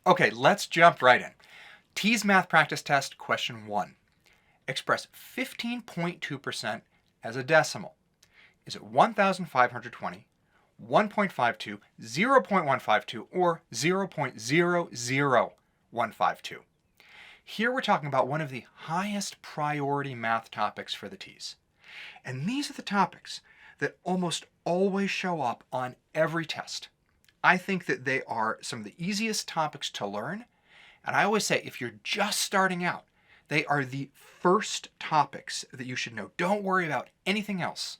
Okay, let's jump right in. TEAS Math Practice Test, question 1. Express 15.2% as a decimal. Is it 1,520, 1.52, 0.152, or 0.00152? Here we're talking about one of the highest priority math topics for the TEAS. And these are the topics that almost always show up on every test. I think that they are some of the easiest topics to learn. And I always say, if you're just starting out, they are the first topics that you should know. Don't worry about anything else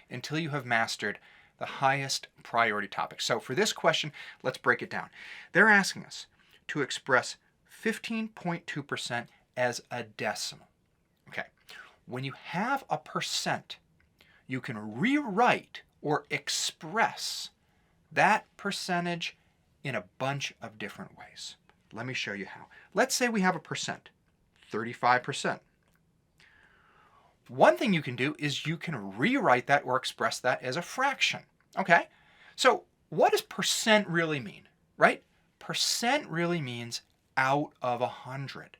until you have mastered the highest priority topics. So for this question, let's break it down. They're asking us to express 15.2% as a decimal. Okay, when you have a percent, you can rewrite or express that percentage in a bunch of different ways. Let me show you how. Let's say we have a percent, 35%. One thing you can do is you can rewrite that or express that as a fraction. Okay? So what does percent really mean, right? Percent really means out of 100.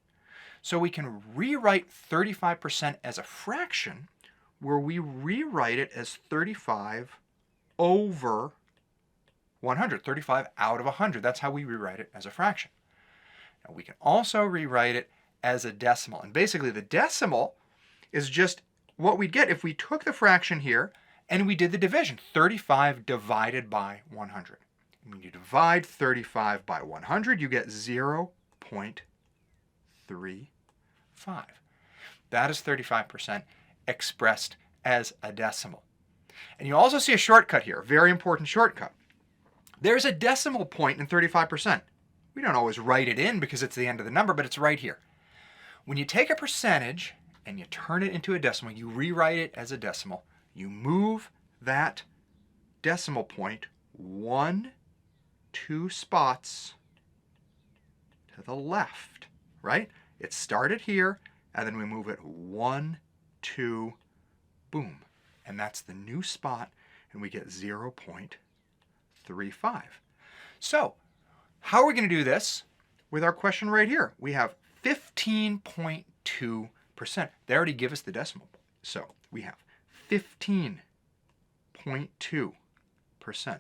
So we can rewrite 35% as a fraction where we rewrite it as 35 over 100, 35 out of 100. That's how we rewrite it as a fraction. Now we can also rewrite it as a decimal. And basically the decimal is just what we'd get if we took the fraction here and we did the division. 35 divided by 100. When you divide 35 by 100, you get 0.35. That is 35% expressed as a decimal. And you also see a shortcut here, a very important shortcut. There's a decimal point in 35%. We don't always write it in because it's the end of the number, but it's right here. When you take a percentage and you turn it into a decimal, you rewrite it as a decimal, you move that decimal point 2 spots to the left, right? It started here, and then we move it 1, 2, boom. And that's the new spot, and we get 0.35. So, how are we going to do this with our question right here? We have 15.2%. They already give us the decimal. So, we have 15.2%.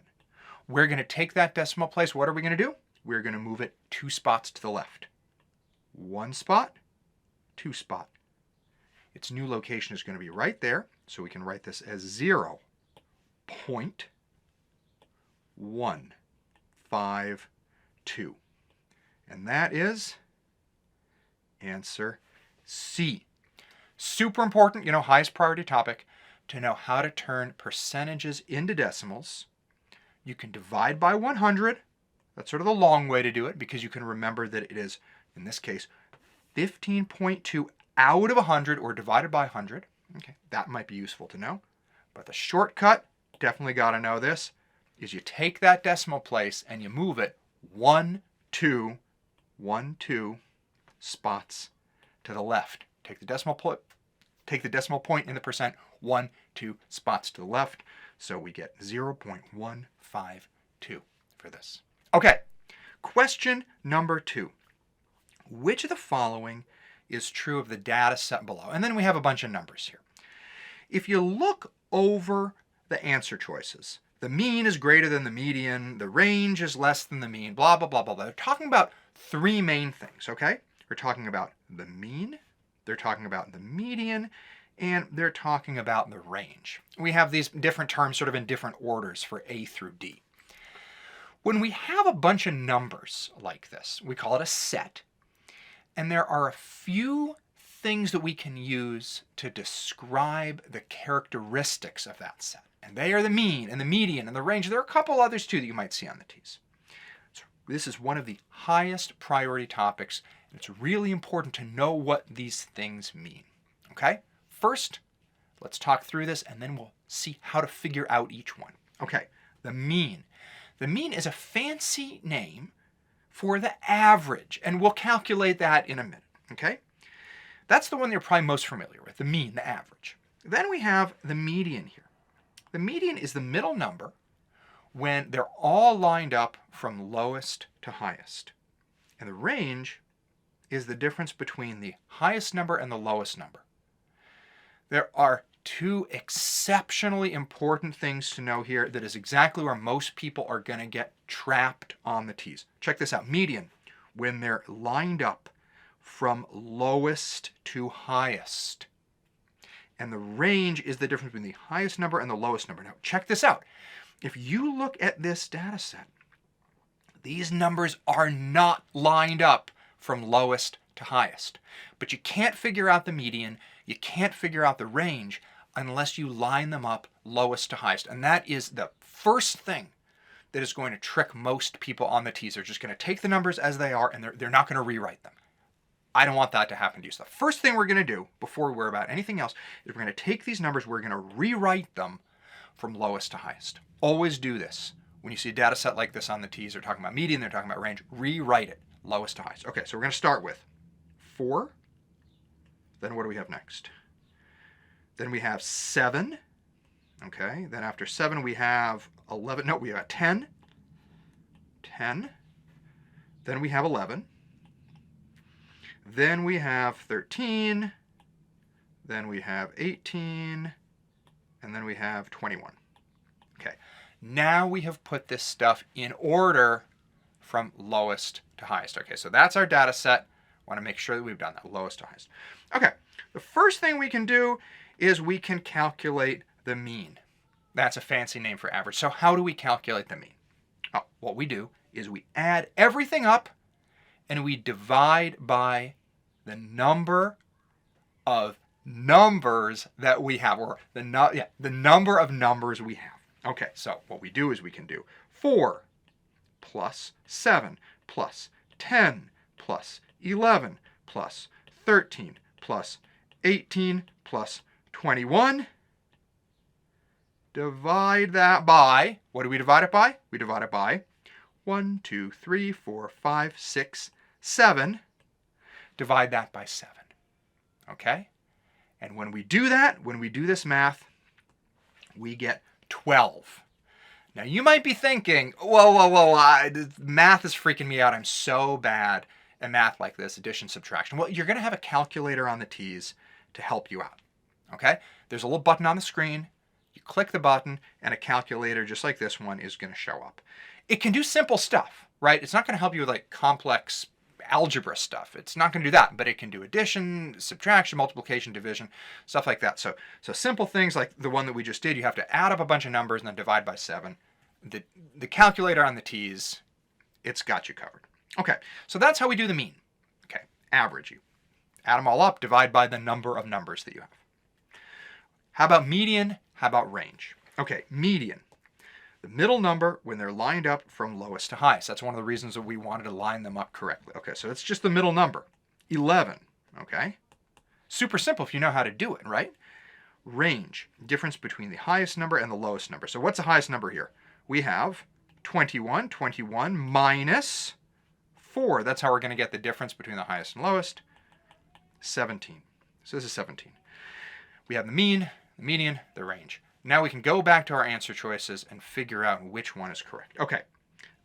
We're going to take that decimal place. What are we going to do? We're going to move it 2 spots to the left. 1 spot, 2 spot. Its new location is going to be right there. So we can write this as 0.152. And that is answer C. Super important, highest priority topic, to know how to turn percentages into decimals. You can divide by 100. That's sort of the long way to do it because you can remember that it is, in this case, 15.2 out of 100 or divided by 100. Okay, that might be useful to know. But the shortcut, definitely got to know this, is you take that decimal place and you move it 1, 2 spots to the left. Take the decimal point in the percent 1, 2 spots to the left. So we get 0.152 for this. Okay, question number 2. Which of the following is true of the data set below? And then we have a bunch of numbers here. If you look over the answer choices, the mean is greater than the median, the range is less than the mean, blah, blah, blah, blah, blah. They're talking about 3 main things, okay? We're talking about the mean, they're talking about the median, and they're talking about the range. We have these different terms sort of in different orders for A through D. When we have a bunch of numbers like this, we call it a set, and there are a few things that we can use to describe the characteristics of that set. And they are the mean and the median and the range. There are a couple others too that you might see on the TEAS. So this is one of the highest priority topics, and it's really important to know what these things mean. Okay? First, let's talk through this and then we'll see how to figure out each one. Okay, the mean. The mean is a fancy name for the average, and we'll calculate that in a minute, okay? That's the one you're probably most familiar with, the mean, the average. Then we have the median here. The median is the middle number when they're all lined up from lowest to highest. And the range is the difference between the highest number and the lowest number. There are two exceptionally important things to know here that is exactly where most people are going to get trapped on the T's. Check this out. Median, when they're lined up from lowest to highest. And the range is the difference between the highest number and the lowest number. Now, check this out. If you look at this data set, these numbers are not lined up from lowest to highest. But you can't figure out the median, you can't figure out the range unless you line them up lowest to highest. And that is the first thing that is going to trick most people on the T's. They're just going to take the numbers as they are and they're not going to rewrite them. I don't want that to happen to you. So the first thing we're going to do before we worry about anything else is we're going to take these numbers, we're going to rewrite them from lowest to highest. Always do this. When you see a data set like this on the T's, they're talking about median, they're talking about range, rewrite it lowest to highest. Okay, so we're going to start with 4. Then what do we have next? Then we have 7. Okay, then after 7 we have 11. No, we have 10. 10. Then we have 11. Then we have 13. Then we have 18. And then we have 21. Okay, now we have put this stuff in order from lowest to highest. Okay, so that's our data set. Want to make sure that we've done that, lowest to highest. Okay, the first thing we can do is we can calculate the mean. That's a fancy name for average. So how do we calculate the mean? Oh, what we do is we add everything up and we divide by the number of numbers that we have, or the number of numbers we have. Okay, so what we do is we can do 4 plus 7 plus 10 plus 11 plus 13 plus 18 plus 21. Divide that by, what do we divide it by? We divide it by 1, 2, 3, 4, 5, 6, 7. Divide that by 7. Okay? And when we do that, when we do this math, we get 12. Now you might be thinking, math is freaking me out. I'm so bad at math like this, addition, subtraction. Well, you're going to have a calculator on the T's to help you out. Okay? There's a little button on the screen. You click the button and a calculator just like this one is going to show up. It can do simple stuff, right? It's not going to help you with like complex algebra stuff. It's not going to do that, but it can do addition, subtraction, multiplication, division, stuff like that. So simple things like the one that we just did, you have to add up a bunch of numbers and then divide by 7. The calculator on the T's, it's got you covered. Okay, so that's how we do the mean. Okay, average. You add them all up, divide by the number of numbers that you have. How about median? How about range? Okay, median. The middle number when they're lined up from lowest to highest. That's one of the reasons that we wanted to line them up correctly. Okay, so it's just the middle number. 11, okay? Super simple if you know how to do it, right? Range, difference between the highest number and the lowest number. So what's the highest number here? We have 21. 21 minus 4. That's how we're going to get the difference between the highest and lowest. 17. So this is 17. We have the mean, the median, the range. Now we can go back to our answer choices and figure out which one is correct. Okay,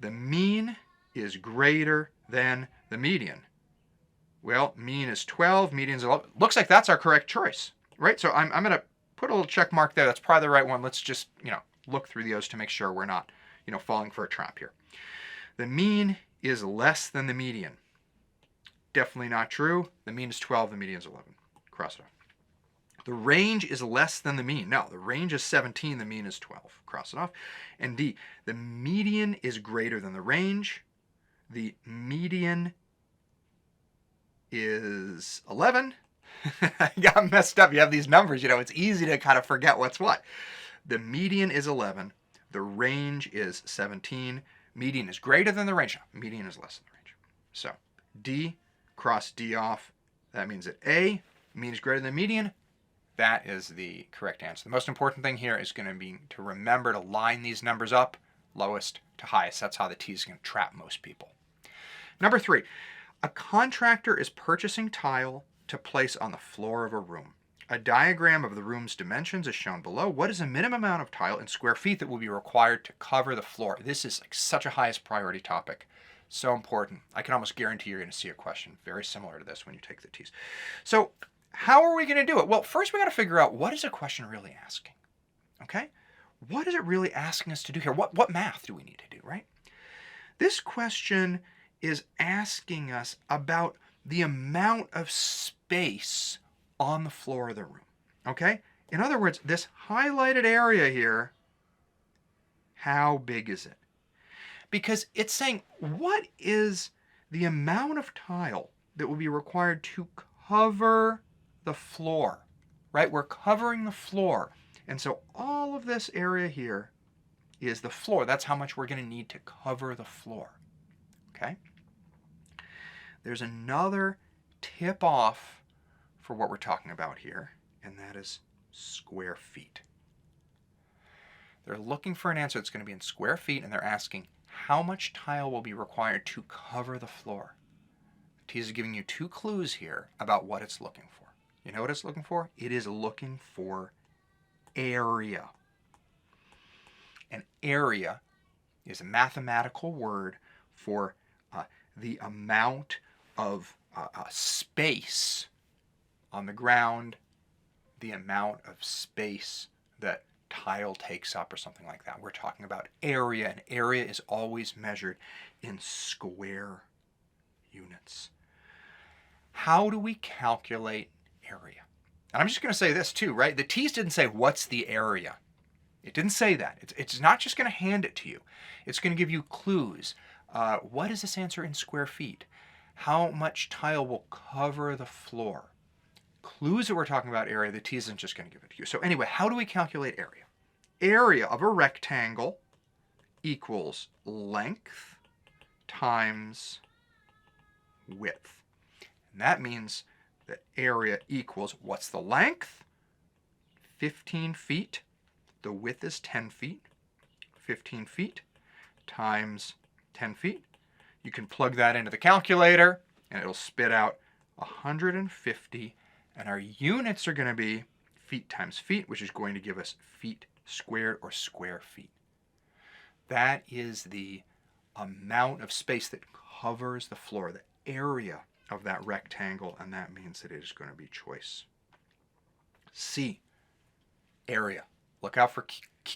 the mean is greater than the median. Well, mean is 12, median is 11. Looks like that's our correct choice, right? So I'm going to put a little check mark there. That's probably the right one. Let's just, look through those to make sure we're not, falling for a trap here. The mean is less than the median. Definitely not true. The mean is 12, the median is 11. Cross it off. The range is less than the mean. No, the range is 17, the mean is 12. Cross it off. And D, the median is greater than the range. The median is 11. I got messed up. You have these numbers, it's easy to kind of forget what's what. The median is 11. The range is 17. Median is greater than the range. No, median is less than the range. So D, cross D off. That means that A, mean is greater than median. That is the correct answer. The most important thing here is going to be to remember to line these numbers up, lowest to highest. That's how the T is going to trap most people. Number 3, a contractor is purchasing tile to place on the floor of a room. A diagram of the room's dimensions is shown below. What is the minimum amount of tile in square feet that will be required to cover the floor? This is like such a highest priority topic. So important. I can almost guarantee you're going to see a question very similar to this when you take the TEAS. So how are we going to do it? Well, first we got to figure out, what is a question really asking? Okay? What is it really asking us to do here? What math do we need to do, right? This question is asking us about the amount of space on the floor of the room. Okay? In other words, this highlighted area here, how big is it? Because it's saying, what is the amount of tile that will be required to cover the floor, right? We're covering the floor. And so all of this area here is the floor. That's how much we're going to need to cover the floor, okay? There's another tip off for what we're talking about here, and that is square feet. They're looking for an answer that's going to be in square feet, and they're asking how much tile will be required to cover the floor. The TEAS is giving you 2 clues here about what it's looking for. You know what it's looking for? It is looking for area. An area is a mathematical word for the amount of space on the ground, the amount of space that tile takes up or something like that. We're talking about area, and area is always measured in square units. How do we calculate area? And I'm just going to say this too, right? The TEAS didn't say, what's the area? It didn't say that. It's not just going to hand it to you. It's going to give you clues. What is this answer in square feet? How much tile will cover the floor? Clues that we're talking about area, the TEAS isn't just going to give it to you. So anyway, how do we calculate area? Area of a rectangle equals length times width. And that means that area equals, what's the length? 15 feet. The width is 10 feet. 15 feet times 10 feet. You can plug that into the calculator and it'll spit out 150. And our units are going to be feet times feet, which is going to give us feet squared, or square feet. That is the amount of space that covers the floor, the area of that rectangle, and that means that it is going to be choice C, area. Look out for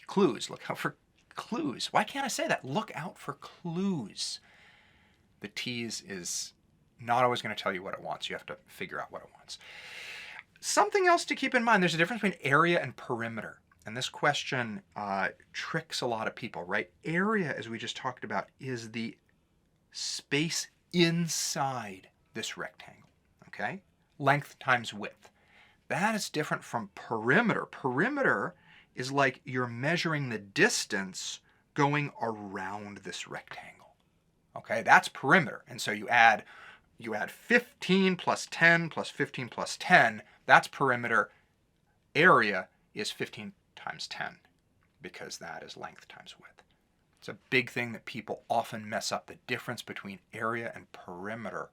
clues. Look out for clues. Why can't I say that? Look out for clues. The TEAS is not always going to tell you what it wants. You have to figure out what it wants. Something else to keep in mind, there's a difference between area and perimeter. And this question tricks a lot of people, right? Area, as we just talked about, is the space inside this rectangle, okay? Length times width. That is different from perimeter. Perimeter is like you're measuring the distance going around this rectangle, okay? That's perimeter. And so you add 15 plus 10 plus 15 plus 10. That's perimeter. Area is 15 times 10 because that is length times width. It's a big thing that people often mess up, the difference between area and perimeter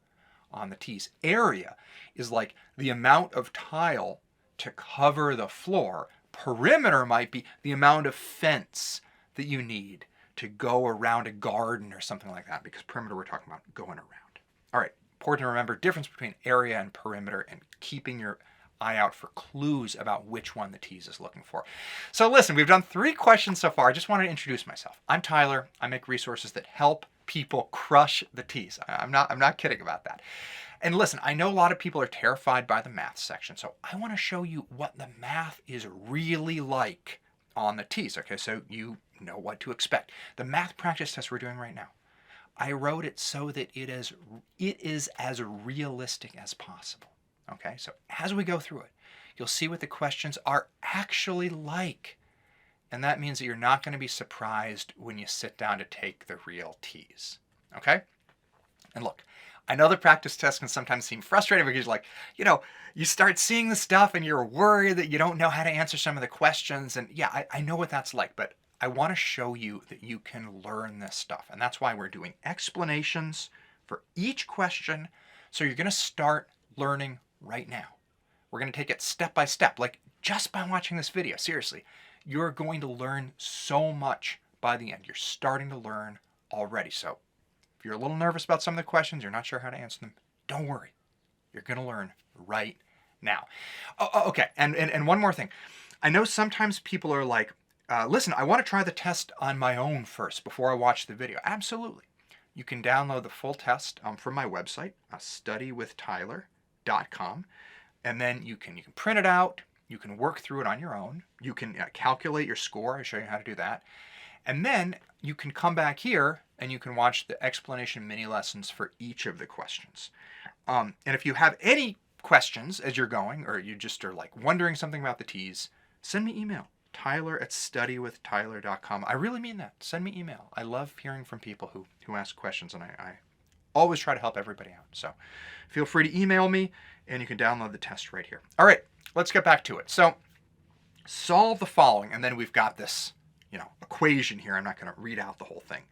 on the TEAS. Area is like the amount of tile to cover the floor. Perimeter might be the amount of fence that you need to go around a garden or something like that, because perimeter we're talking about going around. All right, important to remember, difference between area and perimeter, and keeping your eye out for clues about which one the TEAS is looking for. So listen, we've done 3 questions so far. I just wanted to introduce myself. I'm Tyler. I make resources that help people crush the TEAS. I'm not kidding about that. And listen, I know a lot of people are terrified by the math section, so I want to show you what the math is really like on the TEAS, okay? So you know what to expect. The math practice test we're doing right now, I wrote it so that it is as realistic as possible. Okay, so as we go through it, you'll see what the questions are actually like. And that means that you're not going to be surprised when you sit down to take the real TEAS. Okay? And look, I know the practice test can sometimes seem frustrating because like, you start seeing the stuff and you're worried that you don't know how to answer some of the questions. And yeah, I know what that's like, but I want to show you that you can learn this stuff. And that's why we're doing explanations for each question. So you're going to start learning right now. We're going to take it step by step, like just by watching this video. Seriously, you're going to learn so much by the end. You're starting to learn already. So If you're a little nervous about some of the questions, you're not sure how to answer them, don't worry. You're going to learn right now. Okay, and one more thing. I know sometimes people are like, listen, I want to try the test on my own first before I watch the video. Absolutely. You can download the full test from my website, studywithtyler.com, and then you can print it out. You can work through it on your own. You can calculate your score. I show you how to do that. And then you can come back here and you can watch the explanation mini lessons for each of the questions. And if you have any questions as you're going, or you just are like wondering something about the TEAS, send me email, tyler@studywithtyler.com. I really mean that. Send me email. I love hearing from people who ask questions, and I always try to help everybody out. So feel free to email me, and you can download the test right here. All right, let's get back to it. So solve the following, and then we've got this, equation here. I'm not going to read out the whole thing.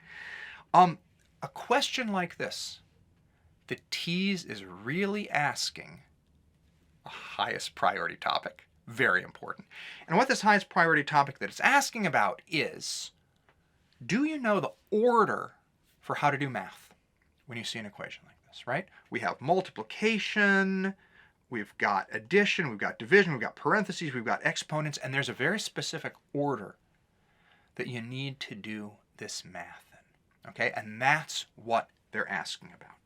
A question like this, the TEAS is really asking a highest priority topic. Very important. And what this highest priority topic that it's asking about is, do you know the order for how to do math when you see an equation like this, right? We have multiplication, we've got addition, we've got division, we've got parentheses, we've got exponents, and there's a very specific order that you need to do this math in, okay? And that's what they're asking about.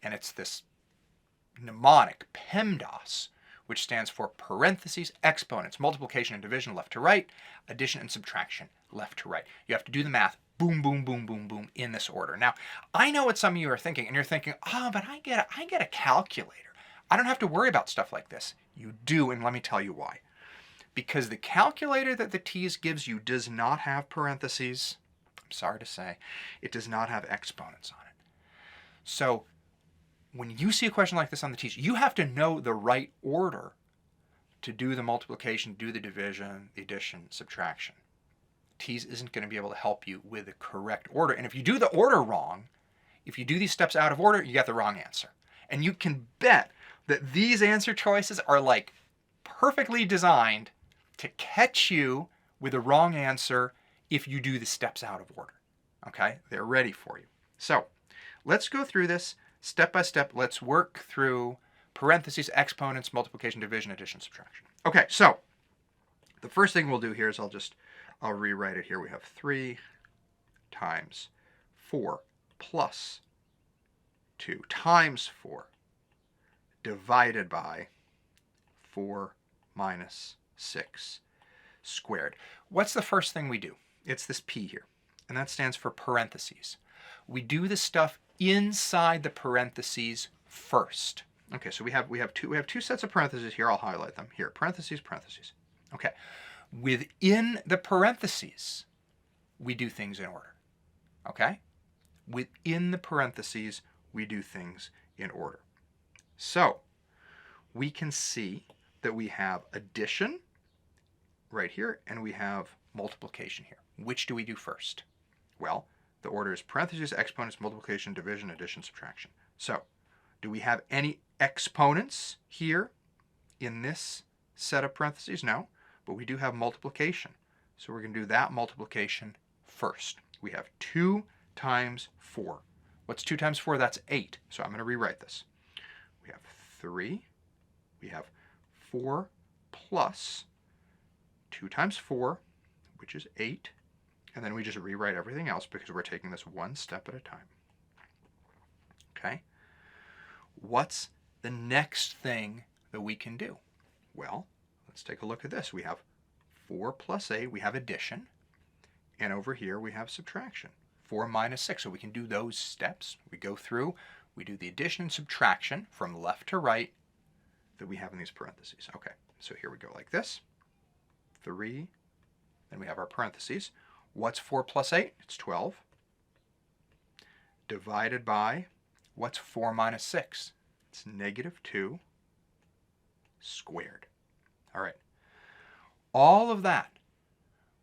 And it's this mnemonic, PEMDAS, which stands for parentheses, exponents, multiplication and division left to right, addition and subtraction left to right. You have to do the math, boom, boom, boom, boom, boom, in this order. Now, I know what some of you are thinking, and you're thinking, but I get a calculator. I don't have to worry about stuff like this. You do, and let me tell you why. Because the calculator that the TEAS gives you does not have parentheses. I'm sorry to say, it does not have exponents on it. So when you see a question like this on the TEAS, you have to know the right order to do the multiplication, do the division, the addition, subtraction. TEAS isn't going to be able to help you with the correct order. And if you do the order wrong, if you do these steps out of order, you get the wrong answer. And you can bet that these answer choices are like perfectly designed to catch you with the wrong answer if you do the steps out of order. Okay? They're ready for you. So let's go through this step by step. Let's work through parentheses, exponents, multiplication, division, addition, subtraction. Okay, so the first thing we'll do here is I'll rewrite it here. We have 3 times 4 plus 2 times 4 divided by 4 minus 6 squared. What's the first thing we do? It's this P here, and that stands for parentheses. We do the stuff inside the parentheses first. Okay, so we have two sets of parentheses here. I'll highlight them here. Parentheses, parentheses. Okay. Within the parentheses, we do things in order. Okay? Within the parentheses, we do things in order. So, we can see that we have addition right here, and we have multiplication here. Which do we do first? Well, the order is parentheses, exponents, multiplication, division, addition, subtraction. So, do we have any exponents here in this set of parentheses? No, but we do have multiplication. So we're going to do that multiplication first. We have 2 times 4. What's 2 times 4? That's 8. So I'm going to rewrite this. We have 3. We have 4 plus 2 times 4, which is 8. And then we just rewrite everything else because we're taking this one step at a time. Okay? What's the next thing that we can do? Well, let's take a look at this. We have 4 plus 8, we have addition, and over here we have subtraction. 4 minus 6, so we can do those steps. We go through, we do the addition and subtraction from left to right that we have in these parentheses. Okay, so here we go like this. 3, then we have our parentheses. What's 4 plus 8? It's 12. Divided by, what's 4 minus 6? It's -2 squared. All right. All of that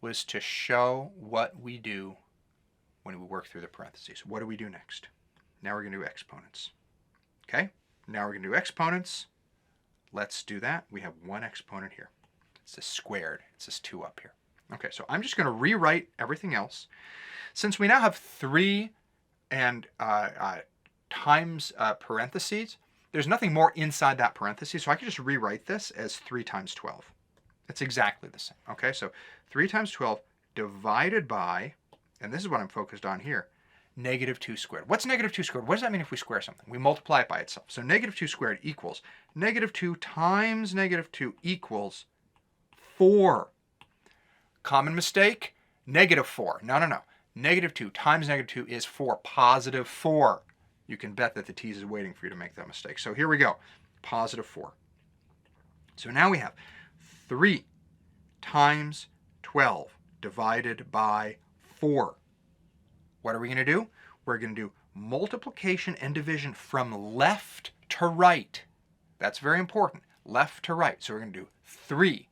was to show what we do when we work through the parentheses. What do we do next? Now we're going to do exponents. Okay? Now we're going to do exponents. Let's do that. We have one exponent here. It's this squared. It's this 2 up here. Okay, so I'm just going to rewrite everything else. Since we now have 3 and times parentheses. There's nothing more inside that parentheses, so I can just rewrite this as 3 times 12. It's exactly the same. Okay, so 3 times 12 divided by, and this is what I'm focused on here, negative 2 squared. What's negative 2 squared? What does that mean if we square something? We multiply it by itself. So negative 2 squared equals negative 2 times negative 2 equals 4. Common mistake, negative 4. No, no, no. Negative 2 times negative 2 is 4, positive 4. You can bet that the TEAS is waiting for you to make that mistake. So here we go, positive 4. So now we have 3 times 12 divided by 4. What are we going to do? We're going to do multiplication and division from left to right. That's very important, left to right. So we're going to do 3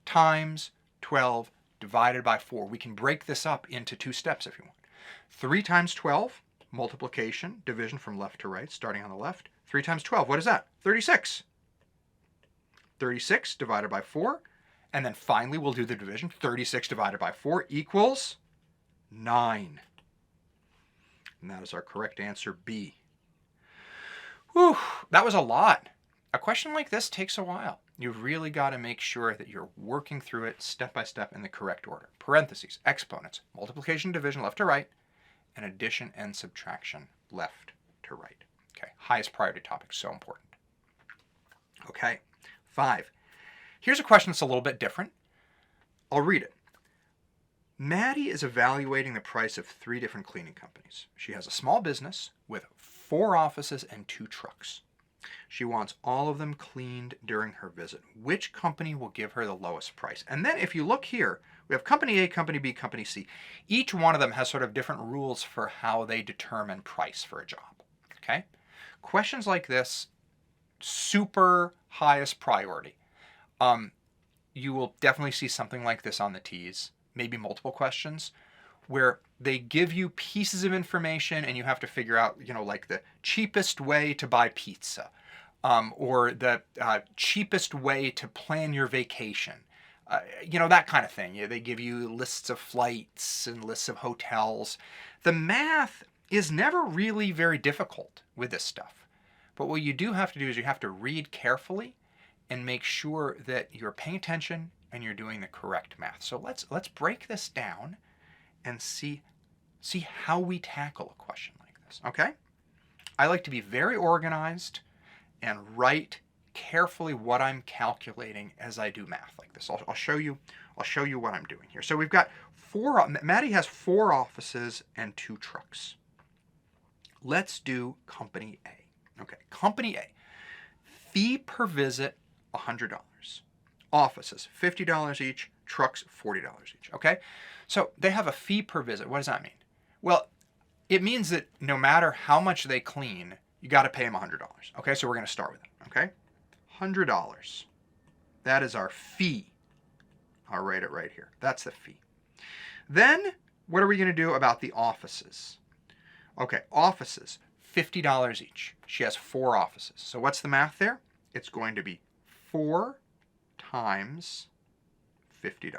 times 12 divided by 4. We can break this up into 2 steps if you want. 3 times 12, multiplication, division from left to right, starting on the left. 3 times 12, what is that? 36. 36 divided by 4. And then finally, we'll do the division. 36 divided by 4 equals 9. And that is our correct answer, B. Whew, that was a lot. A question like this takes a while. You've really got to make sure that you're working through it step by step in the correct order. Parentheses, exponents, multiplication, division, left to right, and addition and subtraction, left to right. Okay, highest priority topic, so important. Okay, 5. Here's a question that's a little bit different. I'll read it. Maddie is evaluating the price of 3 different cleaning companies. She has a small business with 4 offices and 2 trucks. She wants all of them cleaned during her visit. Which company will give her the lowest price? And then if you look here, we have company A, company B, company C. Each one of them has sort of different rules for how they determine price for a job. Okay? Questions like this, super highest priority. You will definitely see something like this on the TEAS, maybe multiple questions, where they give you pieces of information and you have to figure out, like the cheapest way to buy pizza, or the cheapest way to plan your vacation, that kind of thing. They give you lists of flights and lists of hotels. The math is never really very difficult with this stuff. But what you do have to do is you have to read carefully and make sure that you're paying attention and you're doing the correct math. So let's break this down and see how we tackle a question like this, okay? I like to be very organized and write carefully what I'm calculating as I do math like this. I'll show you what I'm doing here. So we've got Maddie has 4 offices and 2 trucks. Let's do company A. Okay, company A. Fee per visit, $100. Offices, $50 each. Trucks, $40 each. Okay? So they have a fee per visit. What does that mean? Well, it means that no matter how much they clean, you got to pay them $100. Okay? So we're going to start with it. Okay? $100. That is our fee. I'll write it right here. That's the fee. Then, what are we going to do about the offices? Okay, offices, $50 each. She has 4 offices. So what's the math there? It's going to be 4 times $50.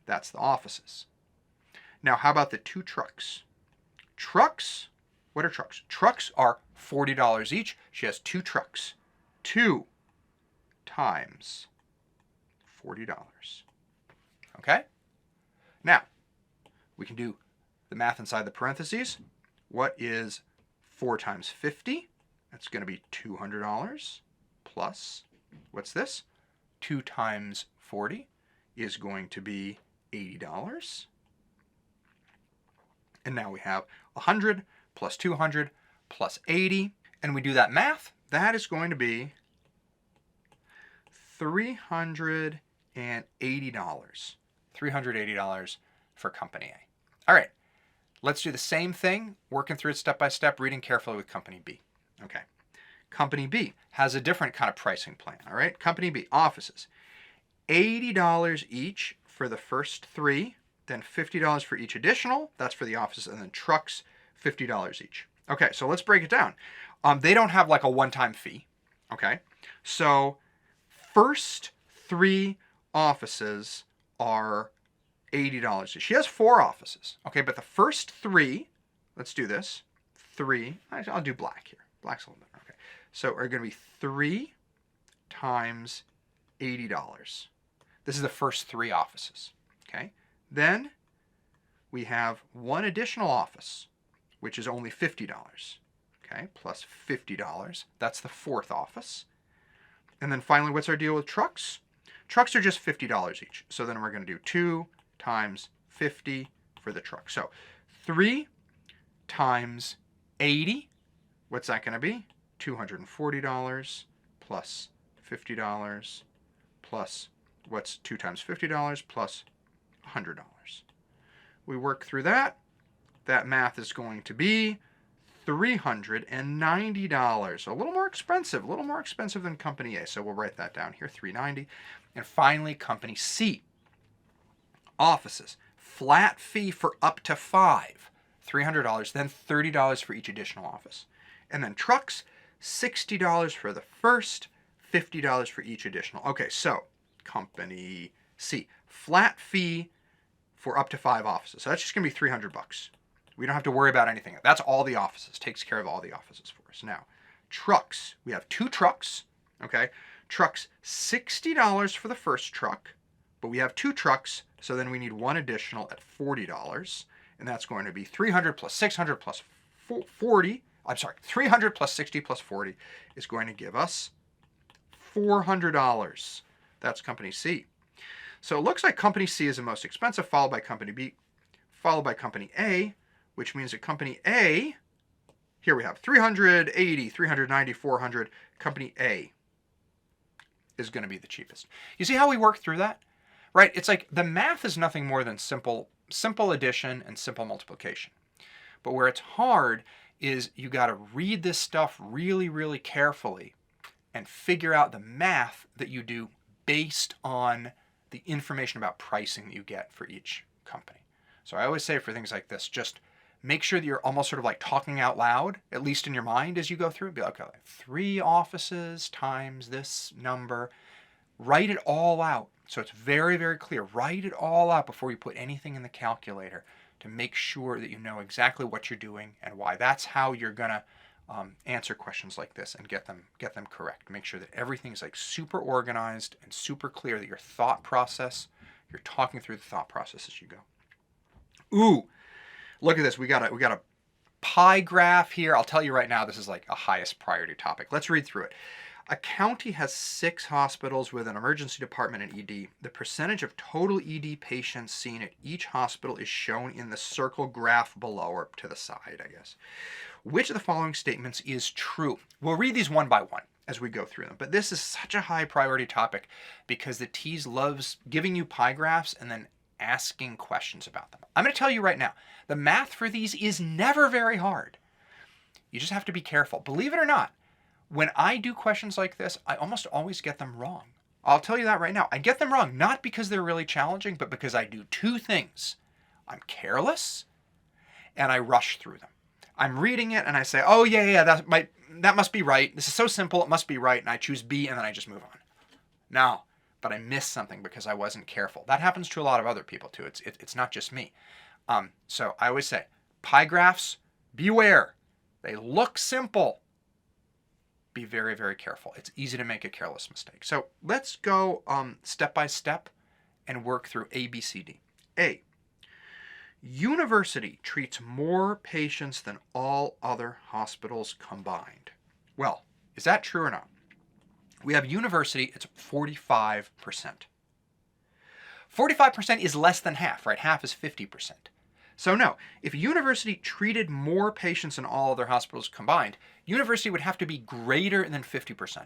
That's the offices. Now, how about the 2 trucks? Trucks, what are trucks? Trucks are $40 each. She has 2 trucks. 2 times $40. Okay? Now, we can do the math inside the parentheses. What is 4 times 50? That's going to be $200 plus, what's this? 2 times 40 is going to be $80. And now we have 100 plus 200 plus 80. And we do that math. That is going to be $380. $380 for company A. All right. Let's do the same thing, working through it step by step, reading carefully with company B. Okay. Company B has a different kind of pricing plan, all right? Company B, offices, $80 each for the first 3, then $50 for each additional, that's for the offices, and then trucks, $50 each. Okay, so let's break it down. They don't have like a one-time fee, okay? So first 3 offices are $80 each. She has 4 offices, okay? But the first 3 let's do this. 3, I'll do black here. Black's a little better. Okay. So are going to be 3 times $80. This is the first 3 offices. Okay. Then we have one additional office, which is only $50. Okay, plus $50. That's the 4th office. And then finally, what's our deal with trucks? Trucks are just $50 each. So then we're going to do 2 times 50 for the truck. So 3 times 80, what's that going to be? $240 plus $50 plus, what's 2 times $50 plus $100. We work through that. That math is going to be $390. A little more expensive than Company A. So we'll write that down here, $390. And finally, Company C. Offices, flat fee for up to 5, $300, then $30 for each additional office. And then trucks, $60 for the first, $50 for each additional. Okay, so Company C, flat fee for up to 5 offices. So that's just going to be $300. We don't have to worry about anything. That's all the offices. Takes care of all the offices for us. Now, trucks. We have 2 trucks. Okay. Trucks, $60 for the first truck, but we have 2 trucks, so then we need one additional at $40, and that's going to be 300 plus 600 plus 40. I'm sorry, 300 plus 60 plus 40 is going to give us $400. That's Company C. So it looks like Company C is the most expensive, followed by Company B, followed by Company A, which means that Company A, here we have 380, 390, 400. Company A is going to be the cheapest. You see how we work through that? Right? It's like the math is nothing more than simple addition and simple multiplication. But where it's hard is you got to read this stuff really, really carefully and figure out the math that you do based on the information about pricing that you get for each company. So I always say for things like this, just make sure that you're almost sort of like talking out loud, at least in your mind as you go through. Be like, okay, 3 offices times this number. Write it all out so it's very, very clear. Write it all out before you put anything in the calculator to make sure that you know exactly what you're doing and why. That's how you're going to answer questions like this and get them correct. Make sure that everything's like super organized and super clear, that your thought process, you're talking through the thought process as you go. Ooh, look at this. We got a pie graph here. I'll tell you right now, this is like a highest priority topic. Let's read through it. A county has 6 hospitals with an emergency department and ED. The percentage of total ED patients seen at each hospital is shown in the circle graph below, or to the side, I guess. Which of the following statements is true? We'll read these one by one as we go through them. But this is such a high priority topic because the TEAS loves giving you pie graphs and then asking questions about them. I'm going to tell you right now, the math for these is never very hard. You just have to be careful. Believe it or not, when I do questions like this, I almost always get them wrong. I'll tell you that right now. I get them wrong, not because they're really challenging, but because I do 2 things. I'm careless and I rush through them. I'm reading it and I say, oh yeah, that must be right. This is so simple, it must be right. And I choose B and then I just move on. No, but I missed something because I wasn't careful. That happens to a lot of other people too. It's not just me. So I always say, pie graphs, beware. They look simple. Be very, very careful. It's easy to make a careless mistake. So let's go step by step and work through A, B, C, D. A, university treats more patients than all other hospitals combined. Well, is that true or not? We have university, it's 45%. 45% is less than half, right? Half is 50%. So no, if university treated more patients than all other hospitals combined, university would have to be greater than 50%.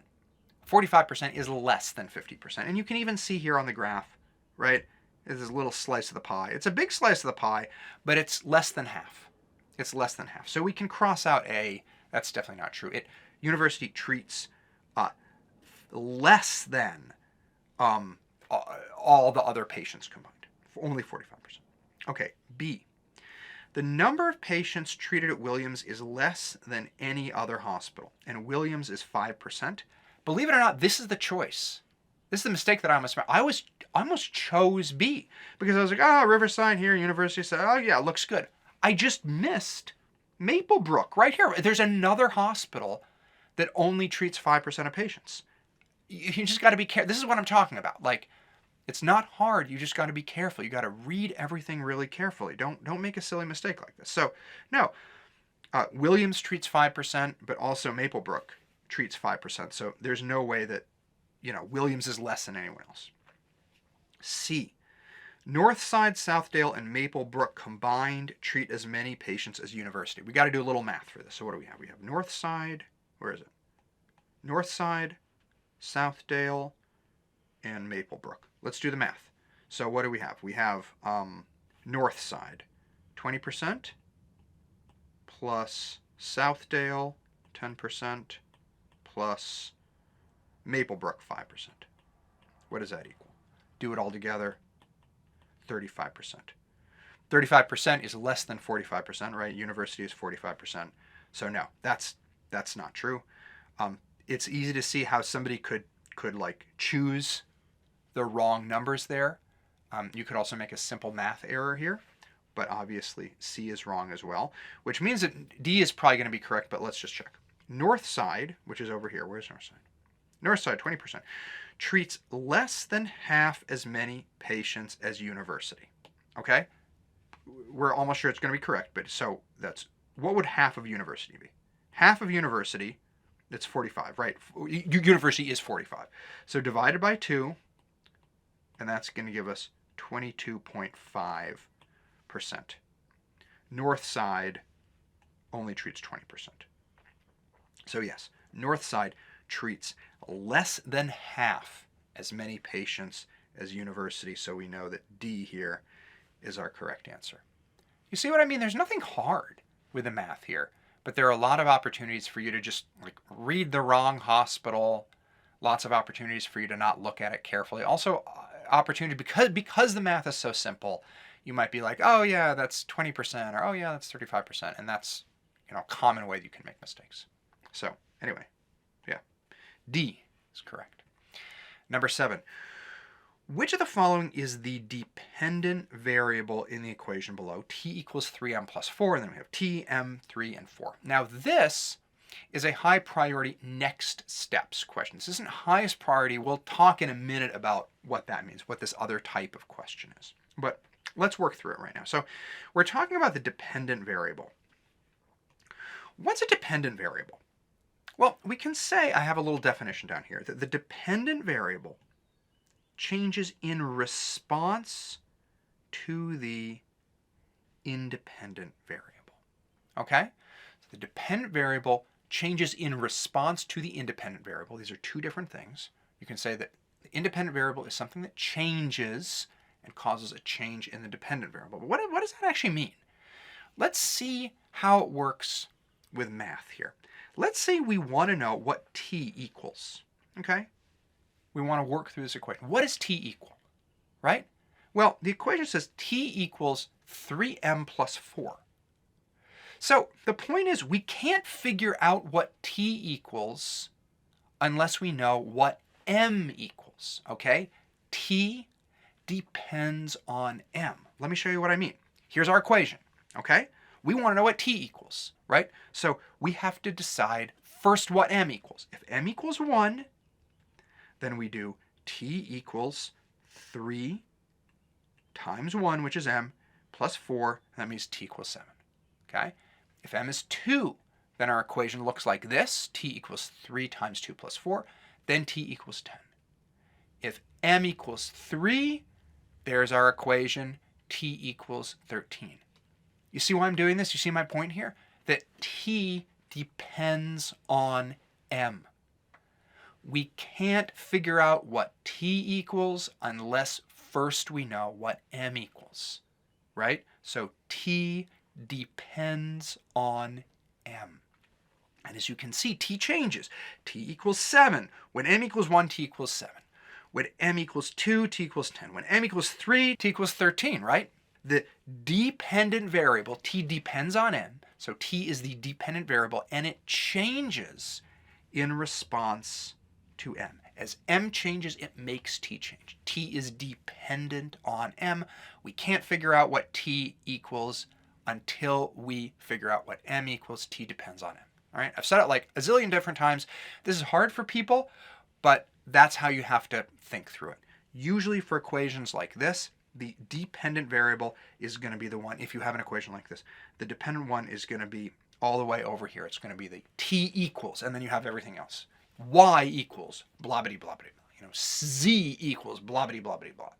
45% is less than 50%. And you can even see here on the graph, right? There's a little slice of the pie. It's a big slice of the pie, but it's less than half. It's less than half. So we can cross out A. That's definitely not true. University treats less than all the other patients combined. Only 45%. Okay, B. The number of patients treated at Williams is less than any other hospital, and Williams is 5%. Believe it or not, this is the choice. This is the mistake that I almost made. I almost chose B because I was like, Riverside here, University said, oh yeah, it looks good. I just missed Maplebrook, right here. There's another hospital that only treats 5% of patients. You just got to be careful. This is what I'm talking about. Like, it's not hard. You just got to be careful. You got to read everything really carefully. Don't make a silly mistake like this. So, no, Williams treats 5%, but also Maplebrook treats 5%. So there's no way that, Williams is less than anyone else. C. Northside, Southdale, and Maplebrook combined treat as many patients as University. We got to do a little math for this. So what do we have? We have Northside, where is it? Northside, Southdale, and Maplebrook. Let's do the math. So what do we have? We have Northside, 20%, plus Southdale, 10%, plus Maplebrook, 5%. What does that equal? Do it all together, 35%. 35% is less than 45%, right? University is 45%. So no, that's not true. It's easy to see how somebody could like choose the wrong numbers there. You could also make a simple math error here, but obviously C is wrong as well, which means that D is probably going to be correct, but let's just check. Northside, which is over here, where's Northside? Northside, 20%, treats less than half as many patients as University. Okay? We're almost sure it's going to be correct, but so that's, what would half of University be? Half of University, it's 45, right? University is 45. So divided by 2, and that's going to give us 22.5%. Northside only treats 20%. So yes, Northside treats less than half as many patients as University, so we know that D here is our correct answer. You see what I mean? There's nothing hard with the math here, but there are a lot of opportunities for you to just like read the wrong hospital, lots of opportunities for you to not look at it carefully. Also, opportunity because the math is so simple, you might be like, oh yeah, that's 20%, or oh yeah, that's 35%, and that's a common way that you can make mistakes. So anyway, yeah, D is correct. Number 7. Which of the following is the dependent variable in the equation below? T equals 3m plus 4, and then we have t, m, 3, and 4. Now this is a high priority next steps question. This isn't highest priority. We'll talk in a minute about what that means, what this other type of question is. But let's work through it right now. So we're talking about the dependent variable. What's a dependent variable? Well, we can say, I have a little definition down here, that the dependent variable changes in response to the independent variable. Okay? So the dependent variable changes in response to the independent variable. These are two different things. You can say that the independent variable is something that changes and causes a change in the dependent variable. But what does that actually mean? Let's see how it works with math here. Let's say we want to know what t equals. Okay? We want to work through this equation. What does t equal? Right? Well, the equation says t equals 3m plus 4. So the point is, we can't figure out what t equals unless we know what m equals, okay? T depends on m. Let me show you what I mean. Here's our equation, okay? We want to know what t equals, right? So we have to decide first what m equals. If m equals 1, then we do t equals 3 times 1, which is m, plus 4, and that means t equals 7, okay? If m is 2, then our equation looks like this, t equals 3 times 2 plus 4, then t equals 10. If m equals 3, there's our equation, t equals 13. You see why I'm doing this? You see my point here? That t depends on m. We can't figure out what t equals unless first we know what m equals, right? So t depends on m. And as you can see, t changes. T equals 7. When m equals 1, t equals 7. When m equals 2, t equals 10. When m equals 3, t equals 13, right? The dependent variable, t depends on m, so t is the dependent variable, and it changes in response to m. As m changes, it makes t change. T is dependent on m. We can't figure out what t equals until we figure out what m equals t depends on m. All right, I've said it like a zillion different times. This is hard for people, but that's how you have to think through it. Usually for equations like this, the dependent variable is going to be the one, if you have an equation like this, the dependent one is going to be all the way over here. It's going to be the t equals, and then you have everything else. Y equals blah, blah, blah, blah. Z equals blah, blah, blah, blah, blah,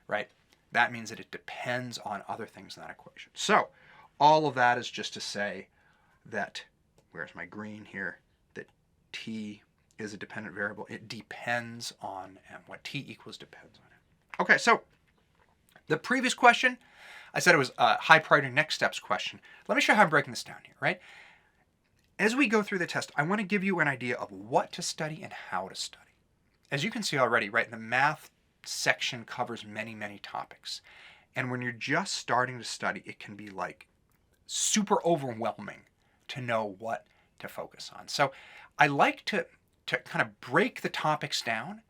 right? That means that it depends on other things in that equation. So all of that is just to say that, where's my green here, that t is a dependent variable. It depends on m. What t equals depends on m. Okay, so the previous question, I said it was a high priority next steps question. Let me show you how I'm breaking this down here, right? As we go through the test, I want to give you an idea of what to study and how to study. As you can see already, right, the math section covers many, many topics. And when you're just starting to study, it can be like super overwhelming to know what to focus on. So I like to kind of break the topics down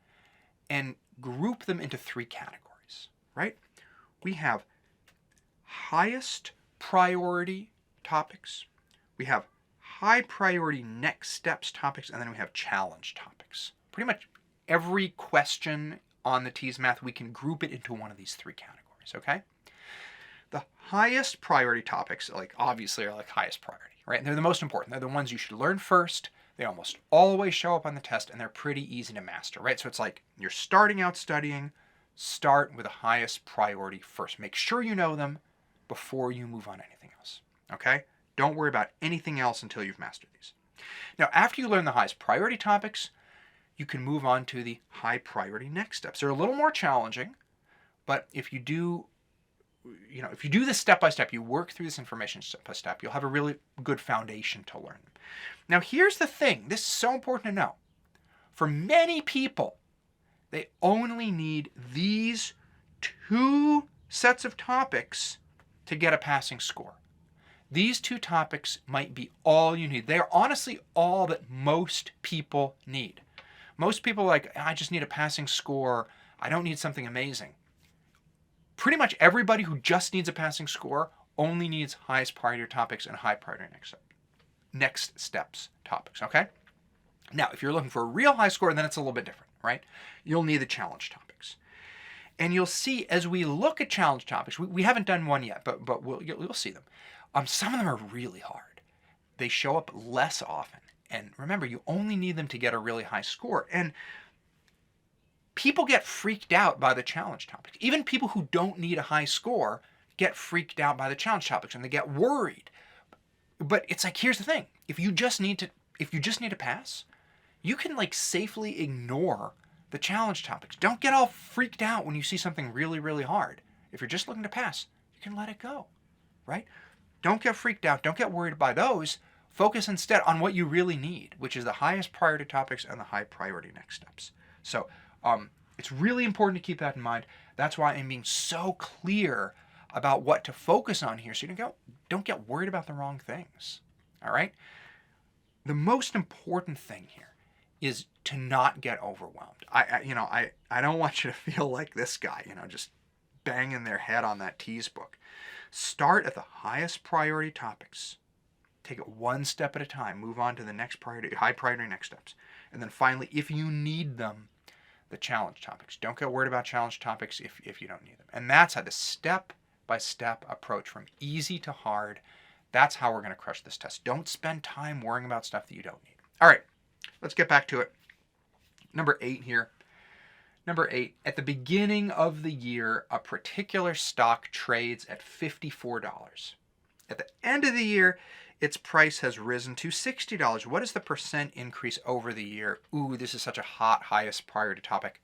and group them into three categories, right? We have highest priority topics, we have high priority next steps topics, and then we have challenge topics. Pretty much every question on the TEAS math, we can group it into one of these three categories, okay? The highest priority topics, like obviously are like highest priority, right? They're the most important. They're the ones you should learn first. They almost always show up on the test, and they're pretty easy to master, right? So it's like you're starting out studying, start with the highest priority first. Make sure you know them before you move on to anything else, okay? Don't worry about anything else until you've mastered these. Now, after you learn the highest priority topics, you can move on to the high priority next steps. They're a little more challenging, but if you do this step by step, you work through this information step by step, you'll have a really good foundation to learn. Now, here's the thing. This is so important to know. For many people, they only need these two sets of topics to get a passing score. These two topics might be all you need. They are honestly all that most people need. Most people are like, I just need a passing score. I don't need something amazing. Pretty much everybody who just needs a passing score only needs highest priority topics and high priority next steps topics, okay? Now, if you're looking for a real high score, then it's a little bit different, right? You'll need the challenge topics. And you'll see as we look at challenge topics, we haven't done one yet, but you'll see them. Some of them are really hard. They show up less often. And remember, you only need them to get a really high score. And people get freaked out by the challenge topics. Even people who don't need a high score get freaked out by the challenge topics, and they get worried. But it's like, here's the thing. If you just need to pass, you can like safely ignore the challenge topics. Don't get all freaked out when you see something really, really hard. If you're just looking to pass, you can let it go, right? Don't get freaked out. Don't get worried by those. Focus instead on what you really need, which is the highest priority topics and the high priority next steps. So it's really important to keep that in mind. That's why I'm being so clear about what to focus on here, so you don't get worried about the wrong things. All right? The most important thing here is to not get overwhelmed. I don't want you to feel like this guy, just banging their head on that TEAS book. Start at the highest priority topics. Take it one step at a time. Move on to the next priority, high priority next steps. And then finally, if you need them, the challenge topics. Don't get worried about challenge topics if you don't need them. And that's how the step-by-step approach from easy to hard, that's how we're going to crush this test. Don't spend time worrying about stuff that you don't need. All right, let's get back to it. Number 8 here. Number 8, at the beginning of the year, a particular stock trades at $54. At the end of the year, its price has risen to $60. What is the percent increase over the year? Ooh, this is such a hot, highest priority topic.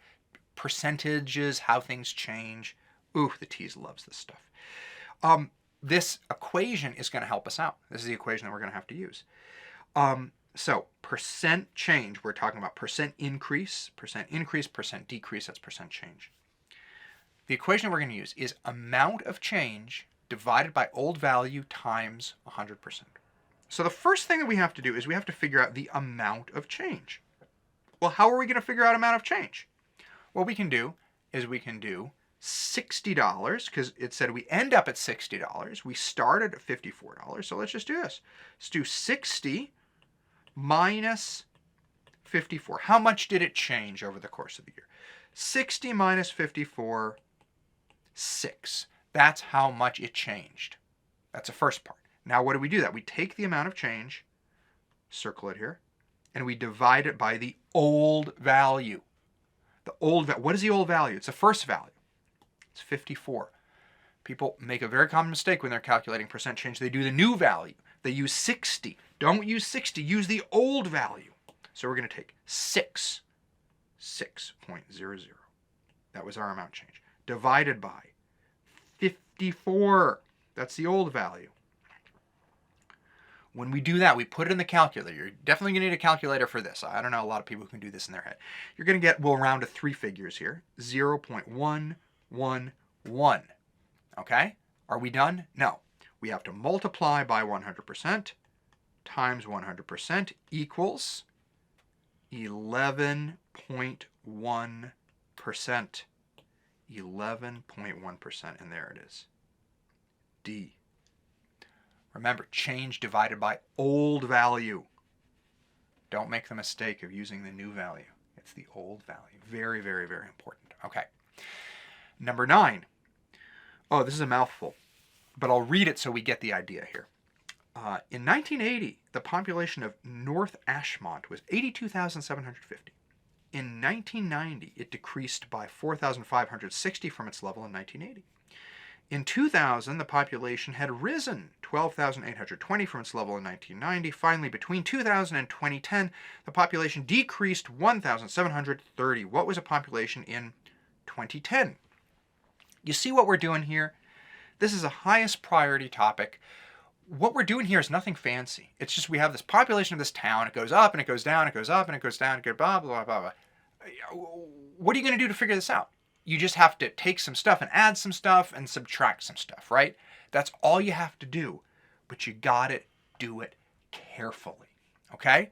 Percentages, how things change. Ooh, the TEAS loves this stuff. This equation is going to help us out. This is the equation that we're going to have to use. So percent change, we're talking about percent increase, percent decrease, that's percent change. The equation we're going to use is amount of change divided by old value times 100%. So the first thing that we have to do is we have to figure out the amount of change. Well, how are we going to figure out amount of change? What we can do is we can do $60, because it said we end up at $60. We started at $54, so let's just do this. Let's do 60 minus 54. How much did it change over the course of the year? 60 minus 54, 6. That's how much it changed. That's the first part. Now what do we do that? We take the amount of change, circle it here, and we divide it by the old value. What is the old value? It's the first value. It's 54. People make a very common mistake when they're calculating percent change. They do the new value. They use 60. Don't use 60. Use the old value. So we're going to take 6.00. That was our amount change. Divided by 54. That's the old value. When we do that, we put it in the calculator. You're definitely going to need a calculator for this. I don't know a lot of people who can do this in their head. You're going to get, we'll round to 3 figures here. 0.111. Okay? Are we done? No. We have to multiply by 100% times 100% equals 11.1%. 11.1%, and there it is. D. Remember, change divided by old value. Don't make the mistake of using the new value. It's the old value. Very, very, very important. Okay. Number 9. Oh, this is a mouthful, but I'll read it so we get the idea here. In 1980, the population of North Ashmont was 82,750. In 1990, it decreased by 4,560 from its level in 1980. In 2000, the population had risen 12,820 from its level in 1990. Finally, between 2000 and 2010, the population decreased 1,730. What was the population in 2010? You see what we're doing here? This is a highest priority topic. What we're doing here is nothing fancy. It's just we have this population of this town. It goes up and it goes down. It goes up and it goes down. It goes blah, blah, blah, blah. What are you going to do to figure this out? You just have to take some stuff and add some stuff and subtract some stuff, right? That's all you have to do. But you got to do it carefully, okay?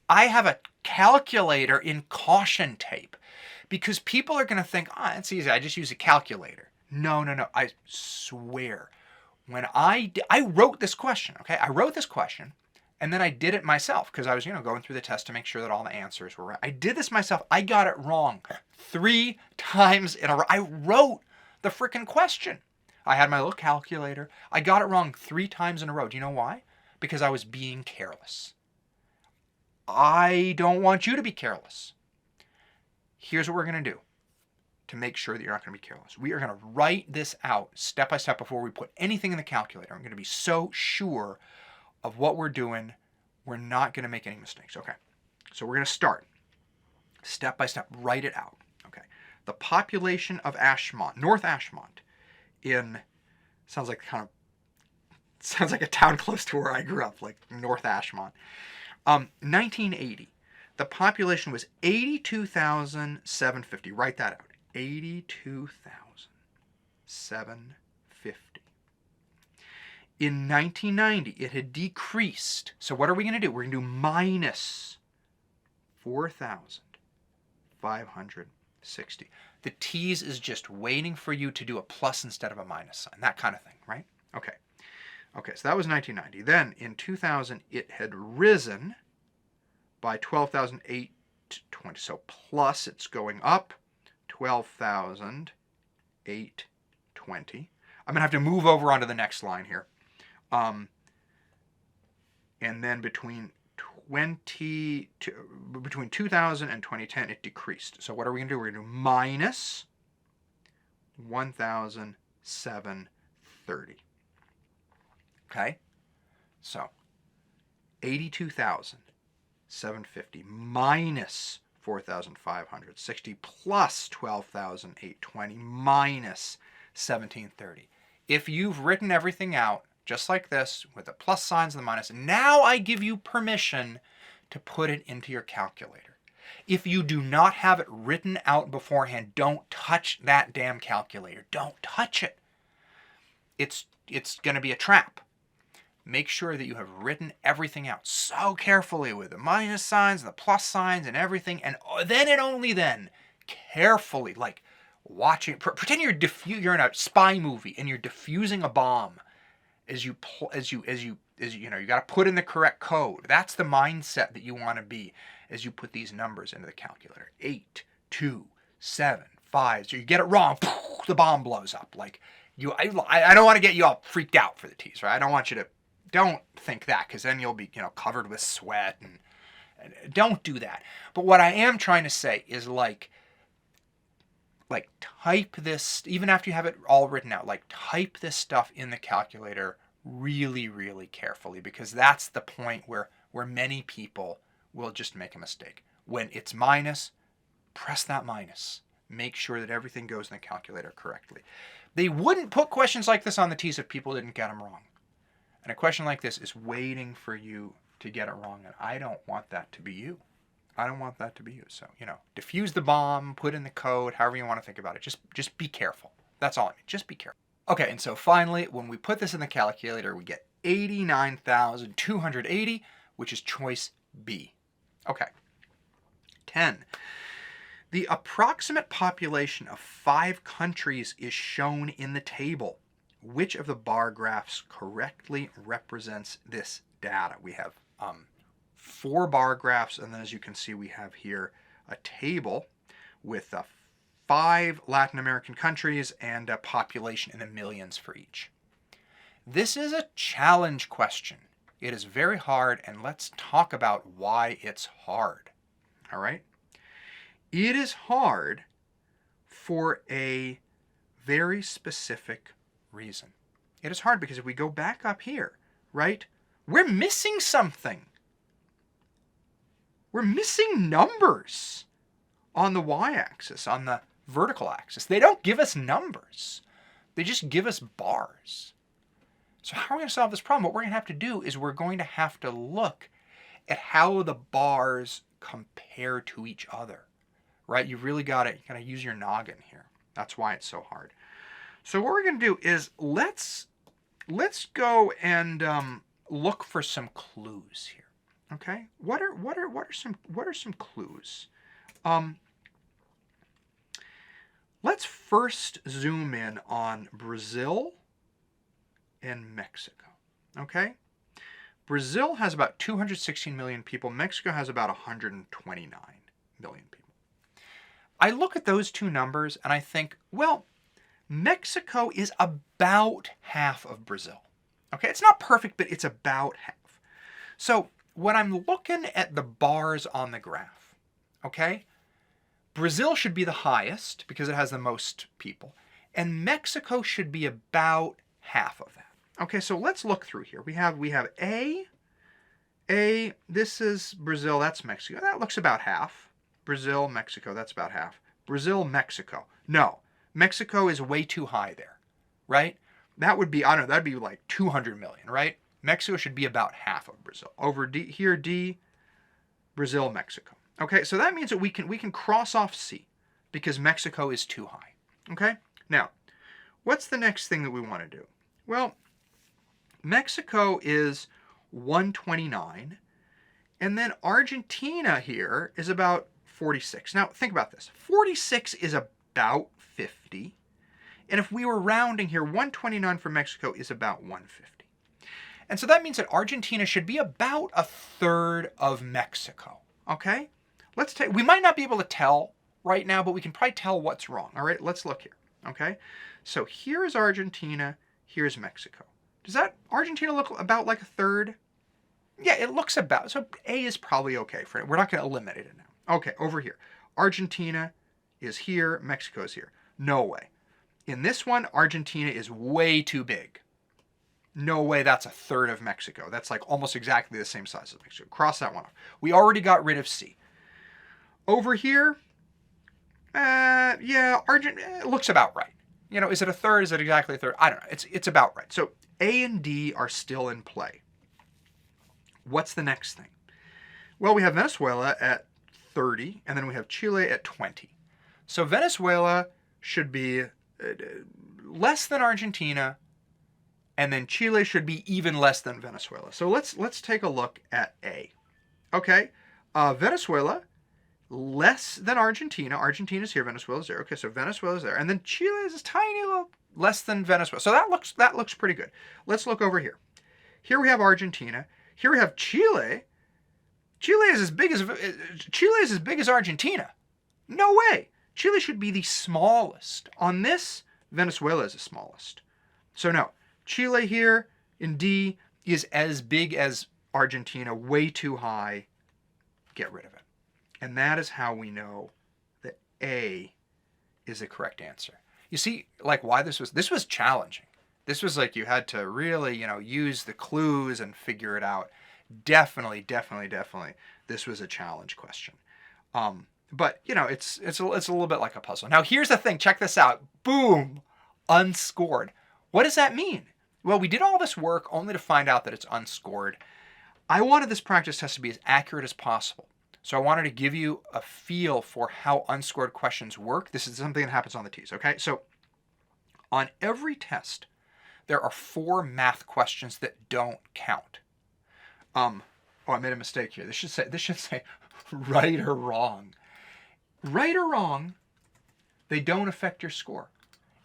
I have a calculator in caution tape because people are going to think, it's easy. I just use a calculator. No. I swear. When I wrote this question, okay? I wrote this question, and then I did it myself because I was, going through the test to make sure that all the answers were right. I did this myself. I got it wrong 3 times in a row. I wrote the frickin' question. I had my little calculator. I got it wrong 3 times in a row. Do you know why? Because I was being careless. I don't want you to be careless. Here's what we're going to do to make sure that you're not going to be careless. We are going to write this out step by step before we put anything in the calculator. I'm going to be so sure of what we're doing, we're not going to make any mistakes. Okay, so we're going to start step by step. Write it out. Okay, the population of Ashmont, North Ashmont, sounds like a town close to where I grew up, like North Ashmont. 1980, the population was 82,750. Write that out. 82,750. In 1990, it had decreased. So what are we going to do? We're going to do minus 4,560. The TEAS is just waiting for you to do a plus instead of a minus sign. That kind of thing, right? Okay, so that was 1990. Then in 2000, it had risen by 12,820. So plus, it's going up 12,820. I'm going to have to move over onto the next line here. And then between 2000 and 2010, it decreased. So what are we going to do? We're going to do minus 1,730. Okay? So 82,750 minus 4,560 plus 12,820 minus 1,730. If you've written everything out just like this with the plus signs and the minus, now I give you permission to put it into your calculator. If you do not have it written out beforehand, don't touch that damn calculator. Don't touch it. It's going to be a trap. Make sure that you have written everything out so carefully with the minus signs and the plus signs and everything, and then and only then, carefully, like watching, pretend you're in a spy movie and you're defusing a bomb you got to put in the correct code. That's the mindset that you want to be as you put these numbers into the calculator. 8, 2, 7, 5. So you get it wrong, the bomb blows up. Like I don't want to get you all freaked out for the TEAS, right? I don't want you to, don't think that, because then you'll be covered with sweat and don't do that. But what I am trying to say is like type this, even after you have it all written out, like type this stuff in the calculator really, really carefully, because that's the point where many people will just make a mistake. When it's minus, press that minus. Make sure that everything goes in the calculator correctly. They wouldn't put questions like this on the TEAS if people didn't get them wrong. And a question like this is waiting for you to get it wrong, and I don't want that to be you. I don't want that to be you. So, defuse the bomb, put in the code, however you want to think about it. Just be careful. That's all I mean. Just be careful. Okay, and so finally, when we put this in the calculator, we get 89,280, which is choice B. Okay. 10. The approximate population of 5 countries is shown in the table. Which of the bar graphs correctly represents this data? We have 4 bar graphs, and then as you can see, we have here a table with 5 Latin American countries and a population in the millions for each. This is a challenge question. It is very hard, and let's talk about why it's hard. All right? It is hard for a very specific reason. It is hard because if we go back up here, right, we're missing something. We're missing numbers on the y-axis, on the vertical axis. They don't give us numbers. They just give us bars. So how are we going to solve this problem? What we're going to have to do is we're going to have to look at how the bars compare to each other, right? You've really got to use your noggin here. That's why it's so hard. So what we're going to do is let's go and look for some clues here. Okay, what are some clues? Let's first zoom in on Brazil and Mexico. Okay, Brazil has about 216 million people. Mexico has about 129 million people. I look at those two numbers and I think, well, Mexico is about half of Brazil. Okay, it's not perfect, but it's about half. So when I'm looking at the bars on the graph, okay, Brazil should be the highest because it has the most people, and Mexico should be about half of that. Okay, so let's look through here. We have A, this is Brazil, that's Mexico. That looks about half. Brazil, Mexico, that's about half. Brazil, Mexico. No, Mexico is way too high there, right? That would be, I don't know, that'd be like 200 million, right? Mexico should be about half of Brazil. Over D, here D, Brazil, Mexico. Okay, so that means that we can cross off C because Mexico is too high. Okay, now, what's the next thing that we want to do? Well, Mexico is 129, and then Argentina here is about 46. Now, think about this. 46 is about 50, and if we were rounding here, 129 for Mexico is about 150. And so that means that Argentina should be about a third of Mexico, okay? We might not be able to tell right now, but we can probably tell what's wrong, all right? Let's look here, okay? So here is Argentina, here's Mexico. Does that Argentina look about like a third? Yeah, it looks about, so A is probably okay for it. We're not going to eliminate it now. Okay, over here. Argentina is here, Mexico is here. No way. In this one, Argentina is way too big. No way that's a third of Mexico. That's like almost exactly the same size as Mexico. Cross that one off. We already got rid of C. Over here, yeah, Argentina, it looks about right. You know, is it a third? Is it exactly a third? I don't know. It's about right. So A and D are still in play. What's the next thing? Well, we have Venezuela at 30, and then we have Chile at 20. So Venezuela should be less than Argentina, and then Chile should be even less than Venezuela. So let's take a look at A. Okay, Venezuela less than Argentina. Argentina's here, Venezuela's there. Okay, so Venezuela's there. And then Chile is this tiny little less than Venezuela. So that looks pretty good. Let's look over here. Here we have Argentina. Here we have Chile. Chile is as big as Argentina. No way. Chile should be the smallest. On this, Venezuela is the smallest. So no, Chile here in D is as big as Argentina, way too high. Get rid of it. And that is how we know that A is the correct answer. You see, like why this was challenging. This was like you had to really, use the clues and figure it out. Definitely. This was a challenge question. But it's a little bit like a puzzle. Now here's the thing. Check this out. Boom, unscored. What does that mean? Well, we did all this work only to find out that it's unscored. I wanted this practice test to be as accurate as possible. So I wanted to give you a feel for how unscored questions work. This is something that happens on the TEAS, okay? So on every test, there are 4 math questions that don't count. Oh, I made a mistake here. This should say right or wrong. Right or wrong, they don't affect your score.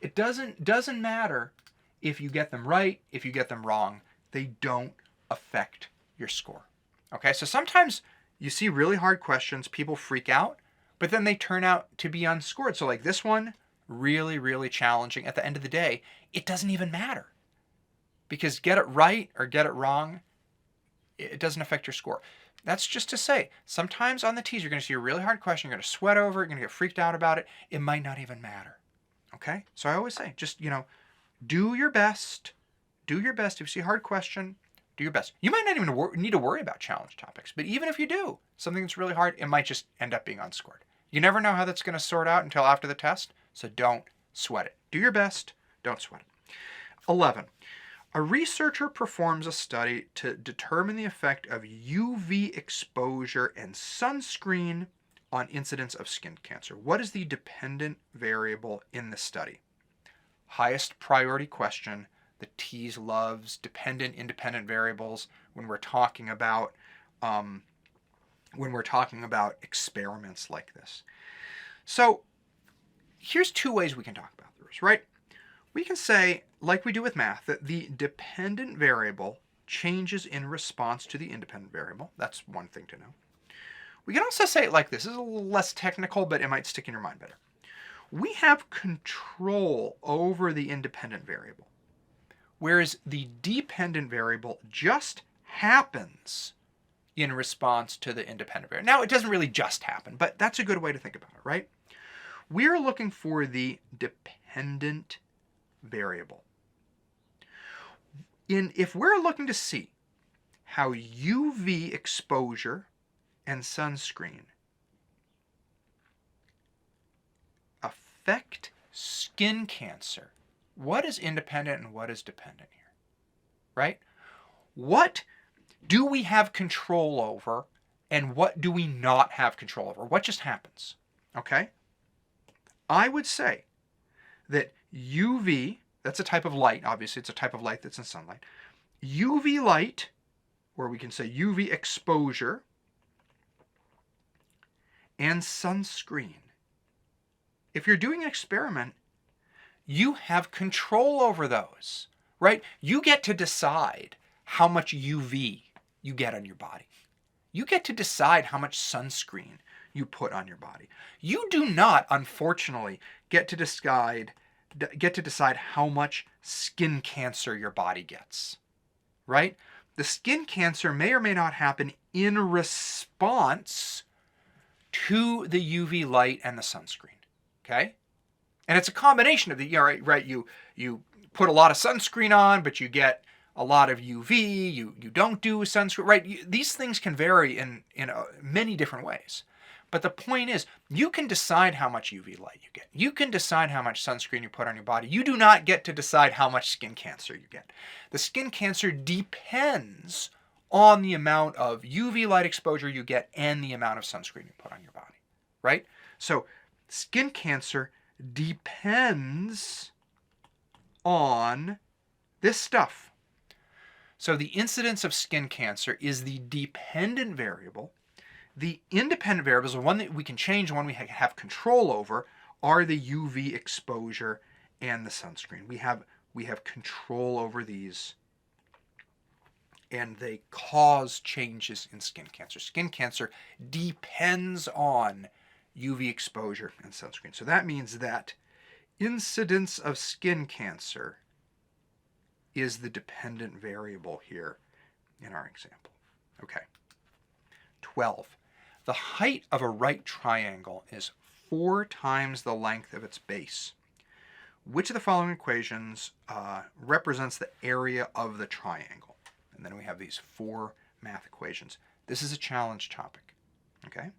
It doesn't matter if you get them right, if you get them wrong. They don't affect your score. Okay, so sometimes you see really hard questions, people freak out, but then they turn out to be unscored. So like this one, really challenging. At the end of the day, it doesn't even matter. Because get it right or get it wrong, it doesn't affect your score. That's just to say, sometimes on the TEAS, you're going to see a really hard question, you're going to sweat over it, you're going to get freaked out about it. It might not even matter. Okay? So I always say, just, do your best. Do your best. If you see a hard question, do your best. You might not even need to worry about challenge topics, but even if you do, something that's really hard, it might just end up being unscored. You never know how that's going to sort out until after the test, so don't sweat it. Do your best. Don't sweat it. 11. A researcher performs a study to determine the effect of UV exposure and sunscreen on incidence of skin cancer. What is the dependent variable in the study? Highest priority question. The TEAS loves dependent, independent variables when we're talking about experiments like this. So here's 2 ways we can talk about this, right? We can say, like we do with math, that the dependent variable changes in response to the independent variable. That's one thing to know. We can also say it like this. This is a little less technical, but it might stick in your mind better. We have control over the independent variable, whereas the dependent variable just happens in response to the independent variable. Now, it doesn't really just happen, but that's a good way to think about it, right? We're looking for the dependent variable. If we're looking to see how UV exposure and sunscreen affect skin cancer, what is independent and what is dependent here, right? What do we have control over and what do we not have control over? What just happens, okay? I would say that UV, that's a type of light, obviously it's a type of light that's in sunlight. UV light, or we can say UV exposure, and sunscreen. If you're doing an experiment, you have control over those, right? You get to decide how much UV you get on your body. You get to decide how much sunscreen you put on your body. You do not, unfortunately, get to decide how much skin cancer your body gets, right? The skin cancer may or may not happen in response to the UV light and the sunscreen, okay? And it's a combination of the, right? You put a lot of sunscreen on, but you get a lot of UV. You don't do sunscreen, right? These things can vary in many different ways. But the point is, you can decide how much UV light you get. You can decide how much sunscreen you put on your body. You do not get to decide how much skin cancer you get. The skin cancer depends on the amount of UV light exposure you get and the amount of sunscreen you put on your body, right? So skin cancer depends on this stuff. So the incidence of skin cancer is the dependent variable. The independent variables, the one that we can change, the one we have control over, are the UV exposure and the sunscreen. We have control over these, and they cause changes in skin cancer. Skin cancer depends on UV exposure and sunscreen. So that means that incidence of skin cancer is the dependent variable here in our example. Okay. 12. The height of a right triangle is 4 times the length of its base. Which of the following equations represents the area of the triangle? And then we have these 4 math equations. This is a challenge topic. Okay?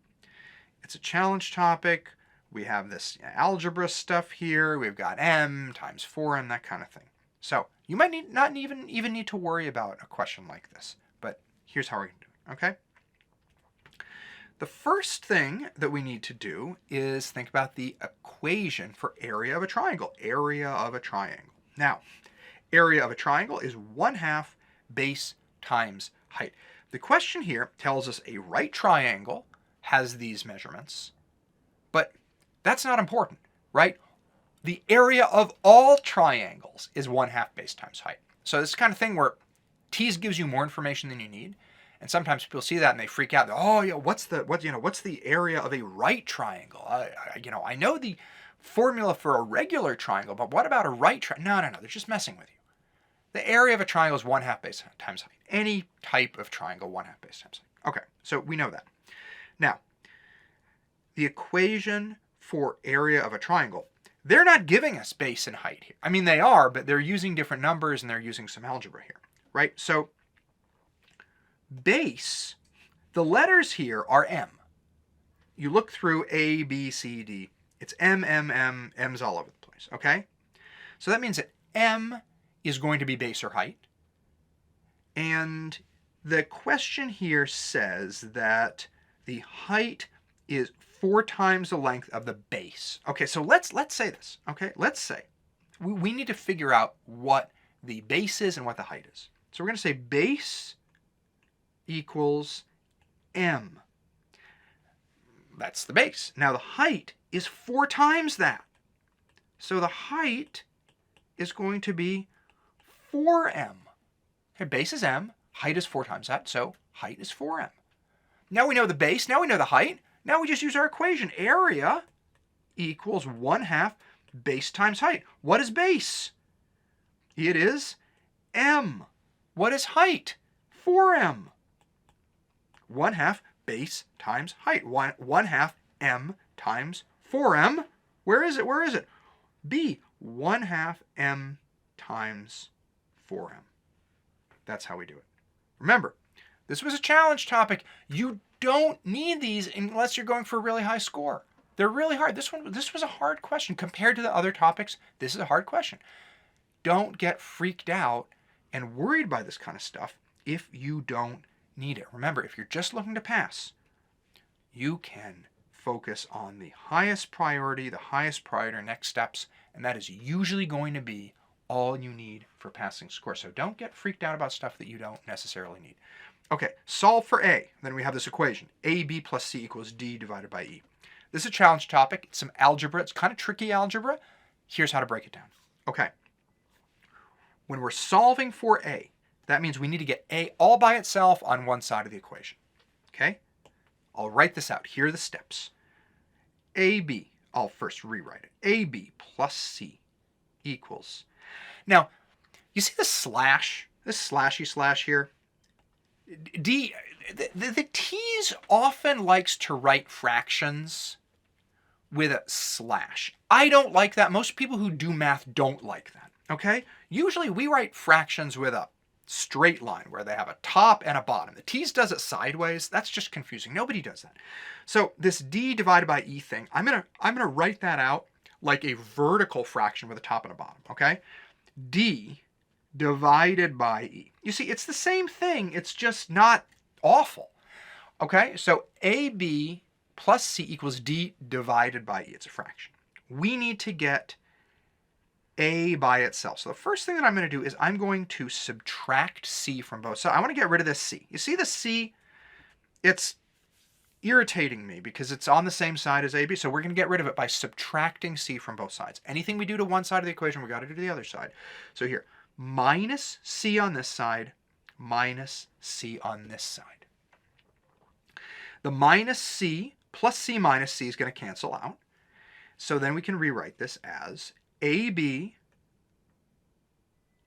It's a challenge topic. We have this algebra stuff here. We've got m times 4m, that kind of thing. So you might not even need to worry about a question like this. But here's how we're going to do it. Okay? The first thing that we need to do is think about the equation for area of a triangle. Area of a triangle. Now, area of a triangle is 1/2 base times height. The question here tells us a right triangle has these measurements, but that's not important, right? The area of all triangles is 1/2 base times height. So this is the kind of thing where TEAS gives you more information than you need. And sometimes people see that and they freak out. Oh, yeah, what's the area of a right triangle? I know the formula for a regular triangle, but what about a right triangle? No, they're just messing with you. The area of a triangle is 1/2 base times height. Any type of triangle, 1/2 base times height. Okay, so we know that. Now, the equation for area of a triangle, they're not giving us base and height here. I mean, they are, but they're using different numbers and they're using some algebra here, right? So base, the letters here are M. You look through A, B, C, D. It's M, M, M. M's all over the place, okay? So that means that M is going to be base or height. And the question here says that the height is 4 times the length of the base. Okay, so let's say this, okay? Let's say we need to figure out what the base is and what the height is. So we're going to say base equals M. That's the base. Now the height is 4 times that. So the height is going to be 4m. Okay, base is m, height is 4 times that, so height is 4m. Now we know the base, now we know the height. Now we just use our equation. Area equals 1/2 base times height. What is base? It is m. What is height? 4m. 1/2 base times height. 1/2 m times 4m. Where is it? Where is it? B. 1/2 m times 4m. That's how we do it. Remember, this was a challenge topic. You don't need these unless you're going for a really high score. They're really hard. This was a hard question. Compared to the other topics, this is a hard question. Don't get freaked out and worried by this kind of stuff if you don't need it. Remember, if you're just looking to pass, you can focus on the highest priority next steps, and that is usually going to be all you need for passing score. So don't get freaked out about stuff that you don't necessarily need. Okay, solve for A. Then we have this equation, AB plus C equals D divided by E. This is a challenge topic. It's some algebra. It's kind of tricky algebra. Here's how to break it down. Okay, when we're solving for A, that means we need to get A all by itself on one side of the equation. Okay? I'll write this out. Here are the steps. AB, I'll first rewrite it. AB plus C equals. Now, you see the slash? This slashy slash here? The TEAS often likes to write fractions with a slash. I don't like that. Most people who do math don't like that. Okay? Usually we write fractions with a straight line where they have a top and a bottom. The TEAS does it sideways. That's just confusing. Nobody does that. So this D divided by E thing, I'm gonna write that out like a vertical fraction with a top and a bottom. Okay? D divided by E. You see, it's the same thing. It's just not awful. Okay? So AB plus C equals D divided by E. It's a fraction. We need to get A by itself. So the first thing that I'm going to do is I'm going to subtract C from both. So I want to get rid of this C. You see the C? It's irritating me because it's on the same side as AB. So we're going to get rid of it by subtracting C from both sides. Anything we do to one side of the equation, we got to do to the other side. So here, minus C on this side, minus C on this side. The minus C plus C minus C is going to cancel out. So then we can rewrite this as AB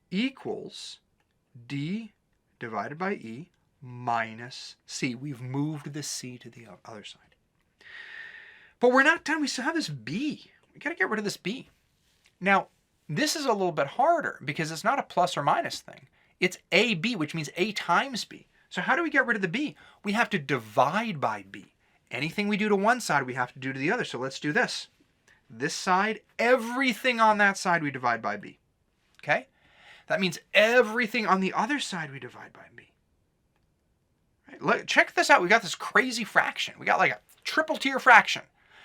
equals D divided by E minus C. We've moved the C to the other side. But we're not done. We still have this B. We got to get rid of this B. Now, this is a little bit harder because it's not a plus or minus thing. It's AB, which means A times B. So how do we get rid of the B? We have to divide by B. Anything we do to one side, we have to do to the other. So let's do this. This side, everything on that side, we divide by B. Okay? That means everything on the other side, we divide by B. Right? Look, check this out. We got this crazy fraction. We got like a triple tier fraction.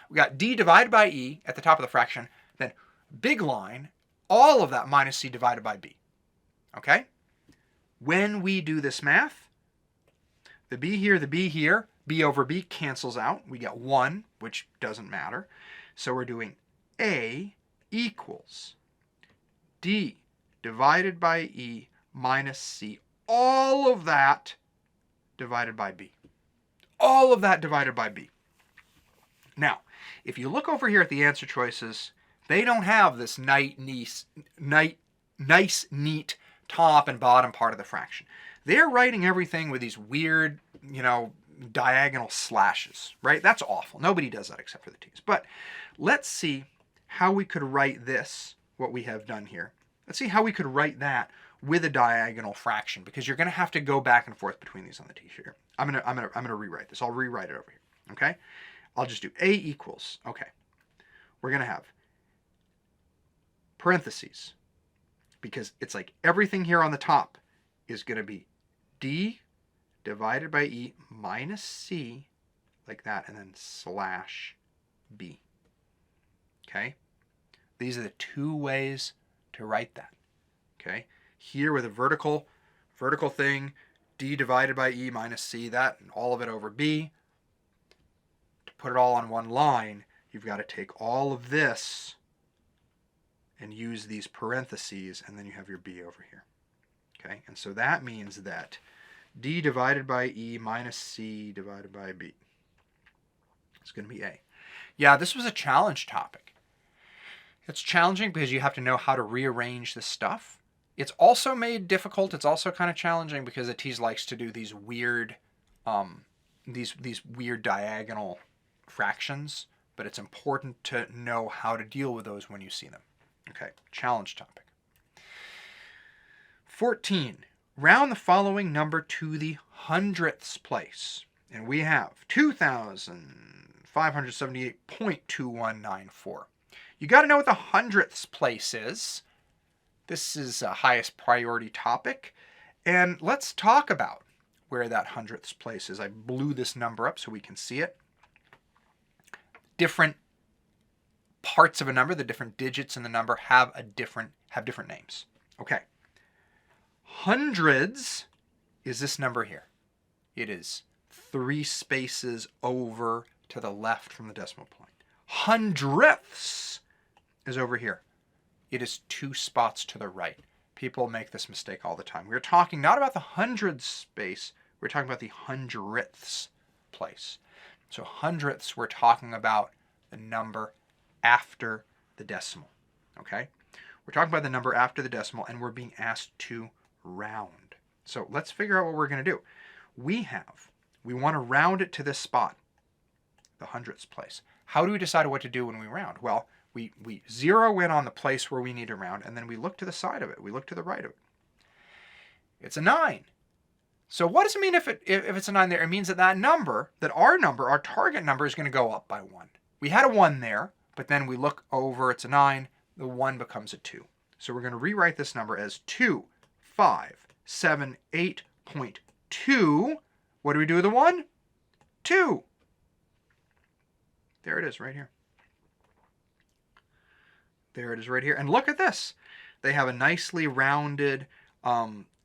We got D divided by E at the top of the fraction. Then big line, all of that minus C divided by B. Okay? When we do this math, the B here, B over B cancels out. We get 1, which doesn't matter. So we're doing A equals D divided by E minus C. All of that divided by B. All of that divided by B. Now, if you look over here at the answer choices, they don't have this nice, neat top and bottom part of the fraction. They're writing everything with these weird, diagonal slashes, right? That's awful. Nobody does that except for the T's. But let's see how we could write this, what we have done here. Let's see how we could write that with a diagonal fraction, because you're going to have to go back and forth between these on the T here. I'm gonna rewrite this. I'll rewrite it over here. Okay? I'll just do A equals. Okay. We're going to have parentheses, because it's like everything here on the top is going to be D divided by E minus C, like that, and then slash B. Okay? These are the two ways to write that. Okay? Here with a vertical thing, D divided by E minus C, that, and all of it over B. To put it all on one line, you've got to take all of this and use these parentheses, and then you have your B over here. Okay? And so that means that D divided by E minus C divided by B is going to be A. Yeah, this was a challenge topic. It's challenging because you have to know how to rearrange this stuff. It's also made difficult. It's also kind of challenging because the TEAS likes to do these weird, these weird diagonal fractions. But it's important to know how to deal with those when you see them. Okay, challenge topic. 14. Round the following number to the hundredths place. And we have 2,578.2194. You got to know what the hundredths place is. This is a highest priority topic. And let's talk about where that hundredths place is. I blew this number up so we can see it. Different parts of a number, the different digits in the number have different names. Okay. Hundreds is this number here. It is 3 spaces over to the left from the decimal point. Hundredths is over here. It is 2 spots to the right. People make this mistake all the time. We're talking not about the hundreds space, we're talking about the hundredths place. So hundredths, we're talking about the number after the decimal. Okay? We're talking about the number after the decimal, and we're being asked to round. So let's figure out what we're going to do. We want to round it to this spot, the hundredths place. How do we decide what to do when we round? Well, we zero in on the place where we need to round, and then we look to the side of it. We look to the right of it. It's a 9. So what does it mean if it's a 9 there? It means that our target number, is going to go up by 1. We had a 1 there, but then we look over, it's a 9, the 1 becomes a 2. So we're going to rewrite this number as 2,578.2. What do we do with the 1? 2. There it is right here. There it is right here. And look at this. They have a nicely rounded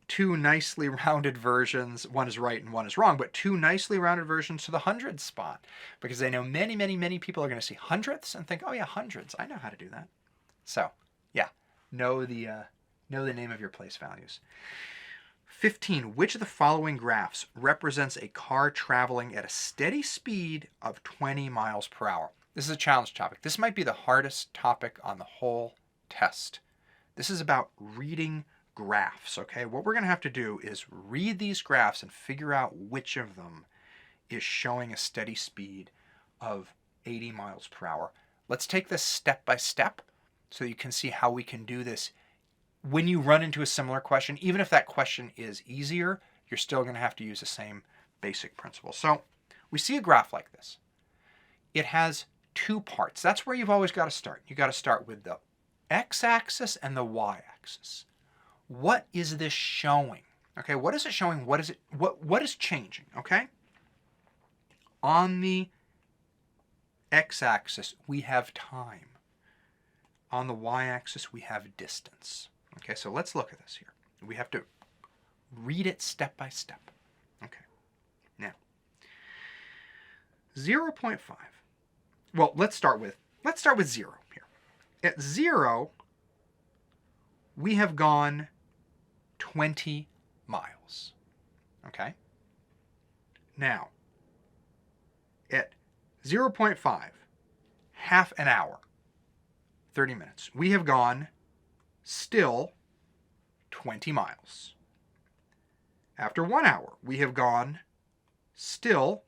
two nicely rounded versions. One is right and one is wrong, but two nicely rounded versions to the hundredths spot, because I know many people are going to see hundredths and think, oh yeah, hundreds. I know how to do that. So yeah, know the name of your place values. 15. Which of the following graphs represents a car traveling at a steady speed of 20 miles per hour? This is a challenge topic. This might be the hardest topic on the whole test. This is about reading graphs, okay? What we're going to have to do is read these graphs and figure out which of them is showing a steady speed of 80 miles per hour. Let's take this step by step so you can see how we can do this. When you run into a similar question, even if that question is easier, you're still going to have to use the same basic principle. So we see a graph like this. It has two parts. That's where you've always got to start. You've got to start with the x-axis and the y-axis. What is this showing? Okay, what is it showing? What is it? What is changing? Okay? On the x-axis, we have time. On the y-axis, we have distance. Okay, so let's look at this here. We have to read it step by step. Okay. Now, 0.5. Well, let's start with 0 here. At 0, we have gone 20 miles. Okay? Now, at 0.5, half an hour, 30 minutes, we have gone still 20 miles. After 1 hour, we have gone still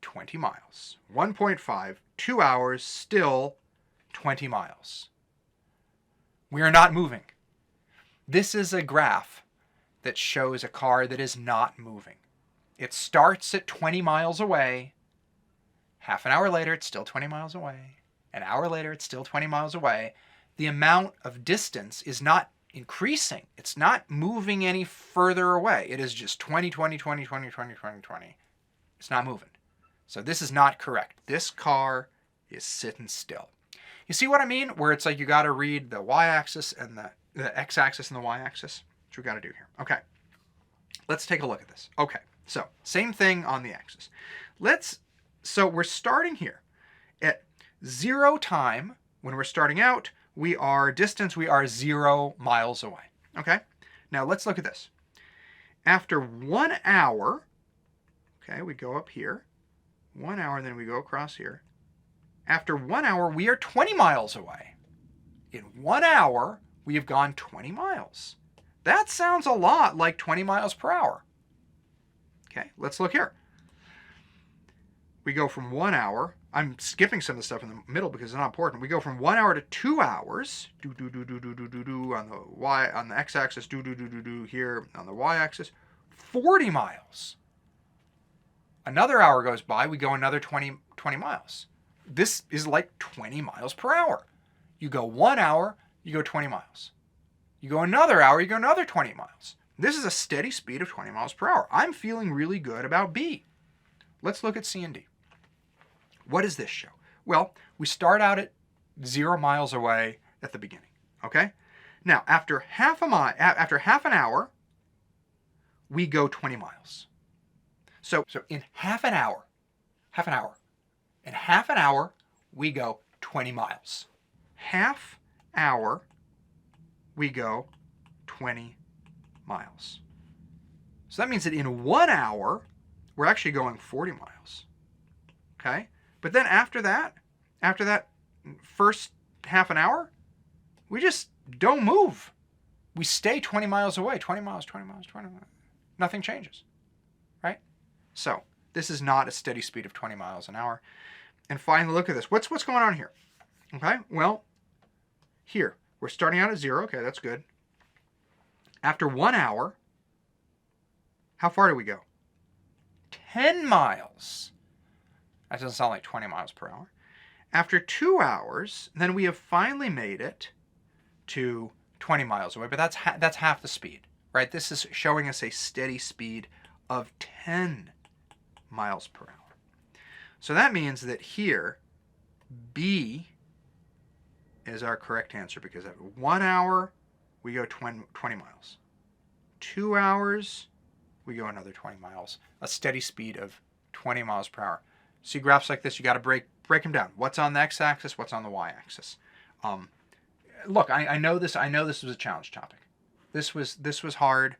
20 miles. 1.5, 2 hours, still 20 miles. We are not moving. This is a graph that shows a car that is not moving. It starts at 20 miles away. Half an hour later, it's still 20 miles away. An hour later, it's still 20 miles away. The amount of distance is not increasing. It's not moving any further away. It is just 20, 20, 20, 20, 20, 20, 20. It's not moving. So this is not correct. This car is sitting still. You see what I mean? Where it's like you got to read the y-axis and the x-axis and the y-axis. That's what we got to do here. Okay. Let's take a look at this. Okay. So same thing on the axis. So we're starting here at 0 time. When we're starting out, we are 0 miles away. Okay? Now let's look at this. After 1 hour, okay, we go up here. 1 hour, then we go across here. After 1 hour, we are 20 miles away. In 1 hour, we have gone 20 miles. That sounds a lot like 20 miles per hour. Okay, let's look here. We go from 1 hour. I'm skipping some of the stuff in the middle because it's not important. We go from 1 hour to 2 hours. On the x-axis. Here on the y-axis. 40 miles. Another hour goes by. We go another 20 miles. This is like 20 miles per hour. You go 1 hour, you go 20 miles. You go another hour, you go another 20 miles. This is a steady speed of 20 miles per hour. I'm feeling really good about B. Let's look at C and D. What does this show? Well, we start out at 0 miles away at the beginning, okay? Now, after half an hour, we go 20 miles. So in half an hour, we go 20 miles. Half hour, we go 20 miles. So that means that in 1 hour, we're actually going 40 miles, okay? But then after that first half an hour, we just don't move. We stay 20 miles away, 20 miles, 20 miles, 20 miles. Nothing changes, right? So this is not a steady speed of 20 miles an hour. And finally, look at this. What's going on here? Okay, well, here, we're starting out at 0. Okay, that's good. After 1 hour, how far do we go? 10 miles. That doesn't sound like 20 miles per hour. After 2 hours, then we have finally made it to 20 miles away, but that's half the speed, right? This is showing us a steady speed of 10 miles per hour. So that means that here, B is our correct answer, because at 1 hour, we go 20 miles. 2 hours, we go another 20 miles, a steady speed of 20 miles per hour. See graphs like this, you got to break them down. What's on the x-axis? What's on the y-axis? Look, I know this. I know this was a challenge topic. This was hard.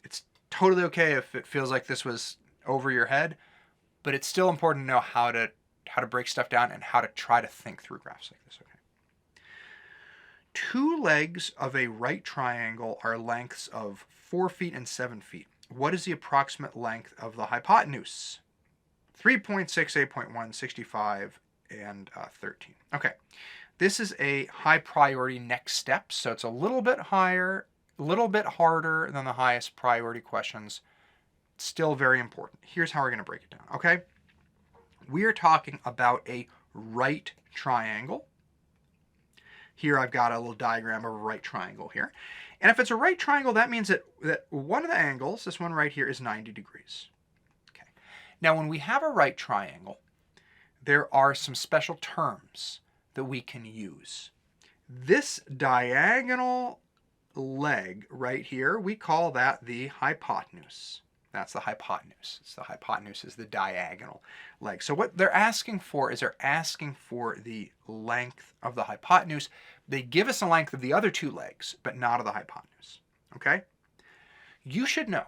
It's totally okay if it feels like this was over your head, but it's still important to know how to break stuff down and how to try to think through graphs like this. Okay. 2 legs of a right triangle are lengths of 4 feet and 7 feet. What is the approximate length of the hypotenuse? 3.6, 8.1, 65, and 13. Okay. This is a high priority next step, so it's a little bit higher, a little bit harder than the highest priority questions. Still very important. Here's how we're going to break it down, okay? We are talking about a right triangle. Here I've got a little diagram of a right triangle here. And if it's a right triangle, that means that one of the angles, this one right here, is 90 degrees. Okay. Now, when we have a right triangle, there are some special terms that we can use. This diagonal leg right here, we call that the hypotenuse. That's the hypotenuse. The hypotenuse is the diagonal leg. So what they're asking for is they're asking for the length of the hypotenuse. They give us the length of the other 2 legs, but not of the hypotenuse. Okay? You should know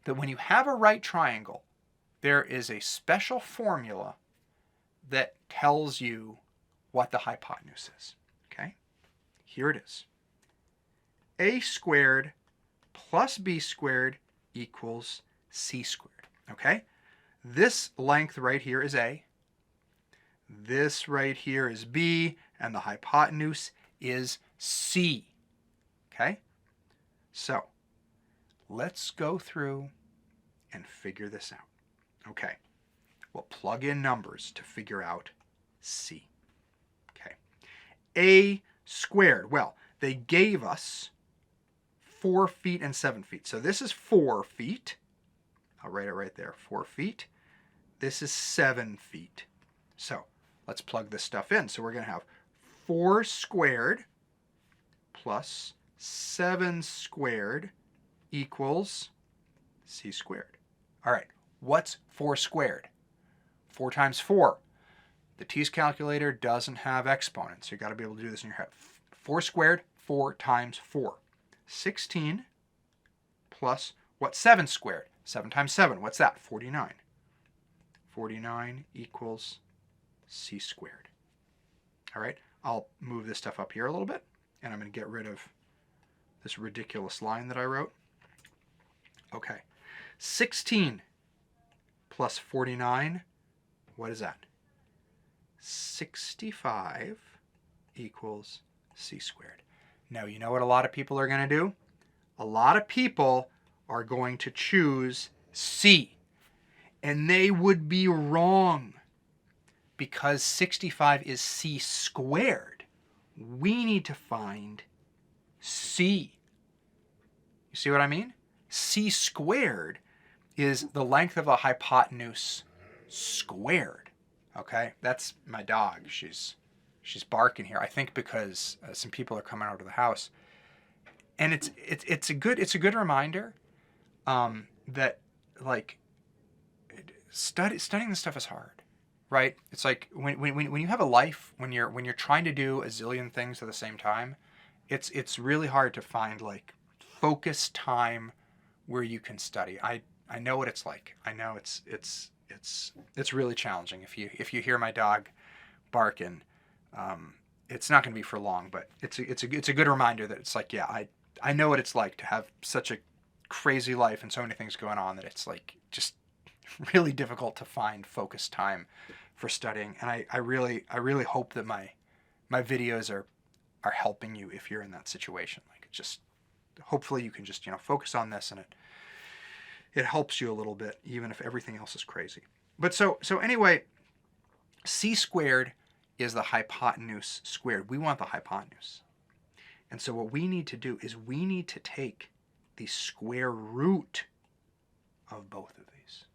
that when you have a right triangle, there is a special formula that tells you what the hypotenuse is. Okay? Here it is. A squared plus b squared equals c squared. Okay? This length right here is a. This right here is b. And the hypotenuse is c. Okay? So, let's go through and figure this out. Okay. We'll plug in numbers to figure out c. Okay. A squared. Well, they gave us 4 feet and 7 feet. So this is 4 feet. I'll write it right there, 4 feet. This is 7 feet. So let's plug this stuff in. So we're going to have 4 squared plus 7 squared equals c squared. All right, what's 4 squared? 4 times 4. The TEAS calculator doesn't have exponents. You've got to be able to do this in your head. 4 squared, 4 times 4. 16 plus, what's 7 squared? 7 times 7, what's that? 49. 49 equals c squared. All right, I'll move this stuff up here a little bit, and I'm going to get rid of this ridiculous line that I wrote. Okay, 16 plus 49, what is that? 65 equals c squared. Now, you know what a lot of people are going to do? A lot of people are going to choose C. And they would be wrong, because 65 is c squared. We need to find c. You see what I mean? C squared is the length of a hypotenuse squared. Okay? That's my dog. She's barking here. I think because some people are coming out of the house. And it's a good reminder that, like, studying this stuff is hard, right? It's like when you have a life, when you're trying to do a zillion things at the same time, it's really hard to find, like, focused time where you can study. I know what it's like. I know it's really challenging. If you hear my dog barking, it's not going to be for long, but it's a good reminder that it's like, yeah, I know what it's like to have such a crazy life and so many things going on that it's like just really difficult to find focused time for studying. And I really hope that my videos are helping you if you're in that situation. Like, just hopefully you can just, focus on this, and it helps you a little bit, even if everything else is crazy. But so anyway, c squared is the hypotenuse squared. We want the hypotenuse. And so what we need to do is we need to take the square root of both of these,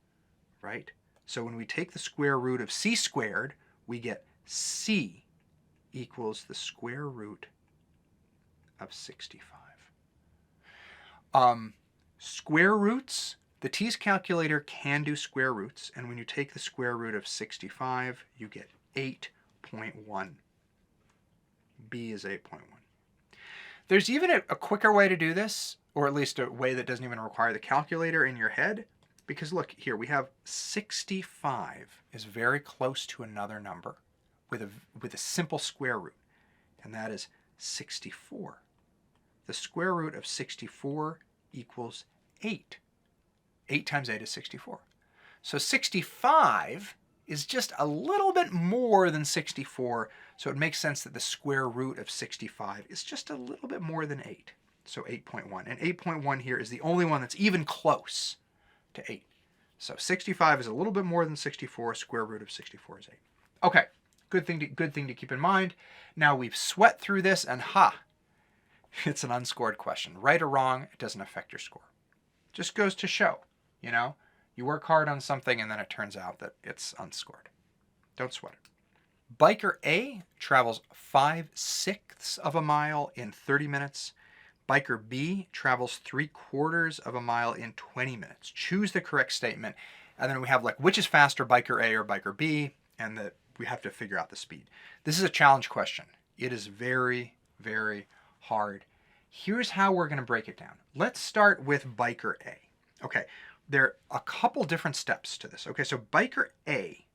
right? So when we take the square root of c squared, we get c equals the square root of 65. Square roots, the TEAS calculator can do square roots, and when you take the square root of 65, you get 8.1. B is 8.1. There's even a quicker way to do this, or at least a way that doesn't even require the calculator in your head, because look, here we have 65 is very close to another number with a simple square root, and that is 64. The square root of 64 equals 8. 8 times 8 is 64. So 65 is just a little bit more than 64, so it makes sense that the square root of 65 is just a little bit more than 8. So 8.1. And 8.1 here is the only one that's even close to 8. So 65 is a little bit more than 64. Square root of 64 is 8. Okay, good thing to keep in mind. Now we've sweat through this, and it's an unscored question. Right or wrong, it doesn't affect your score. Just goes to show, you work hard on something and then it turns out that it's unscored. Don't sweat it. Biker A travels 5/6 of a mile in 30 minutes. Biker B travels 3/4 of a mile in 20 minutes. Choose the correct statement. And then we have which is faster, Biker A or Biker B? And we have to figure out the speed. This is a challenge question. It is very, very hard. Here's how we're going to break it down. Let's start with Biker A. Okay, there are a couple different steps to this. Okay, so Biker A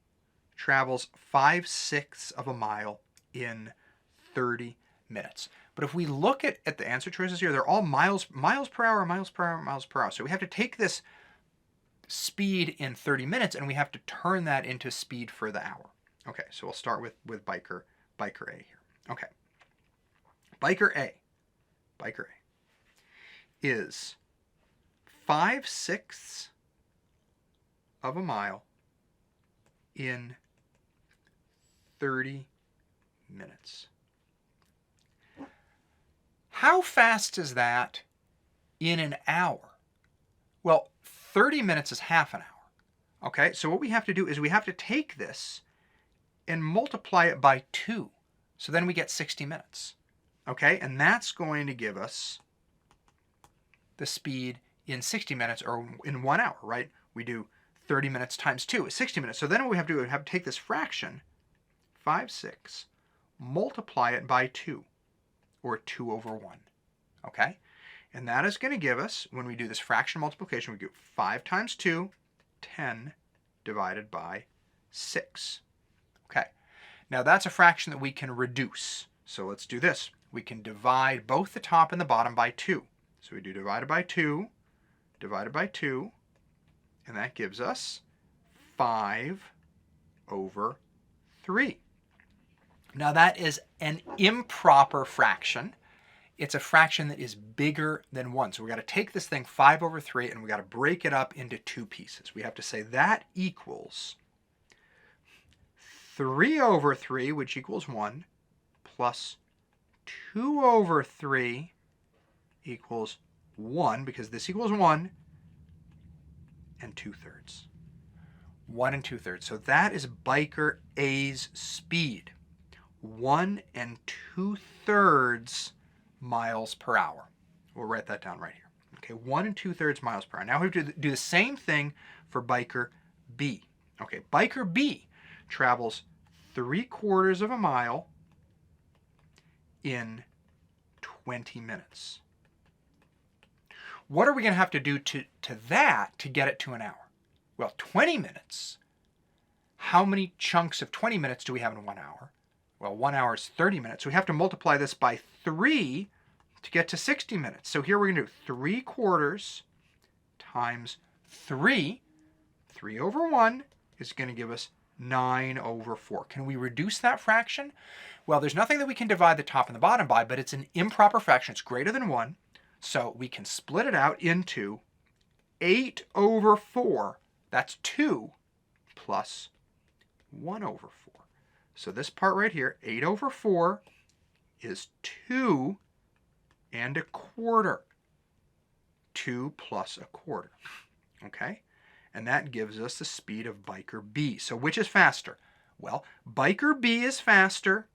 travels 5/6 of a mile in 30 minutes. But if we look at the answer choices here, they're all miles per hour, miles per hour, miles per hour. So we have to take this speed in 30 minutes and we have to turn that into speed for the hour. Okay, so we'll start with Biker A here. Okay, Biker A is 5/6 of a mile in 30 minutes. How fast is that in an hour? Well, 30 minutes is half an hour. Okay, so what we have to do is we have to take this and multiply it by 2. So then we get 60 minutes. Okay, and that's going to give us the speed in 60 minutes, or in 1 hour, right? We do 30 minutes times 2 is 60 minutes. So then what we have to do is take this fraction, 5/6, multiply it by 2, or 2 over 1. Okay? And that is going to give us, when we do this fraction multiplication, we do 5 times 2, 10 divided by 6. Okay. Now that's a fraction that we can reduce. So let's do this. We can divide both the top and the bottom by 2. So we do divided by 2, and that gives us 5 over 3. Now that is an improper fraction. It's a fraction that is bigger than 1. So we got to take this thing 5 over 3 and we got to break it up into 2 pieces. We have to say that equals 3 over 3, which equals 1, plus 2 over 3 equals 1, because this equals 1 and 2/3. 1 and 2/3. So that is Biker A's speed. 1 and 2/3 miles per hour. We'll write that down right here. Okay, 1 and 2/3 miles per hour. Now we have to do the same thing for Biker B. Okay, Biker B travels 3/4 of a mile in 20 minutes. What are we going to have to do to that to get it to an hour? Well, 20 minutes. How many chunks of 20 minutes do we have in 1 hour? Well, 1 hour is 30 minutes. So we have to multiply this by 3 to get to 60 minutes. So here we're going to do 3/4 times 3. 3 over 1 is going to give us 9 over 4. Can we reduce that fraction? Well, there's nothing that we can divide the top and the bottom by, but it's an improper fraction. It's greater than 1. So we can split it out into 8 over 4. That's 2 plus 1 over 4. So this part right here, 8 over 4, is 2 and 1/4. 2 plus 1/4. Okay? And that gives us the speed of Biker B. So which is faster? Well, Biker B is faster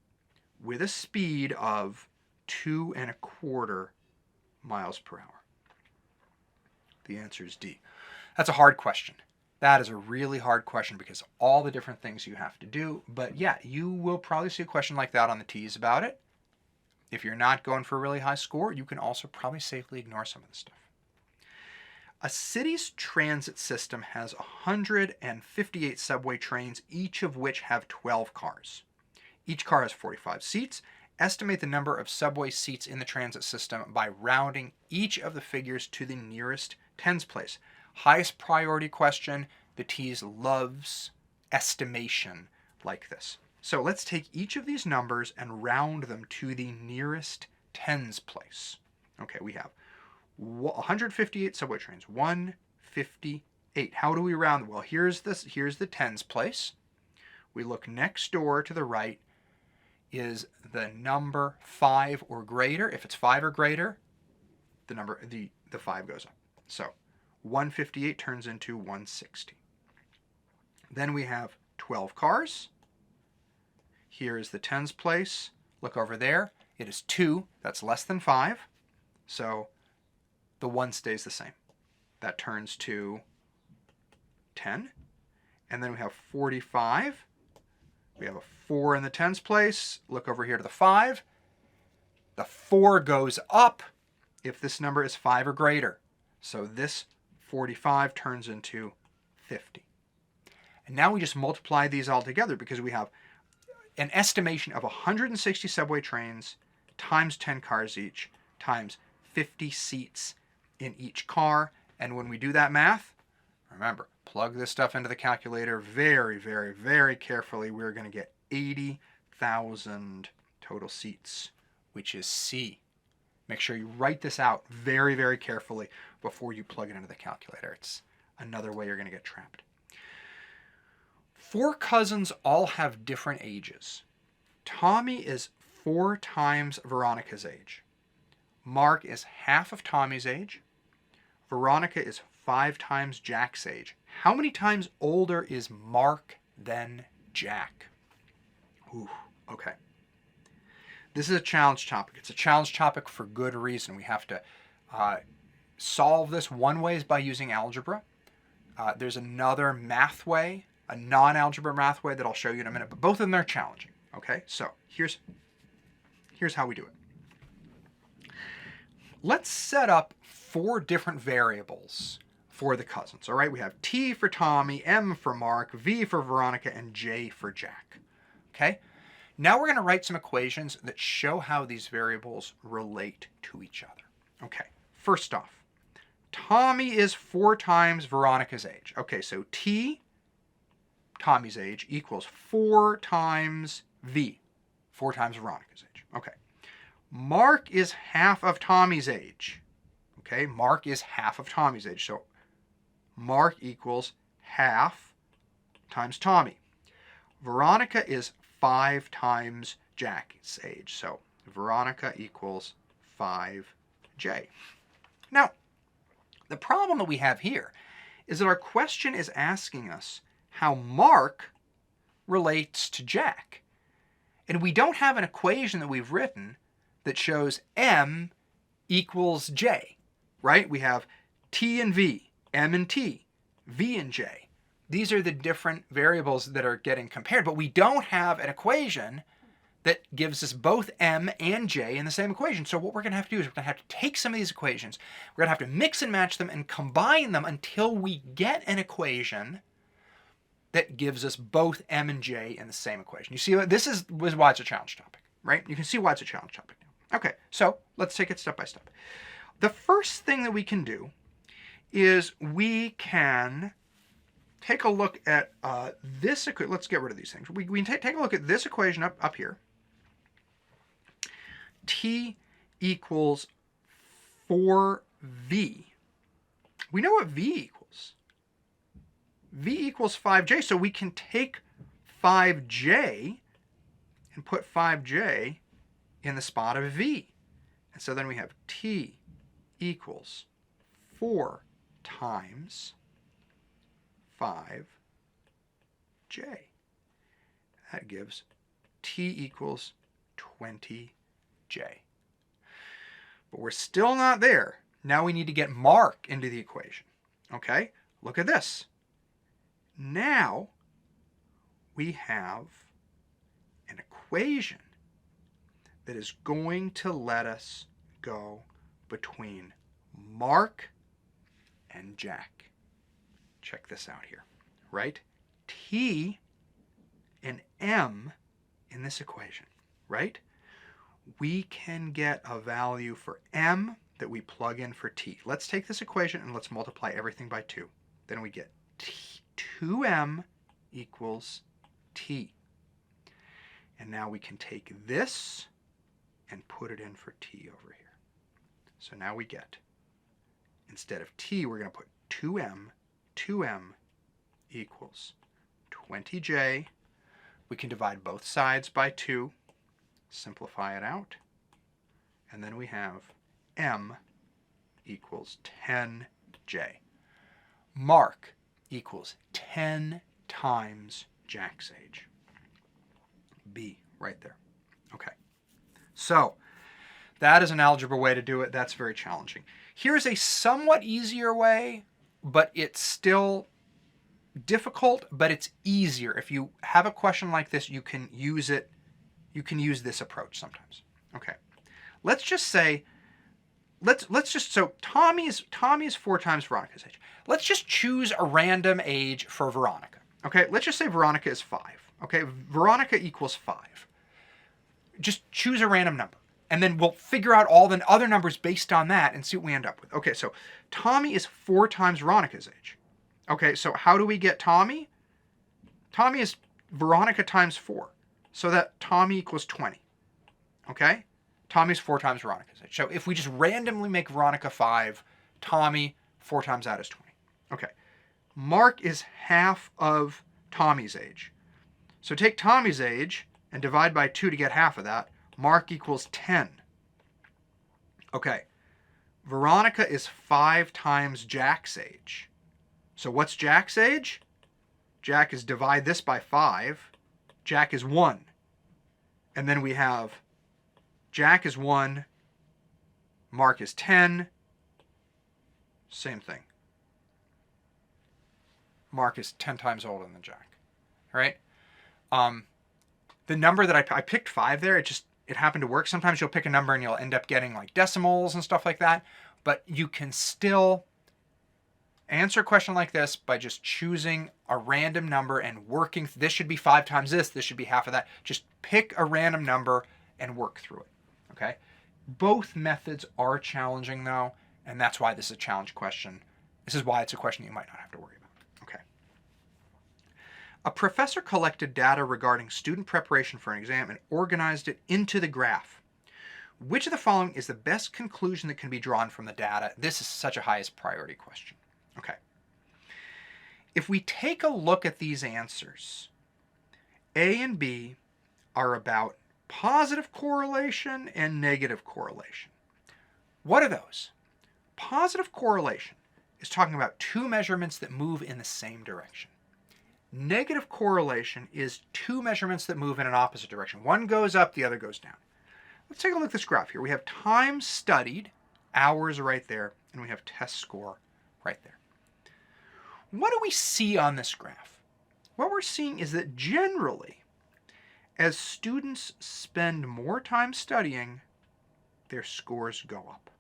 with a speed of 2 1/4 miles per hour. The answer is D. That's a hard question. That is a really hard question because all the different things you have to do. But yeah, you will probably see a question like that on the teas about it. If you're not going for a really high score, you can also probably safely ignore some of the stuff. A city's transit system has 158 subway trains, each of which have 12 cars. Each car has 45 seats. Estimate the number of subway seats in the transit system by rounding each of the figures to the nearest tens place. Highest priority question. The TEAS loves estimation like this. So let's take each of these numbers and round them to the nearest tens place. Okay, we have 158 subway trains. 158. How do we round them? Well, here's the tens place. We look next door to the right. Is the number 5 or greater? If it's 5 or greater, the 5 goes up. So 158 turns into 160. Then we have 12 cars. Here is the tens place. Look over there. It is 2. That's less than 5. So the 1 stays the same. That turns to 10. And then we have 45. We have a 4 in the tens place. Look over here to the 5. The 4 goes up if this number is 5 or greater. So this 45 turns into 50. And now we just multiply these all together because we have an estimation of 160 subway trains times 10 cars each times 50 seats in each car. And when we do that math, remember, plug this stuff into the calculator very, very, very carefully. We're going to get 80,000 total seats, which is C. Make sure you write this out very, very carefully before you plug it into the calculator. It's another way you're going to get trapped. 4 cousins all have different ages. Tommy is 4 times Veronica's age. Mark is half of Tommy's age. Veronica is 5 times Jack's age. How many times older is Mark than Jack? Ooh, okay. This is a challenge topic. It's a challenge topic for good reason. We have to solve this. One way is by using algebra. There's another math way, a non-algebra math way that I'll show you in a minute, but both of them are challenging. Okay, so here's how we do it. Let's set up 4 different variables for the cousins. All right, we have T for Tommy, M for Mark, V for Veronica, and J for Jack. Okay, now we're going to write some equations that show how these variables relate to each other. Okay, first off, Tommy is 4 times Veronica's age. Okay, so T, Tommy's age, equals 4 times V, 4 times Veronica's age. Okay, Mark is half of Tommy's age. Okay, Mark is half of Tommy's age. So Mark equals half times Tommy. Veronica is 5 times Jack's age. So Veronica equals 5J. Now, the problem that we have here is that our question is asking us how Mark relates to Jack. And we don't have an equation that we've written that shows M equals J, right? We have T and V, M and T, V and J. These are the different variables that are getting compared, but we don't have an equation that gives us both M and J in the same equation. So what we're going to have to do is we're going to have to take some of these equations, we're going to have to mix and match them and combine them until we get an equation that gives us both M and J in the same equation. You see, this was why it's a challenge topic, right? You can see why it's a challenge topic now. Okay, so let's take it step by step. The first thing that we can do is we can take a look at this equation. Let's get rid of these things. We can take a look at this equation up here. T equals 4V. We know what V equals. V equals 5J, so we can take 5J and put 5J in the spot of V. And so then we have T equals 4 times 5J. That gives T equals 20J. But we're still not there. Now we need to get Mark into the equation. Okay, look at this. Now we have an equation that is going to let us go between Mark and Jack. Check this out here, right? T and M in this equation, right? We can get a value for M that we plug in for T. Let's take this equation and let's multiply everything by 2. Then we get 2M equals T. And now we can take this and put it in for T over here. So now we get, instead of T, we're going to put 2M equals 20J. We can divide both sides by 2, simplify it out, and then we have M equals 10J. Mark equals 10 times Jack's age. B, right there. Okay. So, that is an algebra way to do it. That's very challenging. Here's a somewhat easier way, but it's still difficult, but it's easier. If you have a question like this, you can use it. You can use this approach sometimes. Okay. Let's just say, so Tommy is 4 times Veronica's age. Let's just choose a random age for Veronica. Okay, let's just say Veronica is 5. Okay, Veronica equals 5. Just choose a random number. And then we'll figure out all the other numbers based on that and see what we end up with. Okay, so Tommy is 4 times Veronica's age. Okay, so how do we get Tommy? Tommy is Veronica times 4. So that Tommy equals 20. Okay? Tommy's 4 times Veronica's age. So if we just randomly make Veronica 5, Tommy 4 times that is 20. Okay. Mark is half of Tommy's age. So take Tommy's age and divide by 2 to get half of that. Mark equals 10. Okay. Veronica is 5 times Jack's age. So what's Jack's age? Jack is divide this by 5. Jack is 1. And then we have Jack is 1. Mark is 10. Same thing. Mark is 10 times older than Jack. All right? The number that I picked 5 there, it happened to work. Sometimes you'll pick a number and you'll end up getting like decimals and stuff like that. But you can still answer a question like this by just choosing a random number and working. This should be 5 times this. This should be half of that. Just pick a random number and work through it. Okay? Both methods are challenging though, and that's why this is a challenge question. This is why it's a question you might not have to worry about. Okay. A professor collected data regarding student preparation for an exam and organized it into the graph. Which of the following is the best conclusion that can be drawn from the data? This is such a highest priority question. Okay. If we take a look at these answers, A and B are about positive correlation and negative correlation. What are those? Positive correlation is talking about 2 measurements that move in the same direction. Negative correlation is 2 measurements that move in an opposite direction. One goes up, the other goes down. Let's take a look at this graph here. We have time studied, hours right there, and we have test score right there. What do we see on this graph? What we're seeing is that generally, as students spend more time studying, their scores go up.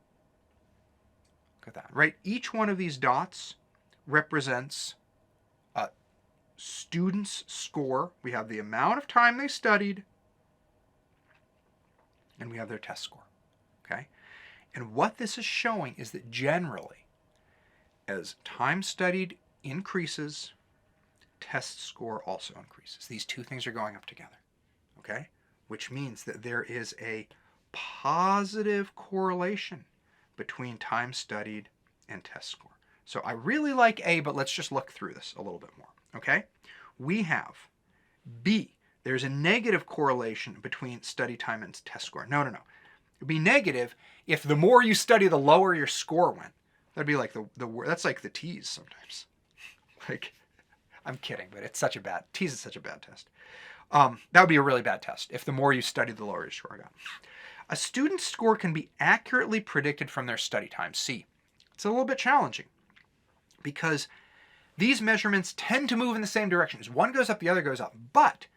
Look at that, right? Each one of these dots represents a student's score. We have the amount of time they studied, and we have their test score, okay? And what this is showing is that generally, as time studied increases, test score also increases. These 2 things are going up together, okay? Which means that there is a positive correlation between time studied and test score. So I really like A, but let's just look through this a little bit more, okay? We have B. There's a negative correlation between study time and test score. No. It would be negative if the more you study, the lower your score went. That'd be like that's like the TEAS sometimes. Like, I'm kidding, but it's such a bad, TEAS is such a bad test. That would be a really bad test if the more you studied, the lower your score A student's score can be accurately predicted from their study time. C. It's a little bit challenging because these measurements tend to move in the same directions. One goes up, the other goes up. But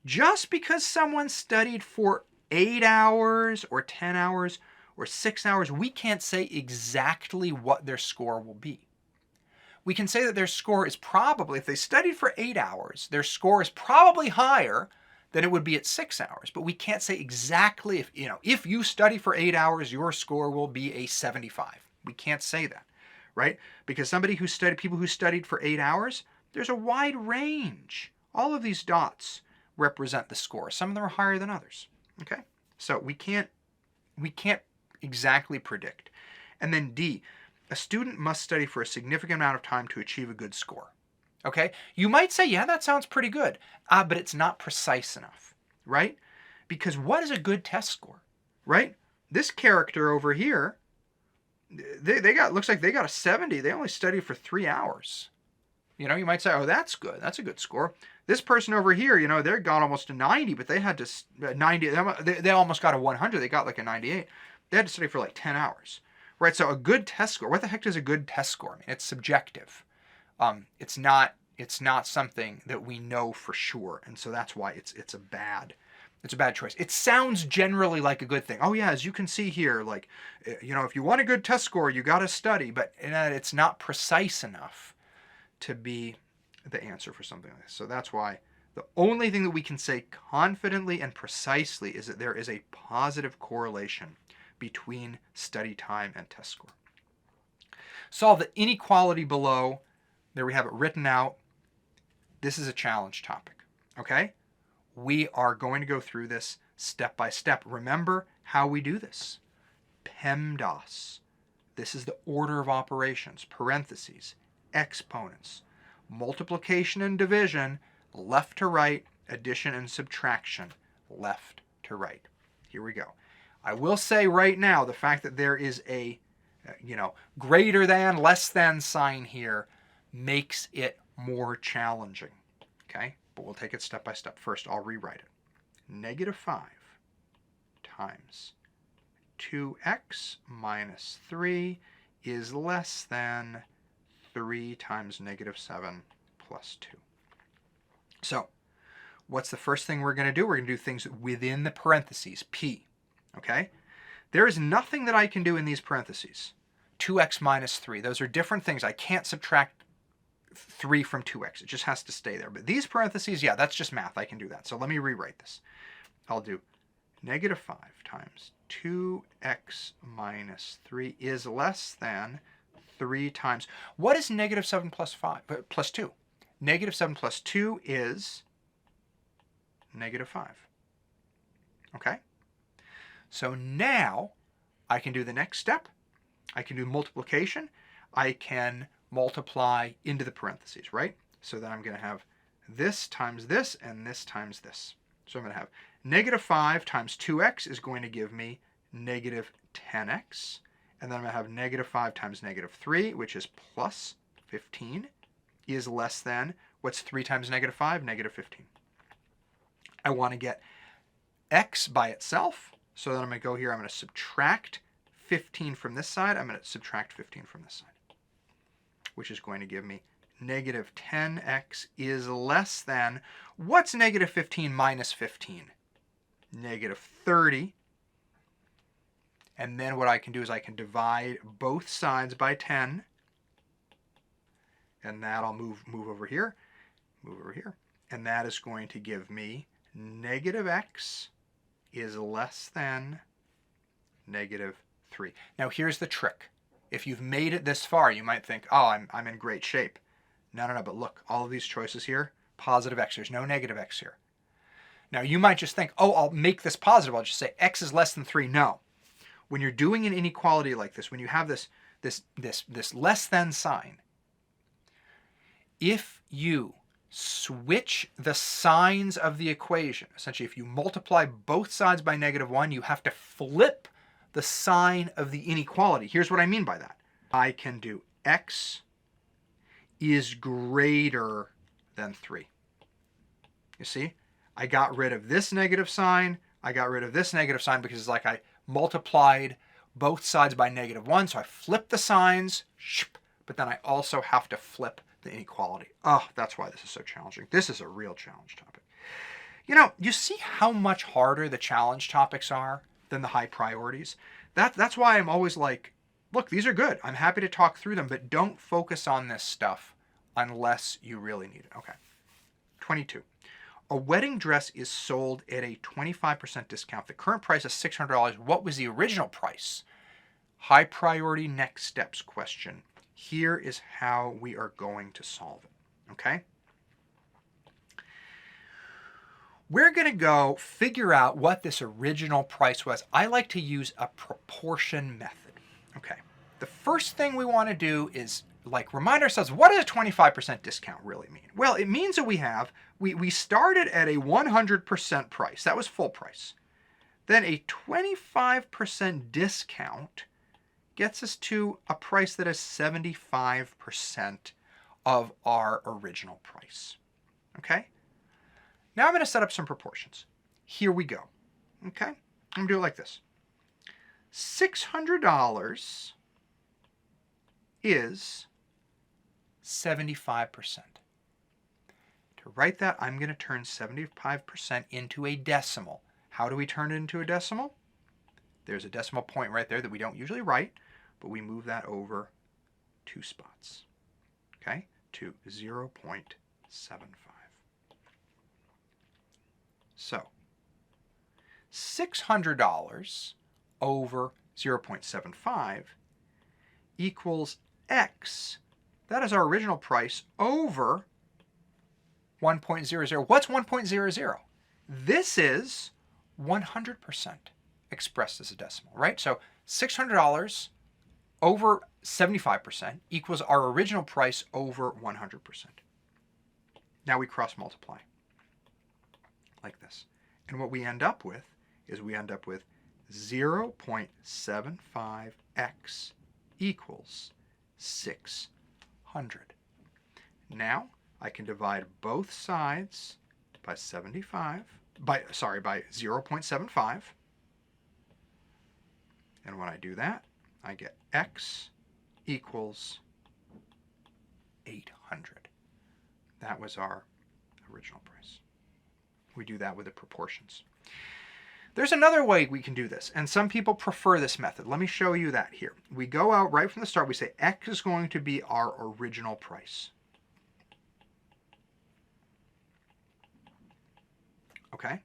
just because someone studied for 8 hours or 10 hours or 6 hours, we can't say exactly what their score will be. We can say that their score is probably, if they studied for 8 hours, their score is probably higher than it would be at 6 hours. But we can't say exactly if you study for 8 hours, your score will be a 75. We can't say that, right? Because people who studied for 8 hours, there's a wide range. All of these dots represent the score. Some of them are higher than others. Okay? So we can't exactly predict. And then D, a student must study for a significant amount of time to achieve a good score. Okay? You might say, yeah, that sounds pretty good, but it's not precise enough, right? Because what is a good test score, right? This character over here, looks like they got a 70. They only studied for 3 hours. You might say, oh, that's good. That's a good score. This person over here, they got almost a 90, but they had to 90. They almost got a 100. They got like a 98. They had to study for like 10 hours, right? So a good test score. What the heck is a good test score? I mean, it's subjective. It's not something that we know for sure, and so that's why it's a bad choice. It sounds generally like a good thing. Oh yeah, as you can see here, like if you want a good test score, you got to study, but it's not precise enough to be the answer for something like this. So that's why the only thing that we can say confidently and precisely is that there is a positive correlation between study time and test score. Solve the inequality below. There we have it written out. This is a challenge topic, okay? We are going to go through this step by step. Remember how we do this. PEMDAS. This is the order of operations. Parentheses. Exponents. Multiplication and division, left to right. Addition and subtraction, left to right. Here we go. I will say right now, the fact that there is a greater than, less than sign here makes it more challenging, okay? But we'll take it step by step. First, I'll rewrite it. -5 times 2x minus 3 is less than 3 times -7 plus 2. So, what's the first thing we're going to do? We're going to do things within the parentheses, P, okay? There is nothing that I can do in these parentheses. 2x minus 3, those are different things. I can't subtract 3 from 2x. It just has to stay there. But these parentheses, yeah, that's just math. I can do that. So let me rewrite this. I'll do -5 times 2x minus 3 is less than 3 times. What is -7 plus 2? -7 plus 2 is -5. Okay? So now I can do the next step. I can do multiplication. I can multiply into the parentheses, right? So then I'm going to have this times this and this times this. So I'm going to have -5 times 2x is going to give me -10x. And then I'm going to have -5 times -3, which is plus 15, is less than, what's 3 times -5? -15. I want to get x by itself. So then I'm going to go here. I'm going to subtract 15 from this side. I'm going to subtract 15 from this side, which is going to give me -10x is less than, what's -15 minus 15? -30. And then what I can do is I can divide both sides by 10. And that'll move over here, And that is going to give me -x is less than -3. Now here's the trick. If you've made it this far, you might think, oh, I'm in great shape. No, but look, all of these choices here, positive x. There's no negative x here. Now you might just think, oh, I'll make this positive. I'll just say x is less than 3. No. When you're doing an inequality like this, when you have this less than sign, if you switch the signs of the equation, essentially if you multiply both sides by -1, you have to flip the sign of the inequality. Here's what I mean by that. I can do x is greater than 3. You see? I got rid of this negative sign. I got rid of this negative sign because it's like I multiplied both sides by -1. So I flip the signs, but then I also have to flip the inequality. Oh, that's why this is so challenging. This is a real challenge topic. You know, you see how much harder the challenge topics are than the high priorities? That's why I'm always like, look, these are good. I'm happy to talk through them, but don't focus on this stuff unless you really need it. Okay. 22. A wedding dress is sold at a 25% discount. The current price is $600. What was the original price? High priority next steps question. Here is how we are going to solve it. Okay? We're going to go figure out what this original price was. I like to use a proportion method. Okay. The first thing we want to do is remind ourselves, what does a 25% discount really mean? Well, it means that we started at a 100% price. That was full price. Then a 25% discount gets us to a price that is 75% of our original price. Okay? Now I'm going to set up some proportions. Here we go. Okay? I'm going to do it like this. $600 is 75%. To write that, I'm going to turn 75% into a decimal. How do we turn it into a decimal? There's a decimal point right there that we don't usually write, but we move that over 2 spots. Okay? To 0.75. So, $600 over 0.75 equals X. That is our original price over 1.00. What's 1.00? This is 100% expressed as a decimal, right? So $600 over 75% equals our original price over 100%. Now we cross multiply like this. And what we end up with is 0.75x equals 600. Now I can divide both sides by 0.75. And when I do that, I get x equals 800. That was our original price. We do that with the proportions. There's another way we can do this, and some people prefer this method. Let me show you that here. We go out right from the start. We say x is going to be our original price. Okay?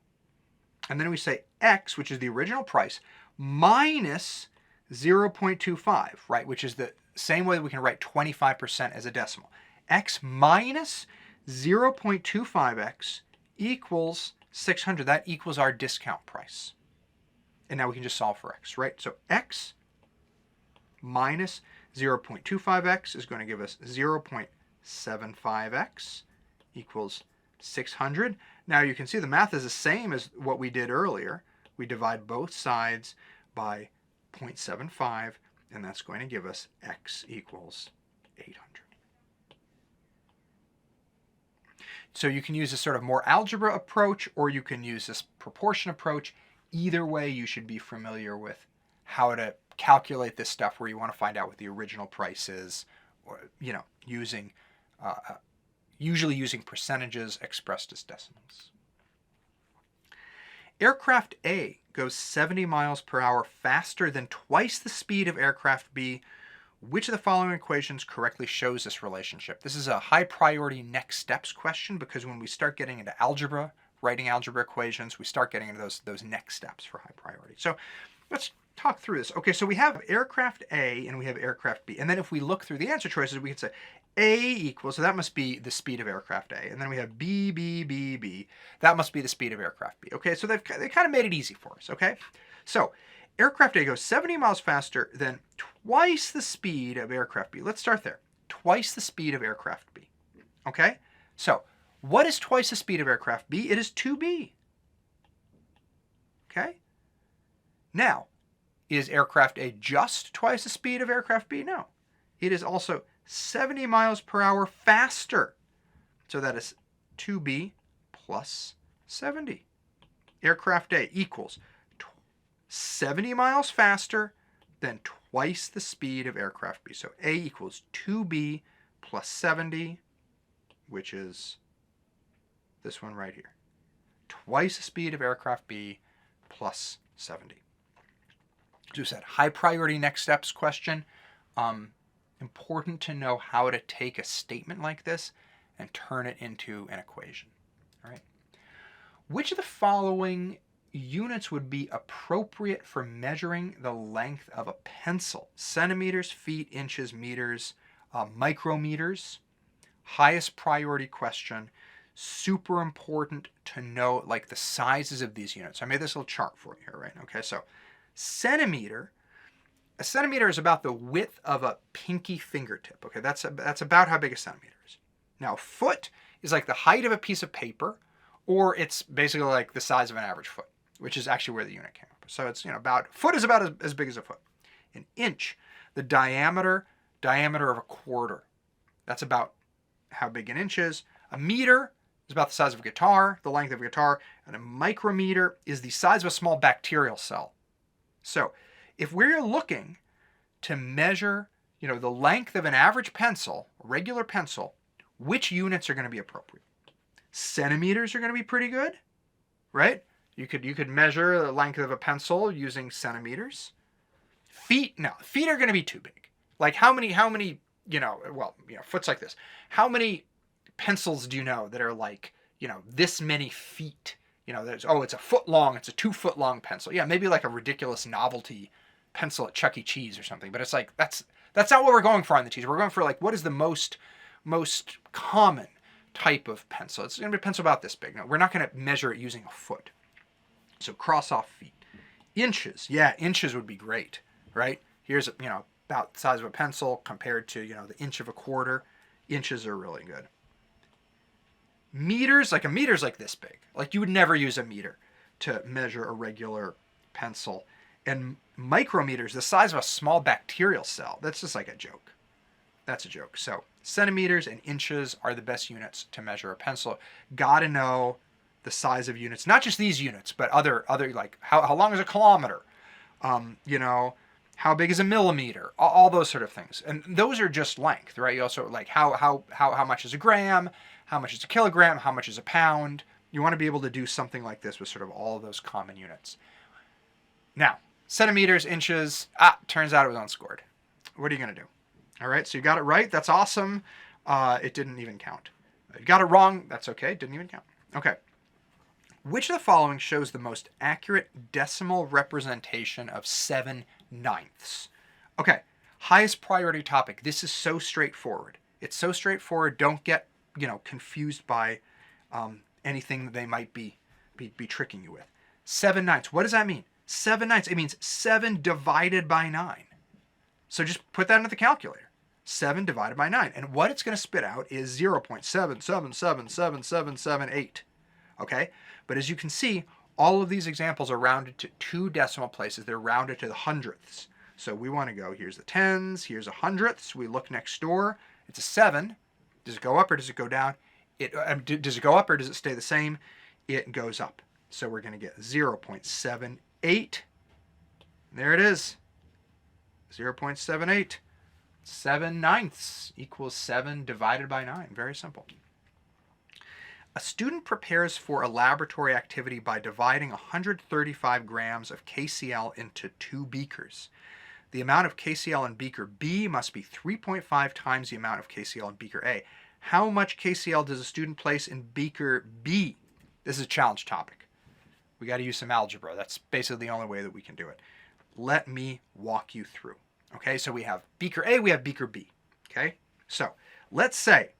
And then we say x, which is the original price, minus 0.25, right? Which is the same way we can write 25% as a decimal. X minus 0.25x equals 600. That equals our discount price. And now we can just solve for x, right? So x minus 0.25x is going to give us 0.75x equals 600. Now you can see the math is the same as what we did earlier. We divide both sides by 0.75, and that's going to give us x equals 800. So you can use this sort of more algebra approach, or you can use this proportion approach. Either way, you should be familiar with how to calculate this stuff where you want to find out what the original price is, or, using usually using percentages expressed as decimals. Aircraft A goes 70 miles per hour faster than twice the speed of aircraft B. Which of the following equations correctly shows this relationship? This is a high priority next steps question, because when we start getting into algebra, writing algebra equations, we start getting into those next steps for high priority. So let's talk through this. Okay, so we have aircraft A and we have aircraft B. And then if we look through the answer choices, we can say A equals, so that must be the speed of aircraft A. And then we have B, B, B, B. That must be the speed of aircraft B. Okay, so they kind of made it easy for us, okay? So aircraft A goes 70 miles faster than twice the speed of aircraft B. Let's start there. Twice the speed of aircraft B. Okay? So what is twice the speed of aircraft B? It is 2B. Okay? Now, is aircraft A just twice the speed of aircraft B? No. It is also 70 miles per hour faster. So that is 2B plus 70. aircraft A equals 70 miles faster than twice the speed of aircraft B. So A equals 2B plus 70, which is this one right here. Twice the speed of aircraft B plus 70. As we said, high priority next steps question. Important to know how to take a statement like this and turn it into an equation. All right. Which of the following units would be appropriate for measuring the length of a pencil? Centimeters, feet, inches, meters, micrometers. Highest priority question. Super important to know like the sizes of these units. I made this little chart for you here, right? Okay, so centimeter. A centimeter is about the width of a pinky fingertip. Okay, that's about how big a centimeter is. Now, foot is like the height of a piece of paper, or it's basically like the size of an average foot, which is actually where the unit came up. So it's about foot is about as big as a foot. An inch, the diameter of a quarter. That's about how big an inch is. A meter is about the size of a guitar, the length of a guitar, and a micrometer is the size of a small bacterial cell. So if we're looking to measure, the length of an average pencil, a regular pencil, which units are going to be appropriate? Centimeters are going to be pretty good, right? You could measure the length of a pencil using centimeters. Feet, no, feet are going to be too big. Like how many, foot's like this. How many pencils do you know that are like, this many feet? It's a foot long, it's a 2 foot long pencil. Yeah, maybe like a ridiculous novelty pencil at Chuck E. Cheese or something. But it's like, that's not what we're going for on the teas. We're going for like, what is the most common type of pencil? It's going to be a pencil about this big. No, we're not going to measure it using a foot. So cross off feet. Inches, yeah, inches would be great, right? Here's, about the size of a pencil compared to, the inch of a quarter. Inches are really good. Meters, like a meter's like this big. Like you would never use a meter to measure a regular pencil. And micrometers, the size of a small bacterial cell. That's just like a joke. That's a joke. So centimeters and inches are the best units to measure a pencil. Got to know the size of units, not just these units, but other like how long is a kilometer? How big is a millimeter? All those sort of things. And those are just length, right? You also like how much is a gram? How much is a kilogram? How much is a pound? You want to be able to do something like this with sort of all of those common units. Now, centimeters, inches, turns out it was unscored. What are you going to do? All right, so you got it right. That's awesome. It didn't even count. You got it wrong. That's okay. It didn't even count. Okay. Which of the following shows the most accurate decimal representation of 7/9? Okay, highest priority topic. This is so straightforward. It's so straightforward. Don't get confused by anything that they might be tricking you with. 7/9. What does that mean? 7/9. It means 7 divided by 9. So just put that into the calculator. 7 divided by 9. And what it's going to spit out is 0.777778. Okay? But as you can see, all of these examples are rounded to 2 decimal places. They're rounded to the hundredths. So we want to go, here's the tens, here's a hundredths. We look next door. It's a 7. Does it go up or does it go down? Does it go up or does it stay the same? It goes up. So we're going to get 0.78. There it is. 0.78. 7/9 equals 7 divided by 9. Very simple. A student prepares for a laboratory activity by dividing 135 grams of KCl into 2 beakers. The amount of KCl in beaker B must be 3.5 times the amount of KCl in beaker A. How much KCl does a student place in beaker B? This is a challenge topic. We got to use some algebra. That's basically the only way that we can do it. Let me walk you through. Okay, so we have beaker A, we have beaker B. Okay, so let's say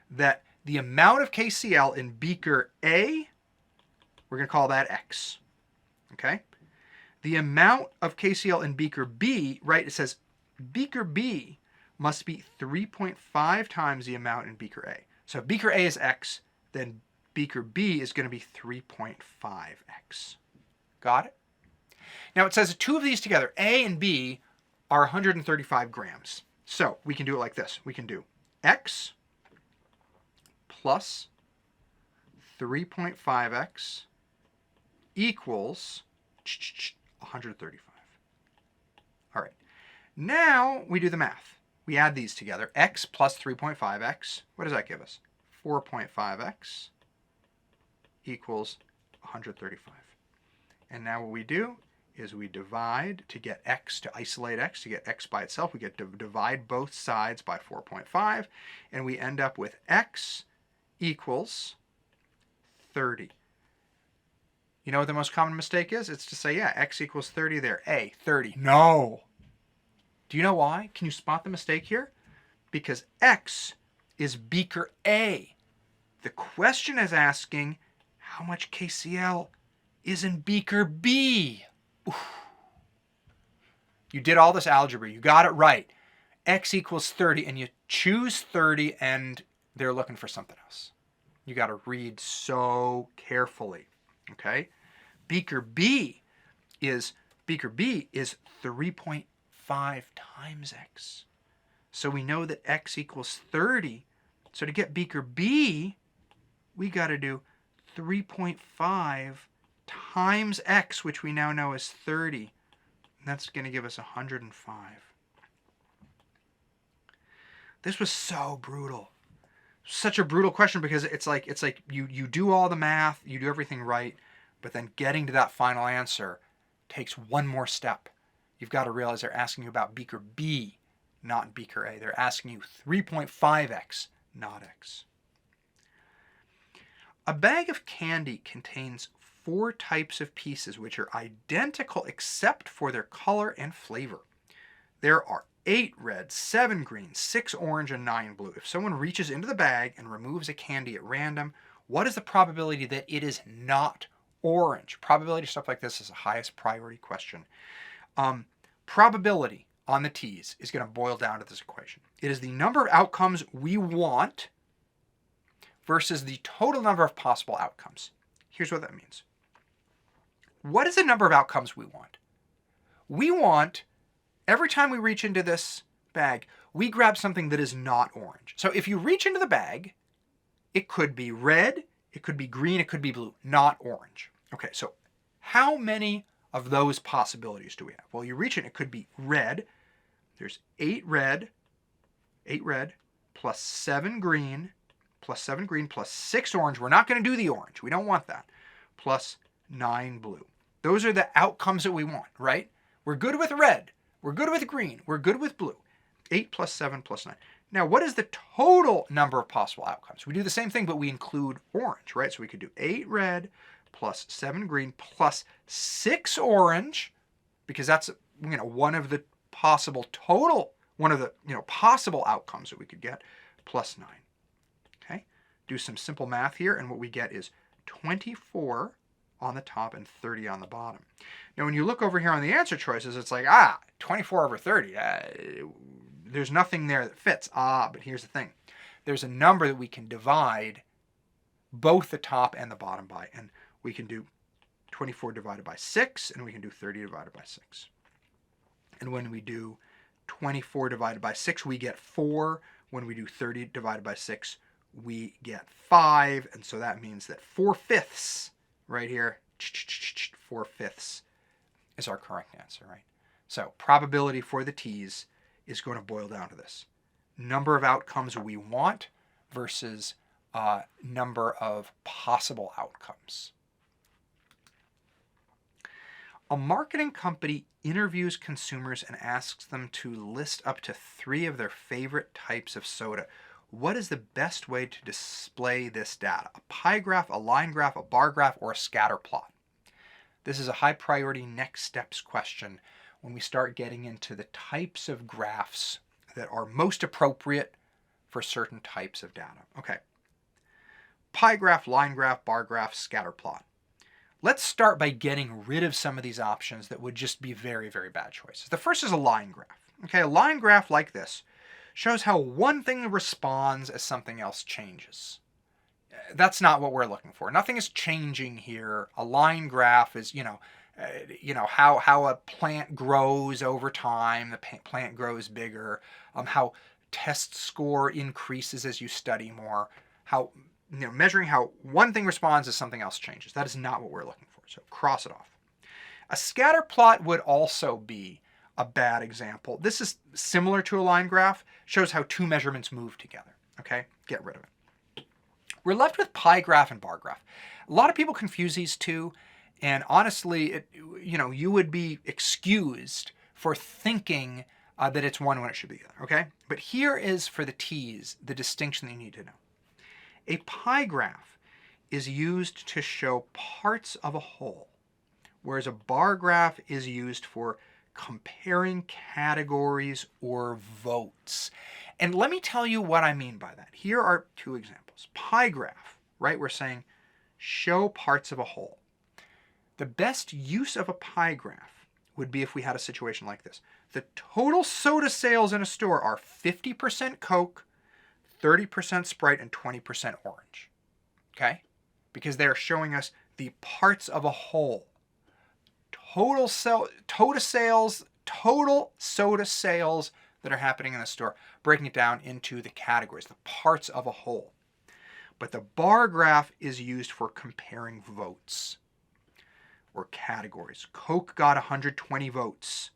that the amount of KCl in beaker A, we're going to call that X. Okay, the amount of KCl in beaker B, right, it says beaker B must be 3.5 times the amount in beaker A. So if beaker A is X, then beaker B is going to be 3.5X. Got it? Now it says 2 of these together, A and B, are 135 grams. So we can do it like this. We can do X plus 3.5X equals 135. All right. Now we do the math. We add these together. X plus 3.5x. What does that give us? 4.5x equals 135. And now what we do is we divide to get x, to isolate x, to get x by itself. We get to divide both sides by 4.5, and we end up with x equals 30. You know what the most common mistake is? It's to say, yeah, x equals 30 there. A, 30. No. Do you know why? Can you spot the mistake here? Because x is beaker A. The question is asking how much KCl is in beaker B. Oof. You did all this algebra. You got it right. X equals 30, and you choose 30, and they're looking for something else. You got to read so carefully. Okay? Beaker B is 3.5 times x. So we know that x equals 30. So to get beaker B, we got to do 3.5 times x, which we now know is 30. And that's going to give us 105. This was so brutal. Such a brutal question because it's like you do all the math, you do everything right, but then getting to that final answer takes one more step. You've got to realize they're asking you about beaker B, not beaker A. They're asking you 3.5x, not x. A bag of candy contains 4 types of pieces which are identical except for their color and flavor. There are 8 red, 7 green, 6 orange, and 9 blue. If someone reaches into the bag and removes a candy at random, what is the probability that it is not orange? Probability stuff like this is the highest priority question. Probability on the T's is going to boil down to this equation. It is the number of outcomes we want versus the total number of possible outcomes. Here's what that means. What is the number of outcomes we want? We want, every time we reach into this bag, we grab something that is not orange. So if you reach into the bag, it could be red, it could be green, it could be blue, not orange. Okay, so how many of those possibilities do we have? Well, you reach in, it could be red. There's 8 red plus 7 green plus 6 orange. We're not going to do the orange. We don't want that. Plus 9 blue. Those are the outcomes that we want, right? We're good with red. We're good with green. We're good with blue. 8 plus 7 plus 9. Now, what is the total number of possible outcomes? We do the same thing, but we include orange, right? So we could do 8 red plus 7 green plus 6 orange, because that's one of the possible possible outcomes that we could get, plus 9. Okay? Do some simple math here, and what we get is 24 on the top and 30 on the bottom. Now, when you look over here on the answer choices, it's like, 24 over 30. There's nothing there that fits. But here's the thing. There's a number that we can divide both the top and the bottom by. And we can do 24 divided by 6, and we can do 30 divided by 6. And when we do 24 divided by 6, we get 4. When we do 30 divided by 6, we get 5. And so that means that 4/5 right here, 4/5 is our correct answer, right? So probability for the T's is going to boil down to this. Number of outcomes we want versus number of possible outcomes. A marketing company interviews consumers and asks them to list up to 3 of their favorite types of soda. What is the best way to display this data? A pie graph, a line graph, a bar graph, or a scatter plot? This is a high priority next steps question when we start getting into the types of graphs that are most appropriate for certain types of data. Okay. Pie graph, line graph, bar graph, scatter plot. Let's start by getting rid of some of these options that would just be very, very bad choices. The first is a line graph. Okay, a line graph like this shows how one thing responds as something else changes. That's not what we're looking for. Nothing is changing here. A line graph is, how a plant grows over time. The plant grows bigger. How test score increases as you study more. How measuring how one thing responds as something else changes. That is not what we're looking for. So cross it off. A scatter plot would also be a bad example. This is similar to a line graph, shows how two measurements move together. Okay, get rid of it. We're left with pie graph and bar graph. A lot of people confuse these two, and honestly, you would be excused for thinking that it's one when it should be the other, okay? But here is, for the T's, the distinction that you need to know. A pie graph is used to show parts of a whole, whereas a bar graph is used for comparing categories or votes. And let me tell you what I mean by that. Here are two examples. Pie graph, right? We're saying show parts of a whole. The best use of a pie graph would be if we had a situation like this. The total soda sales in a store are 50% Coke, 30% Sprite, and 20% orange. Okay? Because they are showing us the parts of a whole. Total soda sales that are happening in the store, breaking it down into the categories, the parts of a whole. But the bar graph is used for comparing votes or categories. Coke got 120 votes.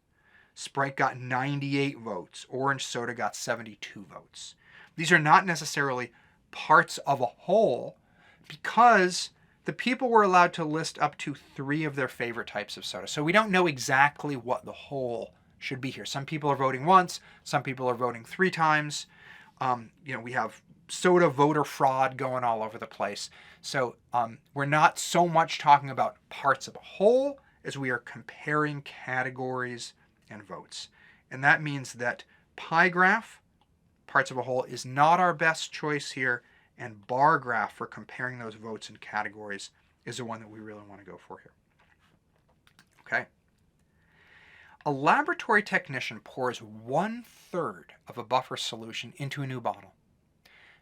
Sprite got 98 votes. Orange soda got 72 votes. These are not necessarily parts of a whole because the people were allowed to list up to 3 of their favorite types of soda. So we don't know exactly what the whole should be here. Some people are voting once. Some people are voting 3 times. We have soda voter fraud going all over the place. So we're not so much talking about parts of a whole as we are comparing categories and votes. And that means that pie graph, parts of a whole, is not our best choice here, and bar graph for comparing those votes and categories is the one that we really want to go for here. Okay. A laboratory technician pours 1/3 of a buffer solution into a new bottle.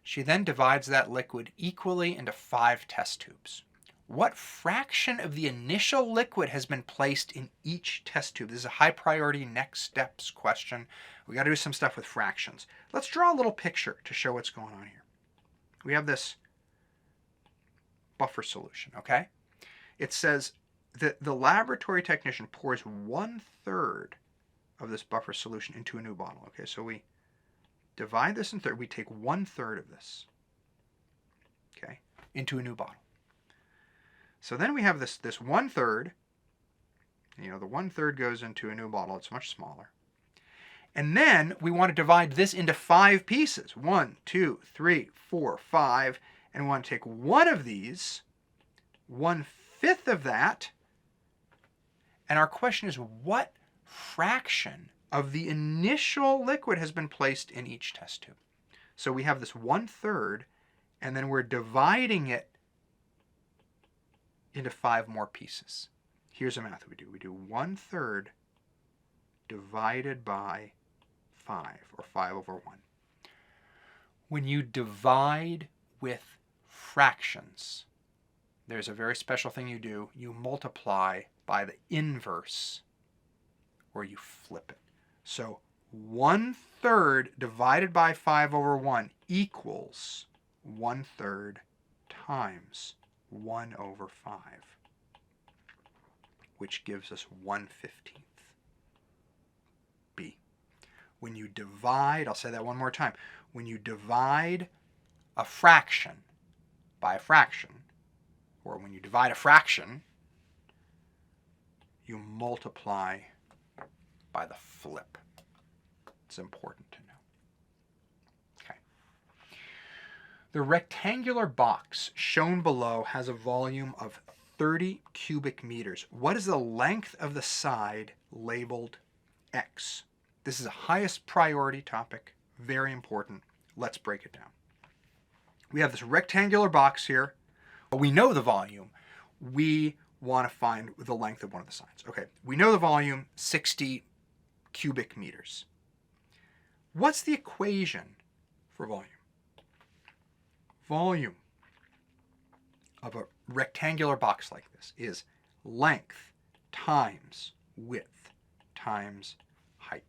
She then divides that liquid equally into 5 test tubes. What fraction of the initial liquid has been placed in each test tube? This is a high priority next steps question. We got to do some stuff with fractions. Let's draw a little picture to show what's going on here. We have this buffer solution, okay? It says that the laboratory technician pours 1/3 of this buffer solution into a new bottle. Okay, so we divide this in third. We take 1/3 of this, okay, into a new bottle. So then we have this 1/3. The 1/3 goes into a new bottle. It's much smaller. And then we want to divide this into 5 pieces. 1, 2, 3, 4, 5. And we want to take one of these, 1/5 of that. And our question is, what fraction of the initial liquid has been placed in each test tube? So we have this 1/3, and then we're dividing it into 5 more pieces. Here's the math we do. We do 1/3 divided by 5, or 5/1. When you divide with fractions, there's a very special thing you do. You multiply by the inverse, or you flip it. So 1/3 divided by 5/1 equals 1/3 times 1/5, which gives us 1/15. B. When you divide, I'll say that one more time. When you divide a fraction by a fraction, or when you divide a fraction, you multiply by the flip. It's important to know. Okay. The rectangular box shown below has a volume of 30 cubic meters. What is the length of the side labeled X? This is a highest priority topic, very important. Let's break it down. We have this rectangular box here. We know the volume. We want to find the length of one of the sides. Okay, we know the volume, 60 cubic meters. What's the equation for volume? Volume of a rectangular box like this is length times width times height.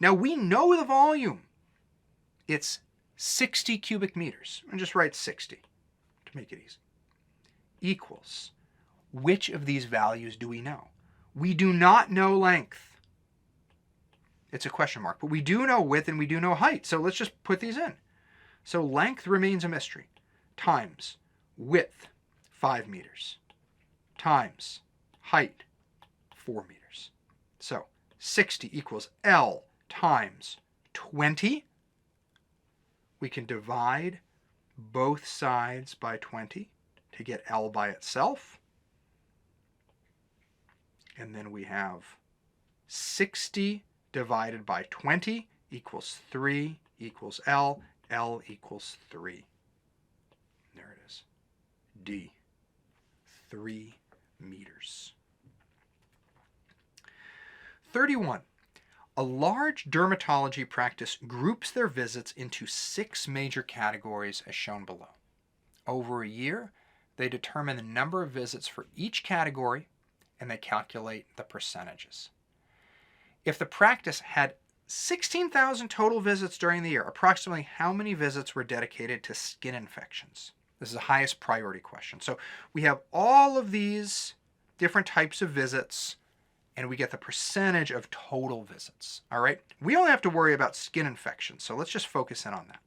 Now we know the volume. It's 60 cubic meters. And just write 60 to make it easy. Equals Which of these values do we know? We do not know length. It's a question mark, but we do know width and we do know height. So let's just put these in. So length remains a mystery. Times width, 5 meters. Times height, 4 meters. So 60 equals L times 20. We can divide both sides by 20 to get L by itself. And then we have 60 divided by 20 equals 3 equals L. L equals 3. There it is. D. 3 meters. 31. A large dermatology practice groups their visits into 6 major categories as shown below. Over a year, they determine the number of visits for each category and they calculate the percentages. If the practice had 16,000 total visits during the year, approximately how many visits were dedicated to skin infections? This is the highest priority question. So we have all of these different types of visits, and we get the percentage of total visits. All right? We only have to worry about skin infections, so let's just focus in on that.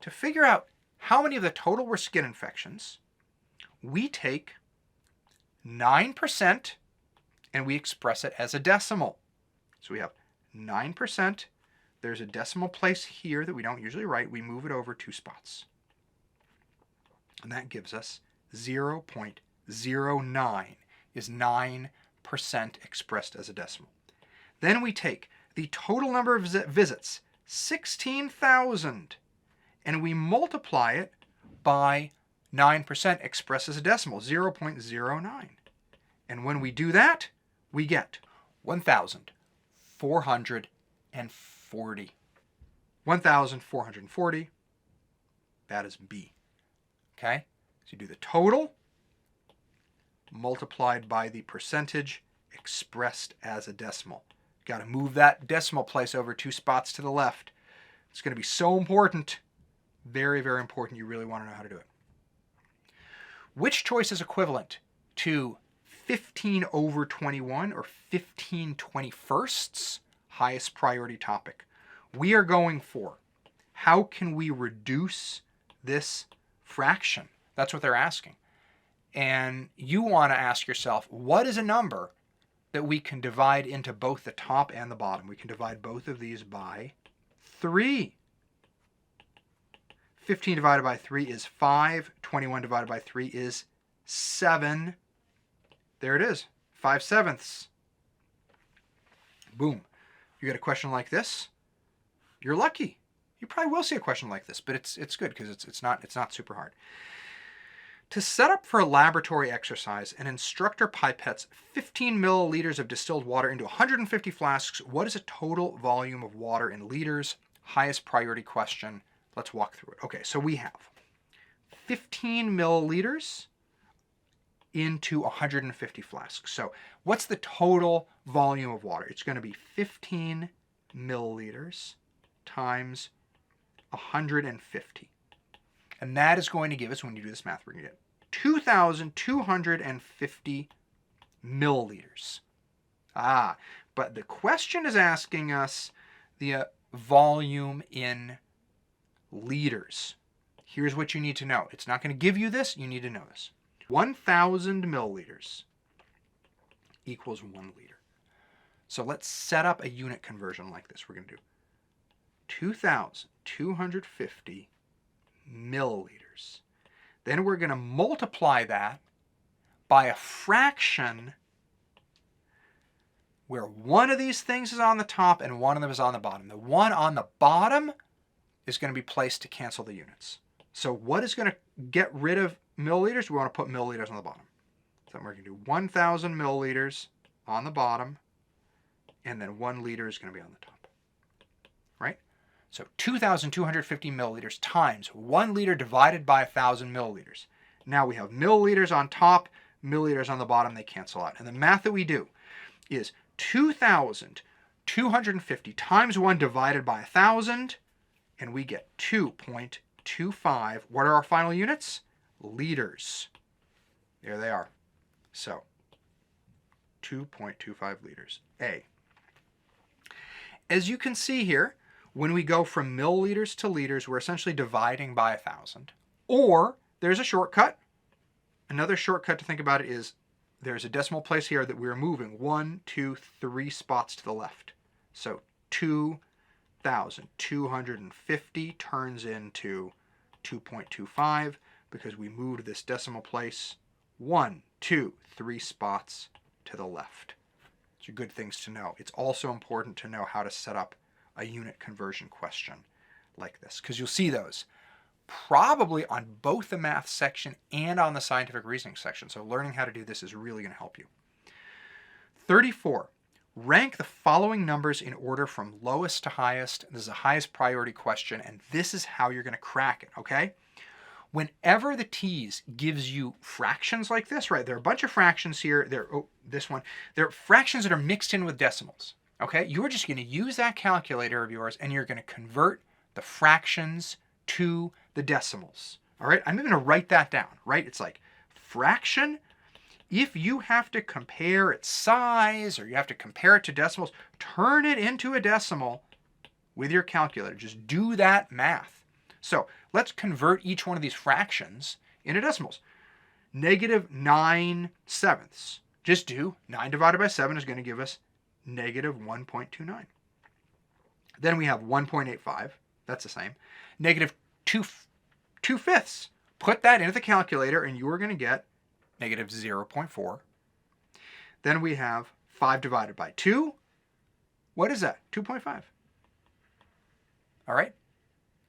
To figure out how many of the total were skin infections, we take 9% and we express it as a decimal. So we have 9%. There's a decimal place here that we don't usually write. We move it over 2 spots. And that gives us 0.09 is 9% expressed as a decimal. Then we take the total number of visits, 16,000, and we multiply it by 9% expressed as a decimal, 0.09. And when we do that, we get 1,440. 1,440, that is B. Okay? So you do the total multiplied by the percentage expressed as a decimal. Got to move that decimal place over 2 spots to the left. It's going to be so important. Very, very important. You really want to know how to do it. Which choice is equivalent to 15 over 21 or 15 21sts? Highest priority topic. We are going for how can we reduce this fraction? That's what they're asking. And you want to ask yourself, what is a number that we can divide into both the top and the bottom? We can divide both of these by 3. 15 divided by 3 is 5. 21 divided by 3 is 7. There it is, 5/7. Boom. You get a question like this, you're lucky. You probably will see a question like this, but it's good because it's not super hard. To set up for a laboratory exercise, an instructor pipettes 15 milliliters of distilled water into 150 flasks. What is a total volume of water in liters? Highest priority question. Let's walk through it. Okay, so we have 15 milliliters into 150 flasks. So what's the total volume of water? It's going to be 15 milliliters times 150. And that is going to give us, when you do this math, we're going to get 2,250 milliliters. But the question is asking us the volume in liters. Here's what you need to know. It's not going to give you this. You need to know this. 1,000 milliliters equals 1 liter. So let's set up a unit conversion like this. We're going to do 2,250 milliliters. Then we're going to multiply that by a fraction where one of these things is on the top and one of them is on the bottom. The one on the bottom is going to be placed to cancel the units. So what is going to get rid of milliliters? We want to put milliliters on the bottom. So we're going to do 1,000 milliliters on the bottom, and then 1 liter is going to be on the top. Right? So 2,250 milliliters times 1 liter divided by 1,000 milliliters. Now we have milliliters on top, milliliters on the bottom. They cancel out. And the math that we do is 2,250 times 1 divided by 1,000, and we get 2.25. What are our final units? Liters. There they are. So 2.25 liters. A. As you can see here, when we go from milliliters to liters, we're essentially dividing by 1,000. Or there's a shortcut. Another shortcut to think about it is there's a decimal place here that we're moving 1, 2, 3 spots to the left. So 2,250 turns into 2.25 because we moved this decimal place 1, 2, 3 spots to the left. These are good things to know. It's also important to know how to set up a unit conversion question like this, because you'll see those probably on both the math section and on the scientific reasoning section. So learning how to do this is really going to help you. 34. Rank the following numbers in order from lowest to highest. This is a highest priority question, and this is how you're going to crack it, okay? Whenever the TEAS gives you fractions like this, right, there are a bunch of fractions here. There are fractions that are mixed in with decimals, okay? You're just going to use that calculator of yours, and you're going to convert the fractions to the decimals, all right? I'm even going to write that down, right? It's like fraction. If you have to compare its size or you have to compare it to decimals, turn it into a decimal with your calculator. Just do that math. So let's convert each one of these fractions into decimals. -9/7. Just do 9 divided by 7 is going to give us -1.29. Then we have 1.85. That's the same. -2/5. Put that into the calculator and you are going to get -0.4. Then we have 5 divided by 2. What is that? 2.5. All right?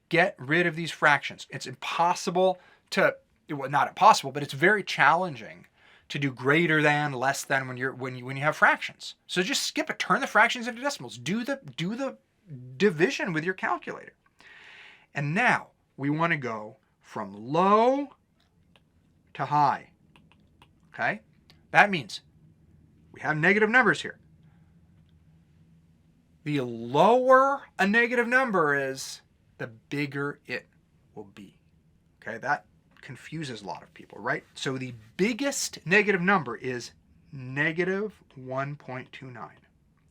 Get rid of these fractions. It's impossible to, well, not impossible, but it's very challenging to do greater than, less than when you have fractions. So just skip it. Turn the fractions into decimals. Do the division with your calculator. And now we want to go from low to high. Okay? That means we have negative numbers here. The lower a negative number is, the bigger it will be. Okay? That confuses a lot of people, right? So the biggest negative number is -1.29.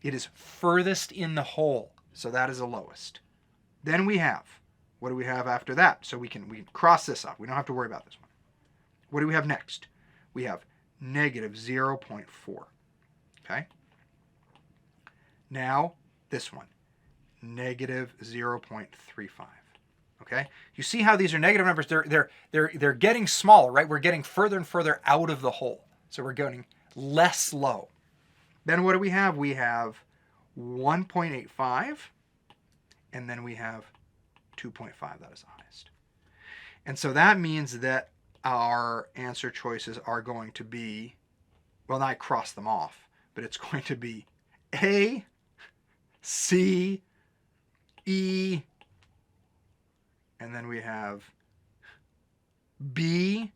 It is furthest in the hole, so that is the lowest. Then we have, what do we have after that? So we can cross this off. We don't have to worry about this one. What do we have next? We have -0.4. Okay? Now this one, -0.35. Okay? You see how these are negative numbers? They're getting smaller, right? We're getting further and further out of the hole. So we're going less low. Then what do we have? We have 1.85, and then we have 2.5. That is the highest. And so that means that our answer choices are going to be, well, now I cross them off, but it's going to be A, C, E, and then we have B,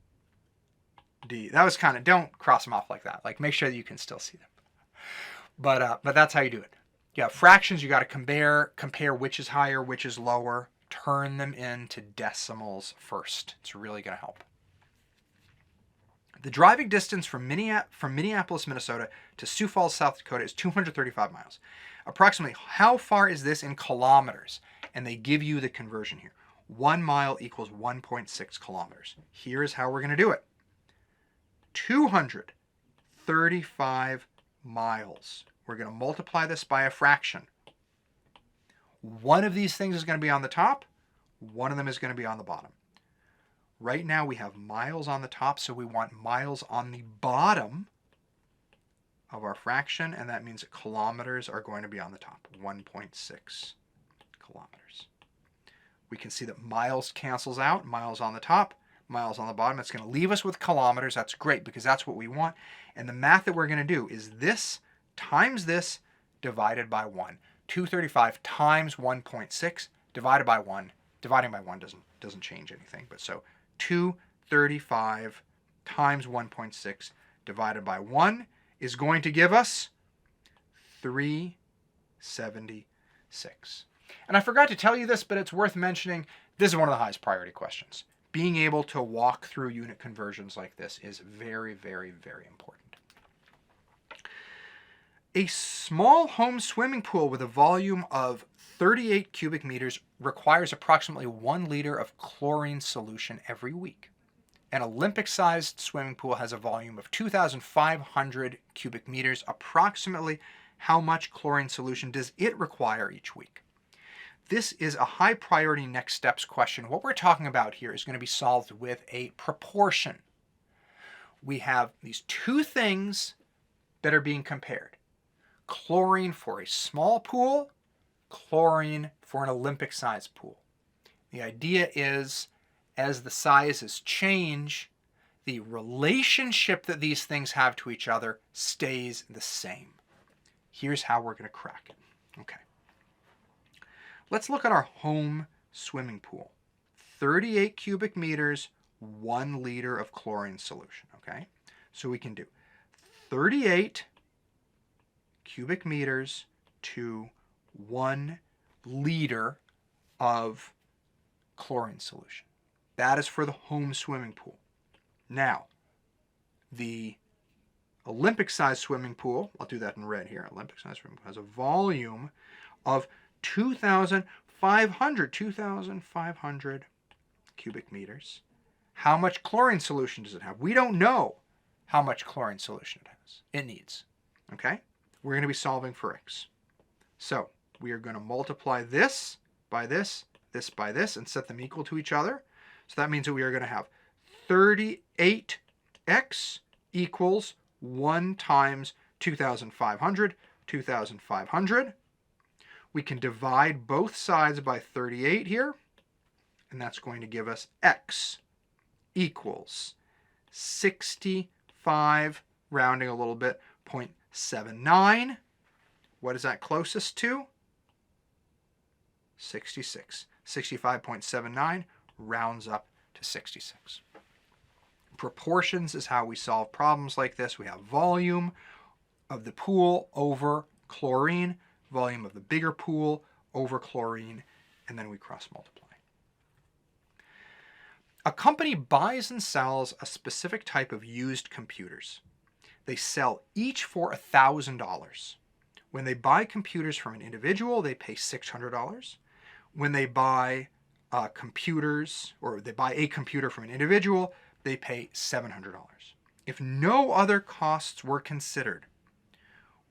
D. That was kind of, don't cross them off like that. Like, make sure that you can still see them. But that's how you do it. Yeah, fractions, you got to compare which is higher, which is lower. Turn them into decimals first. It's really going to help. The driving distance from Minneapolis, Minnesota to Sioux Falls, South Dakota is 235 miles. Approximately how far is this in kilometers? And they give you the conversion here. 1 mile equals 1.6 kilometers. Here's how we're going to do it. 235 miles. We're going to multiply this by a fraction. One of these things is going to be on the top. One of them is going to be on the bottom. Right now we have miles on the top, so we want miles on the bottom of our fraction, and that means that kilometers are going to be on the top, 1.6 kilometers. We can see that miles cancels out, miles on the top, miles on the bottom. It's going to leave us with kilometers. That's great because that's what we want. And the math that we're going to do is this times this divided by 1. 235 times 1.6 divided by 1. Dividing by 1 doesn't change anything, but so 235 times 1.6 divided by 1 is going to give us 376. And I forgot to tell you this, but it's worth mentioning. This is one of the highest priority questions being able to walk through unit conversions like this is very, very, very important. A small home swimming pool with a volume of 38 cubic meters requires approximately 1 liter of chlorine solution every week. An Olympic-sized swimming pool has a volume of 2,500 cubic meters. Approximately how much chlorine solution does it require each week? This is a high priority next steps question. What we're talking about here is going to be solved with a proportion. We have these two things that are being compared. Chlorine for a small pool, chlorine for an Olympic-sized pool. The idea is, as the sizes change, the relationship that these things have to each other stays the same. Here's how we're going to crack it. Okay. Let's look at our home swimming pool. 38 cubic meters, 1 liter of chlorine solution, okay? So we can do 38 cubic meters to 1 liter of chlorine solution. That is for the home swimming pool. Now, the Olympic-sized swimming pool, I'll do that in red here, Olympic-sized swimming pool has a volume of 2,500 cubic meters. How much chlorine solution does it have? We don't know how much chlorine solution it needs. Okay? We're going to be solving for x. So we are going to multiply this by this, this by this, and set them equal to each other. So that means that we are going to have 38x equals 1 times 2,500, 2,500. We can divide both sides by 38 here, and that's going to give us x equals 65, rounding a little bit, 0.79. What is that closest to? 66. 65.79 rounds up to 66. Proportions is how we solve problems like this. We have volume of the pool over chlorine, volume of the bigger pool over chlorine, and then we cross multiply. A company buys and sells a specific type of used computers. They sell each for $1,000. When they buy computers from an individual, they pay $600. When they buy computers, or they buy a computer from an individual, they pay $700. If no other costs were considered,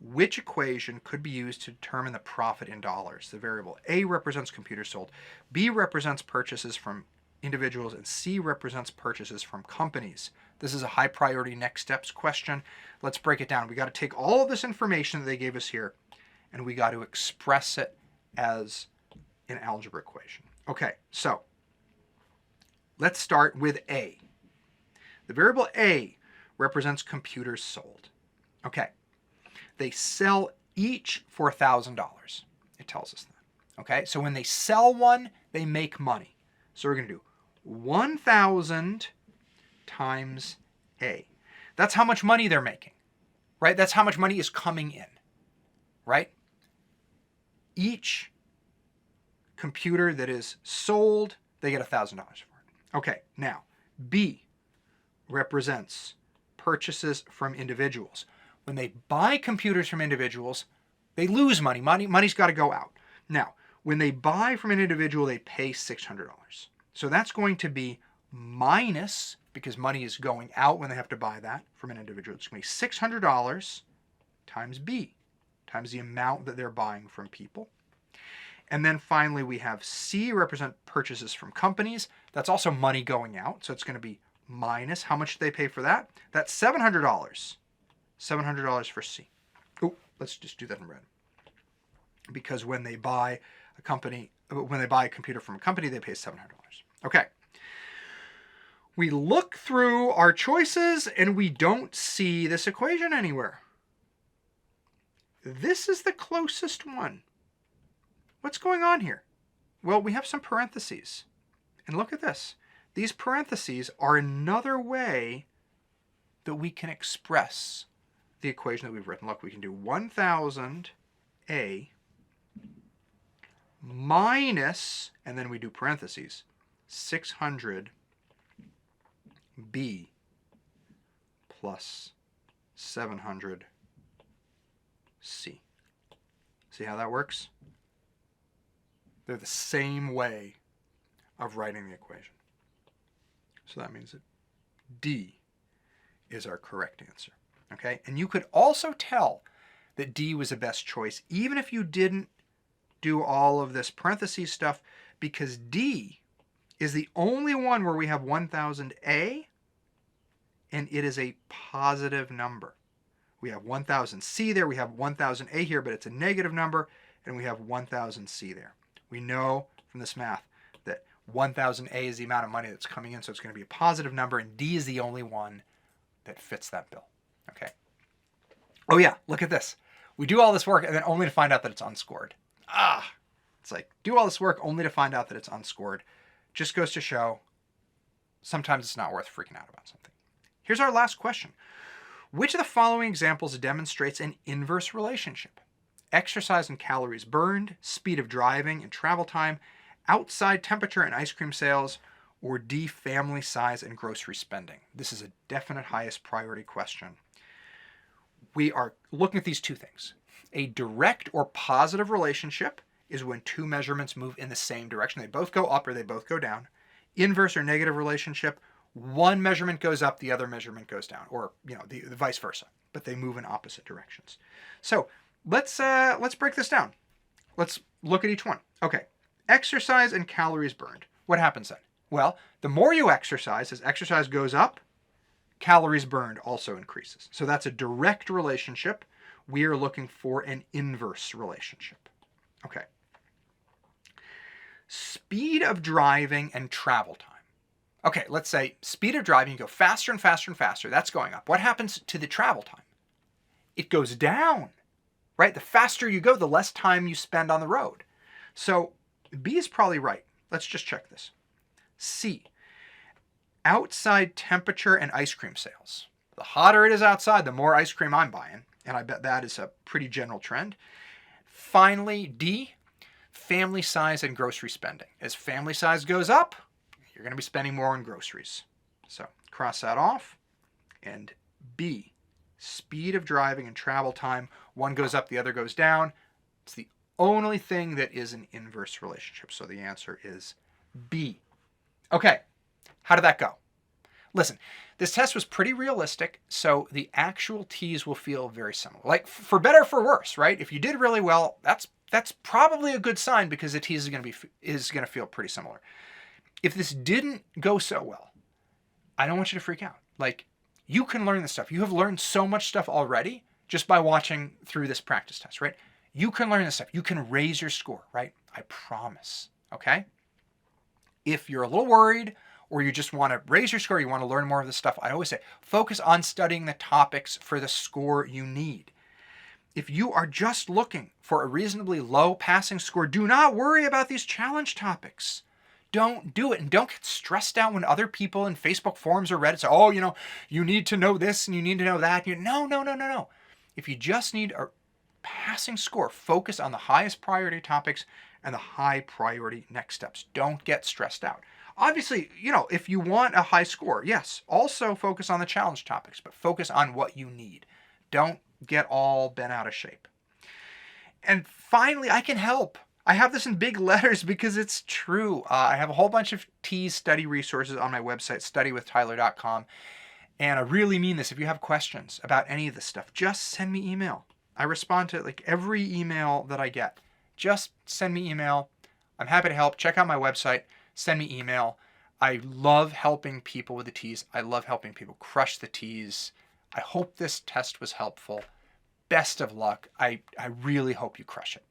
which equation could be used to determine the profit in dollars? The variable A represents computers sold, B represents purchases from individuals, and C represents purchases from companies. This is a high priority next steps question. Let's break it down. We got to take all of this information that they gave us here, and we got to express it as an algebra equation. Okay, so let's start with A. The variable A represents computers sold. Okay, they sell each for $1,000. It tells us that. Okay, so when they sell one, they make money. So we're going to do 1,000 times A. That's how much money they're making, right? That's how much money is coming in, right? Each computer that is sold, they get $1,000 for it. Okay, now B represents purchases from individuals. When they buy computers from individuals, they lose money. Money's got to go out. Now, when they buy from an individual, they pay $600. So that's going to be minus, because money is going out when they have to buy that from an individual. It's going to be $600 times B, times the amount that they're buying from people. And then finally, we have C represent purchases from companies. That's also money going out. So it's going to be minus, how much do they pay for that? That's $700. $700 for C. Oh, let's just do that in red. Because when they buy a computer from a company, they pay $700. Okay. We look through our choices and we don't see this equation anywhere. This is the closest one. What's going on here? Well, we have some parentheses. And look at this. These parentheses are another way that we can express the equation that we've written. Look, we can do 1,000A minus, and then we do parentheses, 600 B plus 700 C. See how that works? They're the same way of writing the equation. So that means that D is our correct answer. Okay? And you could also tell that D was the best choice, even if you didn't do all of this parentheses stuff, because D is the only one where we have 1000A, and it is a positive number. We have 1000C there, we have 1000A here, but it's a negative number, and we have 1000C there. We know from this math that 1000A is the amount of money that's coming in, so it's going to be a positive number, and D is the only one that fits that bill. Okay. Oh yeah, look at this. We do all this work and then only to find out that it's unscored. It's like, do all this work only to find out that it's unscored. Just goes to show sometimes it's not worth freaking out about something. Here's our last question. Which of the following examples demonstrates an inverse relationship? Exercise and calories burned, speed of driving and travel time, outside temperature and ice cream sales, or D, family size and grocery spending. This is a definite highest priority question. We are looking at these two things. A direct or positive relationship is when two measurements move in the same direction. They both go up or they both go down. Inverse or negative relationship, one measurement goes up, the other measurement goes down, or the vice versa, but they move in opposite directions. So let's break this down. Let's look at each one. Okay, exercise and calories burned. What happens then? Well, the more you exercise, as exercise goes up, calories burned also increases. So that's a direct relationship. We are looking for an inverse relationship. Okay. Speed of driving and travel time. Okay, let's say speed of driving, you go faster and faster and faster. That's going up. What happens to the travel time? It goes down, right? The faster you go, the less time you spend on the road. So B is probably right. Let's just check this. C, outside temperature and ice cream sales. The hotter it is outside, the more ice cream I'm buying. And I bet that is a pretty general trend. Finally, D, family size and grocery spending. As family size goes up, you're going to be spending more on groceries. So cross that off. And B, speed of driving and travel time. One goes up, the other goes down. It's the only thing that is an inverse relationship. So the answer is B. Okay, how did that go? Listen, this test was pretty realistic, so the actual T's will feel very similar. Like, for better or for worse, right? If you did really well, that's probably a good sign because the T's is going to feel pretty similar. If this didn't go so well, I don't want you to freak out. Like, you can learn this stuff. You have learned so much stuff already just by watching through this practice test, right? You can learn this stuff. You can raise your score, right? I promise, okay? If you're a little worried or you just want to raise your score, you want to learn more of this stuff, I always say, focus on studying the topics for the score you need. If you are just looking for a reasonably low passing score, do not worry about these challenge topics. Don't do it. And don't get stressed out when other people in Facebook forums or Reddit say, oh, you need to know this and you need to know that. No. If you just need a passing score, focus on the highest priority topics and the high priority next steps. Don't get stressed out. Obviously, if you want a high score, yes, also focus on the challenge topics, but focus on what you need. Don't get all bent out of shape. And finally, I can help. I have this in big letters because it's true. I have a whole bunch of TEAS study resources on my website, studywithtyler.com. And I really mean this. If you have questions about any of this stuff, just send me email. I respond to every email that I get. Just send me email. I'm happy to help. Check out my website. Send me email. I love helping people with the TEAS. I love helping people crush the TEAS. I hope this test was helpful. Best of luck. I really hope you crush it.